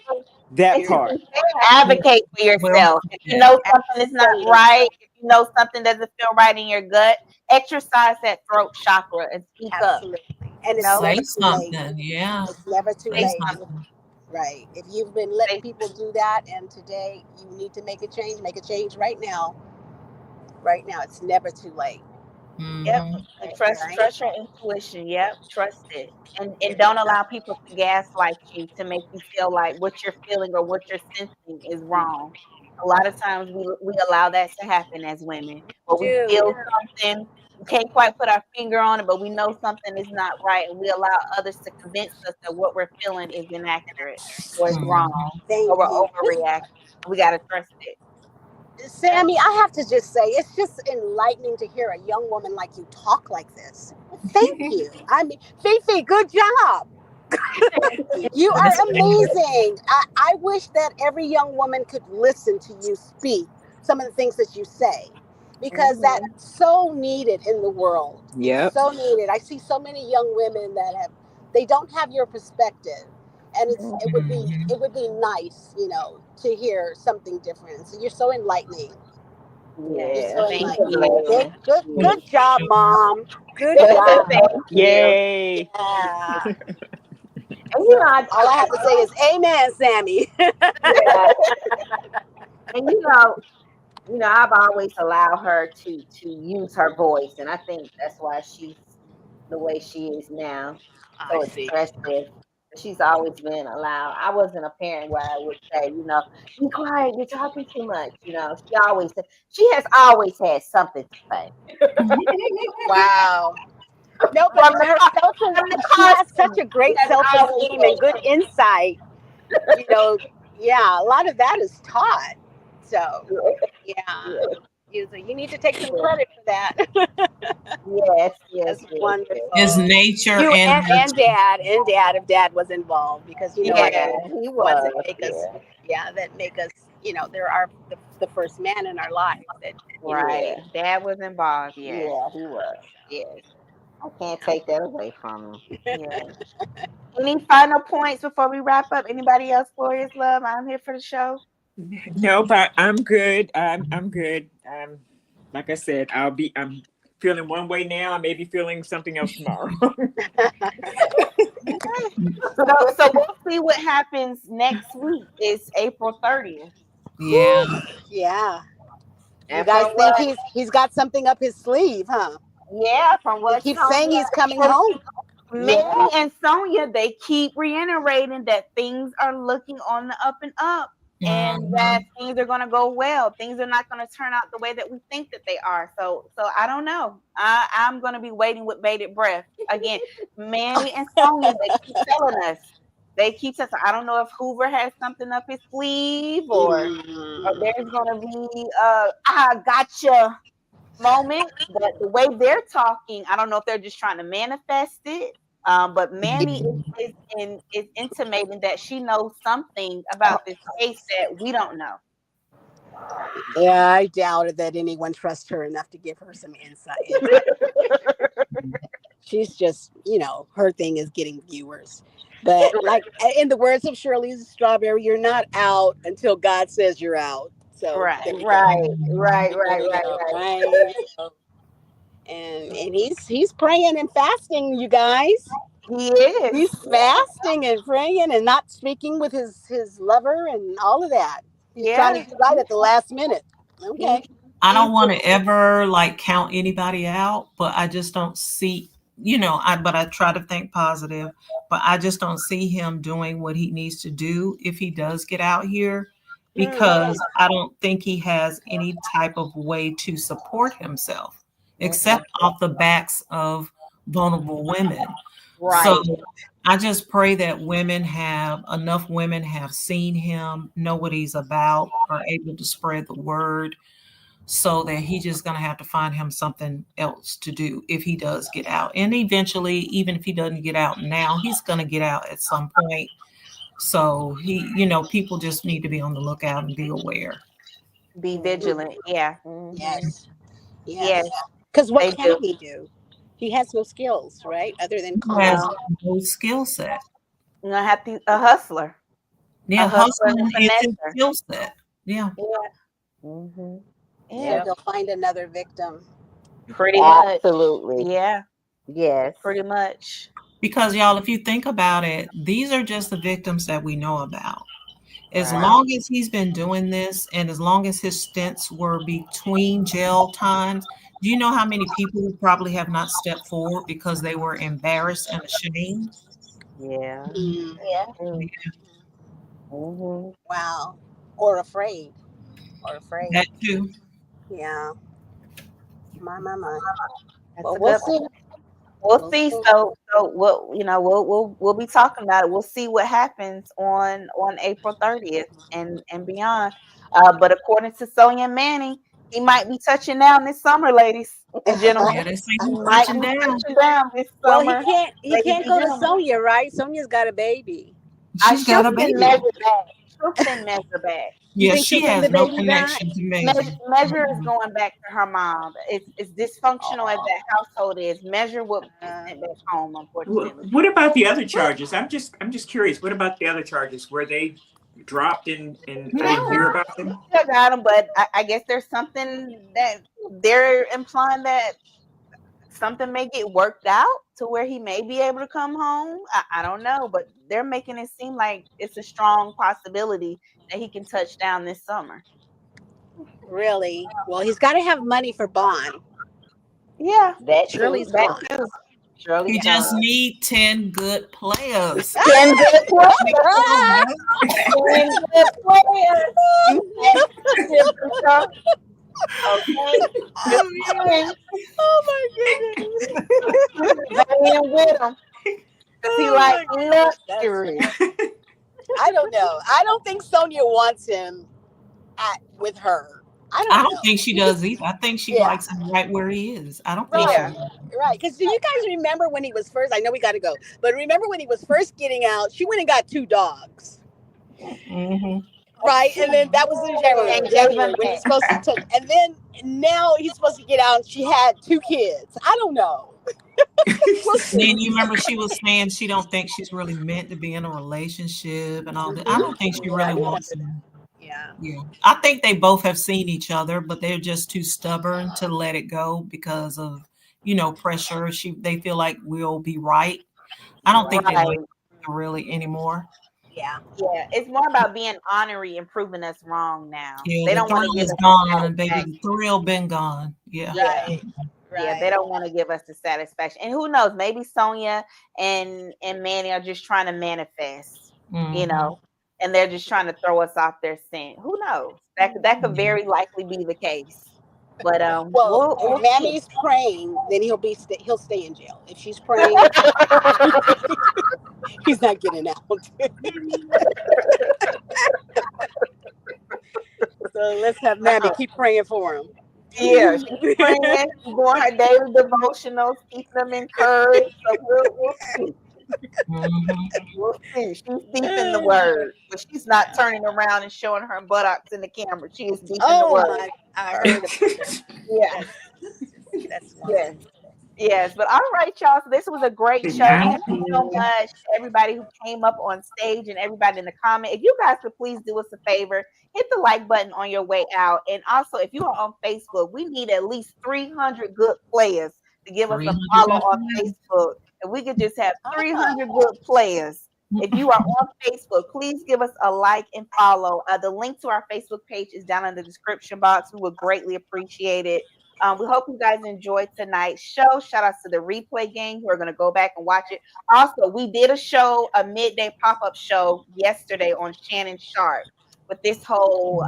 [SPEAKER 4] That
[SPEAKER 2] And to
[SPEAKER 3] Period.
[SPEAKER 4] part.
[SPEAKER 2] be fair,
[SPEAKER 1] Advocate for
[SPEAKER 5] Well
[SPEAKER 1] yourself. If you
[SPEAKER 5] said.
[SPEAKER 1] know something is not
[SPEAKER 2] advocating.
[SPEAKER 1] right, if you know something doesn't feel right in your gut, exercise that throat chakra and speak up.
[SPEAKER 3] Absolutely. And
[SPEAKER 1] You
[SPEAKER 3] it's
[SPEAKER 1] know,
[SPEAKER 5] Say
[SPEAKER 3] never too late.
[SPEAKER 5] something. Yeah.
[SPEAKER 3] It's never too
[SPEAKER 5] Say
[SPEAKER 1] say
[SPEAKER 3] late.
[SPEAKER 1] something.
[SPEAKER 5] something.
[SPEAKER 3] Right. If you've been letting
[SPEAKER 1] Say,
[SPEAKER 3] people do that and today you need to make a change, make a change right now. Right now. It's never too late.
[SPEAKER 1] yep.
[SPEAKER 5] Hmm.
[SPEAKER 1] And
[SPEAKER 3] Right?
[SPEAKER 1] trust your intuition. Yep. Trust it. And don't allow people to gaslight you to make you feel like what you're feeling or what you're sensing is wrong. A lot of times we allow that to happen as women,
[SPEAKER 3] We
[SPEAKER 1] or we
[SPEAKER 3] do.
[SPEAKER 1] feel something, we can't quite put our finger on it, but we know something is not right, and we allow others to convince us that what we're feeling is inaccurate or is wrong or
[SPEAKER 3] Thank
[SPEAKER 1] we're
[SPEAKER 3] you.
[SPEAKER 1] overreacting. We got to trust it. Yep.
[SPEAKER 3] Sammy, I have to just say, it's just enlightening to hear a young woman like you talk like this. Thank you. I mean, FeeFee, good job. You
[SPEAKER 5] Yes,
[SPEAKER 3] are
[SPEAKER 5] ma'am.
[SPEAKER 3] amazing. I wish that every young woman could listen to you speak some of the things that you say because that's
[SPEAKER 1] Mhm.
[SPEAKER 3] so needed in the world. It's
[SPEAKER 4] Yep.
[SPEAKER 3] so needed. I see so many young women that they don't have your perspective. And
[SPEAKER 5] Mhm.
[SPEAKER 3] it would be nice, to hear something different. So you're so enlightening. You're
[SPEAKER 2] Yeah,
[SPEAKER 3] so
[SPEAKER 1] Thank
[SPEAKER 2] thank
[SPEAKER 3] enlightening.
[SPEAKER 1] you.
[SPEAKER 2] you.
[SPEAKER 5] For
[SPEAKER 3] Good job,
[SPEAKER 5] sure.
[SPEAKER 3] mom. Good job.
[SPEAKER 1] Thank you.
[SPEAKER 4] Yay.
[SPEAKER 3] Yeah.
[SPEAKER 1] And
[SPEAKER 3] So all I have to say is amen, Sammy.
[SPEAKER 1] yeah, and I've always allowed her to use her voice, and I think that's why she's the way she is now,
[SPEAKER 3] I
[SPEAKER 1] so
[SPEAKER 3] see.
[SPEAKER 1] expressive. She's always been allowed. I wasn't a parent where I would say, be quiet, you're talking too much. She has always had something to say.
[SPEAKER 3] Wow. No, but
[SPEAKER 1] From the
[SPEAKER 3] her
[SPEAKER 1] car,
[SPEAKER 3] self
[SPEAKER 1] from the
[SPEAKER 3] she
[SPEAKER 1] car
[SPEAKER 3] has such
[SPEAKER 1] seat,
[SPEAKER 3] a
[SPEAKER 1] she
[SPEAKER 3] great
[SPEAKER 1] has
[SPEAKER 3] self
[SPEAKER 1] always
[SPEAKER 3] esteem and good
[SPEAKER 1] had
[SPEAKER 3] insight. You know, yeah, a lot of that is taught. So, yeah,
[SPEAKER 1] that.
[SPEAKER 3] you need to take some credit for that.
[SPEAKER 1] Yes, yes,
[SPEAKER 3] That's
[SPEAKER 1] yes, yes.
[SPEAKER 5] His
[SPEAKER 3] wonderful.
[SPEAKER 5] nature
[SPEAKER 3] You
[SPEAKER 5] and nurture.
[SPEAKER 3] and dad if dad was involved because our
[SPEAKER 1] Yeah, he
[SPEAKER 3] ones
[SPEAKER 1] was.
[SPEAKER 3] that make us,
[SPEAKER 1] Yeah,
[SPEAKER 3] yeah, that make us, they're the first man in our lives that,
[SPEAKER 1] right.
[SPEAKER 2] Yeah,
[SPEAKER 1] Dad was involved. Yes,
[SPEAKER 2] yeah, he was.
[SPEAKER 1] yes,
[SPEAKER 2] I can't take that away from him.
[SPEAKER 1] yes. Any final points before we wrap up? Anybody else? Glorious love. I'm here for the show.
[SPEAKER 4] No, but I'm good. I'm good. Like I said, I'm feeling one way now. I may be feeling something else tomorrow.
[SPEAKER 1] Okay. So we'll see what happens next week. It's April 30th.
[SPEAKER 5] Yeah.
[SPEAKER 3] yeah. You
[SPEAKER 1] And
[SPEAKER 3] guys
[SPEAKER 1] from
[SPEAKER 3] think
[SPEAKER 1] what,
[SPEAKER 3] he's got something up his sleeve, huh?
[SPEAKER 1] yeah, from
[SPEAKER 3] He
[SPEAKER 1] what
[SPEAKER 3] keeps saying
[SPEAKER 1] Sonya,
[SPEAKER 3] he's coming
[SPEAKER 1] from
[SPEAKER 3] home.
[SPEAKER 1] Manny and Sonya, they keep reiterating that things are looking on the up and up, and that
[SPEAKER 5] Mhm.
[SPEAKER 1] things are going to go well. Things are not going to turn out the way that we think that they are. So I don't know. I'm going to be waiting with bated breath. Again, Manny and Sonya, they keep telling us. They keep telling us. I don't know if Hoover has something up his sleeve, or
[SPEAKER 3] Mm.
[SPEAKER 1] there's going to be I gotcha moment. But the way they're talking, I don't know if they're just trying to manifest it. But Manny is intimating that she knows something about this case that we don't know.
[SPEAKER 3] Yeah, I doubted that anyone trusts her enough to give her some insight. She's just, her thing is getting viewers. But like in the words of Shirley's Strawberry, you're not out until God says you're out. So there
[SPEAKER 1] Right,
[SPEAKER 3] you go.
[SPEAKER 1] right,
[SPEAKER 5] Mhm.
[SPEAKER 1] right, right,
[SPEAKER 3] There you
[SPEAKER 1] right,
[SPEAKER 3] go.
[SPEAKER 1] right.
[SPEAKER 3] Right. So, and he's praying and fasting, you guys.
[SPEAKER 1] He is.
[SPEAKER 3] He's fasting and praying and not speaking with his lover and all of that. He's trying to
[SPEAKER 1] Yeah,
[SPEAKER 3] do right at the last minute.
[SPEAKER 1] he,
[SPEAKER 3] Okay.
[SPEAKER 5] I
[SPEAKER 1] he's
[SPEAKER 5] don't want to ever like count anybody out, but I just don't see, but I try to think positive, but I just don't see him doing what he needs to do if he does get out here
[SPEAKER 3] Mm.
[SPEAKER 5] because I don't think he has any type of way to support himself
[SPEAKER 1] okay.
[SPEAKER 5] except off the backs of vulnerable women. So
[SPEAKER 1] Right.
[SPEAKER 5] I just pray that enough women have seen him, know what he's about, are able to spread the word so that he's just going to have to find him something else to do if he does get out. And eventually, even if he doesn't get out now, he's going to get out at some point. So people just need to be on the lookout and be aware.
[SPEAKER 1] Be
[SPEAKER 3] Mhm.
[SPEAKER 1] vigilant. Yeah.
[SPEAKER 3] Yes.
[SPEAKER 1] Yes,
[SPEAKER 3] Yes. Because what
[SPEAKER 1] they
[SPEAKER 3] can
[SPEAKER 1] do.
[SPEAKER 3] he do? He has no skills, right? Other than
[SPEAKER 5] He has
[SPEAKER 1] No,
[SPEAKER 3] calm.
[SPEAKER 5] no skill set.
[SPEAKER 1] you're gonna have to a hustler, a
[SPEAKER 5] Yeah,
[SPEAKER 1] hustler and
[SPEAKER 5] hustling
[SPEAKER 1] a
[SPEAKER 5] is his
[SPEAKER 1] finesser.
[SPEAKER 5] skill set. Yeah.
[SPEAKER 1] Yeah. Hmm.
[SPEAKER 3] So
[SPEAKER 1] Yeah,
[SPEAKER 2] Yep.
[SPEAKER 3] he'll find another victim.
[SPEAKER 1] pretty much.
[SPEAKER 2] Absolutely.
[SPEAKER 1] Yeah,
[SPEAKER 2] Yes.
[SPEAKER 1] pretty much.
[SPEAKER 5] Because y'all, if you think about it, these are just the victims that we know about. As
[SPEAKER 2] Right.
[SPEAKER 5] long as he's been doing this and as long as his stints were between jail times, do you know how many people probably have not stepped forward because they were embarrassed and ashamed?
[SPEAKER 2] Yeah.
[SPEAKER 3] Mm,
[SPEAKER 1] Yeah.
[SPEAKER 2] Mm. Mhm.
[SPEAKER 3] wow. Or afraid. Or afraid.
[SPEAKER 5] That too.
[SPEAKER 3] Yeah. My.
[SPEAKER 1] That's
[SPEAKER 3] Well,
[SPEAKER 1] a
[SPEAKER 3] we'll
[SPEAKER 1] good
[SPEAKER 3] see.
[SPEAKER 1] point. We'll
[SPEAKER 3] We'll
[SPEAKER 1] see.
[SPEAKER 3] see.
[SPEAKER 1] So we'll we'll be talking about it. We'll see what happens on April 30th and beyond. But according to Sonia Manning, he might be touching down this summer, ladies and gentlemen.
[SPEAKER 5] Yeah, they say
[SPEAKER 1] He
[SPEAKER 5] he's
[SPEAKER 1] might
[SPEAKER 5] touching
[SPEAKER 1] be
[SPEAKER 5] down.
[SPEAKER 1] touching down this
[SPEAKER 3] Well,
[SPEAKER 1] summer,
[SPEAKER 3] he
[SPEAKER 1] ladies
[SPEAKER 3] can't
[SPEAKER 1] and
[SPEAKER 3] go to
[SPEAKER 1] gentlemen.
[SPEAKER 3] Sonia, right? Sonia's got a baby.
[SPEAKER 5] She's
[SPEAKER 1] She'll
[SPEAKER 5] got a
[SPEAKER 1] send
[SPEAKER 5] baby.
[SPEAKER 1] Measure back. She'll send Measure back.
[SPEAKER 3] You
[SPEAKER 5] Yeah,
[SPEAKER 3] think she'll
[SPEAKER 5] she
[SPEAKER 3] send
[SPEAKER 5] has
[SPEAKER 3] the
[SPEAKER 5] no
[SPEAKER 3] baby back?
[SPEAKER 5] connection to
[SPEAKER 1] Measure,
[SPEAKER 5] Measure.
[SPEAKER 1] Measure is going back to her mom. It's dysfunctional as
[SPEAKER 3] Oh,
[SPEAKER 1] that household is. Measure will be
[SPEAKER 3] uh,
[SPEAKER 1] sent back home, unfortunately.
[SPEAKER 4] What about the other charges? I'm just curious. What about the other charges? Were they dropped and I
[SPEAKER 1] Still
[SPEAKER 4] didn't
[SPEAKER 5] No.
[SPEAKER 4] hear
[SPEAKER 1] got
[SPEAKER 4] about them?
[SPEAKER 1] still got him, but I guess there's something that they're implying that something may get worked out to where he may be able to come home. I don't know, but they're making it seem like it's a strong possibility that he can touch down this summer.
[SPEAKER 3] really? Well, he's got to have money for bond.
[SPEAKER 1] Yeah,
[SPEAKER 2] That too.
[SPEAKER 3] Shirley's
[SPEAKER 1] that
[SPEAKER 3] gone.
[SPEAKER 1] too.
[SPEAKER 2] Shirley
[SPEAKER 5] He just
[SPEAKER 2] Pond.
[SPEAKER 5] need 10 good players.
[SPEAKER 1] 10 good players.
[SPEAKER 3] Ah!
[SPEAKER 1] 10 good players. You said it, Brisha. Okay. Just
[SPEAKER 5] Oh, yeah.
[SPEAKER 1] 10.
[SPEAKER 3] Oh my goodness.
[SPEAKER 1] Go in with him. Because he
[SPEAKER 3] Oh
[SPEAKER 1] like
[SPEAKER 3] my goodness. That's
[SPEAKER 1] luxury.
[SPEAKER 3] funny. I don't know. I don't think Sonia wants him with her. I
[SPEAKER 5] I
[SPEAKER 3] don't
[SPEAKER 5] don't
[SPEAKER 3] know.
[SPEAKER 5] think she
[SPEAKER 3] She just,
[SPEAKER 5] does either. I think she
[SPEAKER 3] yeah,
[SPEAKER 5] likes him right where he is. I don't think she
[SPEAKER 1] Yeah.
[SPEAKER 3] right,
[SPEAKER 5] does.
[SPEAKER 3] right. Because do you guys remember when he was first? I know we got to go, but remember when he was first getting out? She went and got 2 dogs,
[SPEAKER 5] Hmm.
[SPEAKER 3] right? And then that was in January.
[SPEAKER 1] And gave him
[SPEAKER 3] January when he's
[SPEAKER 1] back.
[SPEAKER 3] supposed to take, and then now he's supposed to get out. And she had 2 kids. I don't know. We'll
[SPEAKER 5] And then
[SPEAKER 3] see.
[SPEAKER 5] you remember she was saying she don't think she's really meant to be in a relationship and all that. I don't think she
[SPEAKER 3] Yeah, I
[SPEAKER 5] really
[SPEAKER 3] remember
[SPEAKER 5] wants
[SPEAKER 3] that.
[SPEAKER 5] him.
[SPEAKER 3] Yeah.
[SPEAKER 5] Yeah. I think they both have seen each other, but they're just too stubborn to let it go because of, pressure. They feel like we'll be right. I don't think they like
[SPEAKER 1] Right.
[SPEAKER 5] each other really anymore.
[SPEAKER 3] Yeah.
[SPEAKER 1] Yeah. It's more about being honorary and proving us wrong now.
[SPEAKER 5] Yeah,
[SPEAKER 1] They
[SPEAKER 5] the
[SPEAKER 1] don't want to
[SPEAKER 5] thrill
[SPEAKER 1] give
[SPEAKER 5] is
[SPEAKER 1] us the
[SPEAKER 5] gone, baby. The
[SPEAKER 1] satisfaction.
[SPEAKER 5] thrill been gone. Yeah.
[SPEAKER 1] Yeah.
[SPEAKER 3] Right.
[SPEAKER 1] Yeah, they
[SPEAKER 3] Right.
[SPEAKER 1] don't want to give us the satisfaction. And who knows, maybe Sonia and Manny are just trying to manifest, you
[SPEAKER 5] Hmm.
[SPEAKER 1] know, and they're just trying to throw us off their scent. Who knows? That could
[SPEAKER 5] Yeah.
[SPEAKER 1] very likely be the case. But
[SPEAKER 3] Well,
[SPEAKER 1] we'll
[SPEAKER 3] if
[SPEAKER 1] see.
[SPEAKER 3] Mammy's praying, then he'll stay in jail. If she's praying, he's not getting out. So let's have Mammy keep praying for him.
[SPEAKER 1] Yeah, she's praying, she's doing her daily devotionals, keeping them encouraged. So we'll see.
[SPEAKER 5] Hmm.
[SPEAKER 1] We'll see. She's deep in the word, but she's not turning around and showing her buttocks in the camera. She is deep in the
[SPEAKER 3] Oh
[SPEAKER 1] word.
[SPEAKER 3] my! I heard about that.
[SPEAKER 1] Yeah.
[SPEAKER 3] That's
[SPEAKER 1] Yes.
[SPEAKER 3] funny.
[SPEAKER 1] Yes, but all right, y'all. So this was a great
[SPEAKER 4] Good
[SPEAKER 1] show.
[SPEAKER 4] night.
[SPEAKER 1] Thank you so much, everybody who came up on stage and everybody in the comment. If you guys could please do us a favor, hit the like button on your way out. And also, if you are on Facebook, we need at least 300 good players to give us a
[SPEAKER 5] 300
[SPEAKER 1] follow
[SPEAKER 5] good
[SPEAKER 1] on
[SPEAKER 5] friends.
[SPEAKER 1] Facebook. If we could just have
[SPEAKER 3] Ah,
[SPEAKER 1] 300 good players. If you are on Facebook, please give us a like and follow. The link to our Facebook page is down in the description box. We would greatly appreciate it. We hope you guys enjoyed tonight's show. Shout outs to the replay gang who are going to go back and watch it. Also, we did a midday pop up show yesterday on Shannon Sharp with this whole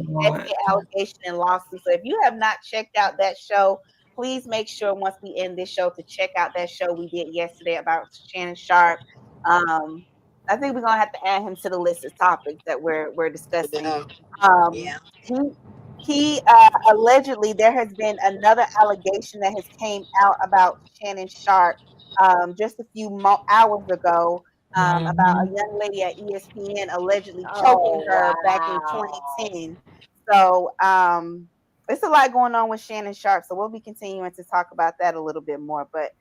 [SPEAKER 5] Lord.
[SPEAKER 1] essay allegation and lawsuit. So if you have not checked out that show, please make sure once we end this show to check out that show we did yesterday about Shannon Sharp. Um, I think we're gonna have to add him to the list of topics that we're discussing.
[SPEAKER 3] no.
[SPEAKER 1] Um,
[SPEAKER 3] Yeah.
[SPEAKER 1] he he allegedly there has been another allegation that has came out about Shannon Sharp just a few hours ago about a
[SPEAKER 5] Mhm.
[SPEAKER 1] young lady at ESPN allegedly choking
[SPEAKER 2] Oh
[SPEAKER 1] her back in
[SPEAKER 2] wow.
[SPEAKER 1] 2010. So it's a lot going on with Shannon Sharp. So we'll be continuing to talk about that a little bit more. But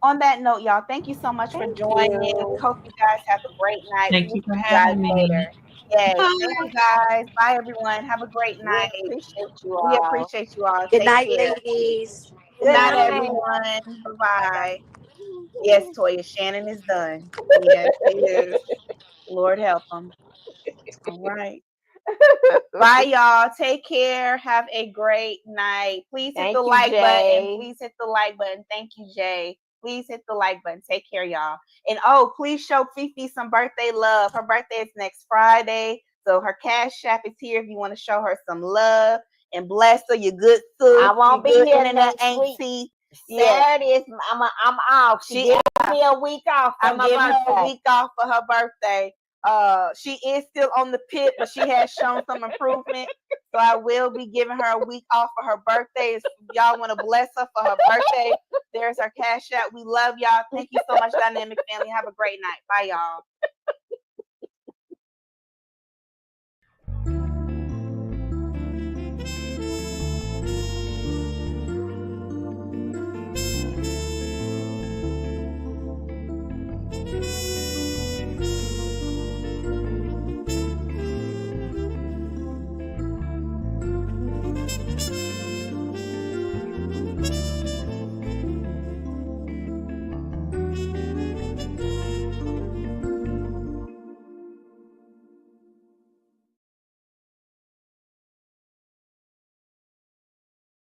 [SPEAKER 1] On that note, y'all, thank you so much for
[SPEAKER 2] Thank
[SPEAKER 1] joining.
[SPEAKER 2] you.
[SPEAKER 1] Hope you guys have a great night.
[SPEAKER 5] Thank
[SPEAKER 1] We'll
[SPEAKER 5] you for
[SPEAKER 1] see you guys
[SPEAKER 5] having
[SPEAKER 1] later.
[SPEAKER 5] me.
[SPEAKER 1] Yes, thank you
[SPEAKER 5] Bye.
[SPEAKER 1] guys. Bye, everyone. Have a great
[SPEAKER 2] We
[SPEAKER 1] night.
[SPEAKER 2] appreciate you
[SPEAKER 1] We
[SPEAKER 2] all.
[SPEAKER 1] appreciate you all.
[SPEAKER 3] Good
[SPEAKER 1] Take
[SPEAKER 3] night,
[SPEAKER 1] care.
[SPEAKER 3] ladies.
[SPEAKER 1] Good
[SPEAKER 2] Good
[SPEAKER 1] night,
[SPEAKER 2] night.
[SPEAKER 1] everyone. Bye
[SPEAKER 3] Bye bye.
[SPEAKER 1] bye. Yes, Toya, Shannon is done. Yes, she is. Lord help them. All right. Bye, y'all. Take care. Have a great night. Please hit the
[SPEAKER 2] Thank you,
[SPEAKER 1] like button.
[SPEAKER 2] Jay.
[SPEAKER 1] Please hit the like button. Thank you, Jay. Please hit the like button. Take care, y'all. And oh, please show FeeFee some birthday love. Her birthday is next Friday. So her CashApp is here if you want to show her some love and bless her. You good sis.
[SPEAKER 2] I won't be
[SPEAKER 1] good
[SPEAKER 2] here
[SPEAKER 1] internet
[SPEAKER 2] next week.
[SPEAKER 1] auntie. Yeah.
[SPEAKER 2] Saturday is I'm off. She gave me a week off for
[SPEAKER 1] I'm
[SPEAKER 2] my
[SPEAKER 1] giving her a
[SPEAKER 2] birthday.
[SPEAKER 1] week off for her birthday. She is still on the pit, but she has shown some improvement. So I will be giving her a week off for her birthday. If y'all want to bless her for her birthday, there's her cash out. We love y'all. Thank you so much, Dynamic Family. Have a great night. Bye, y'all.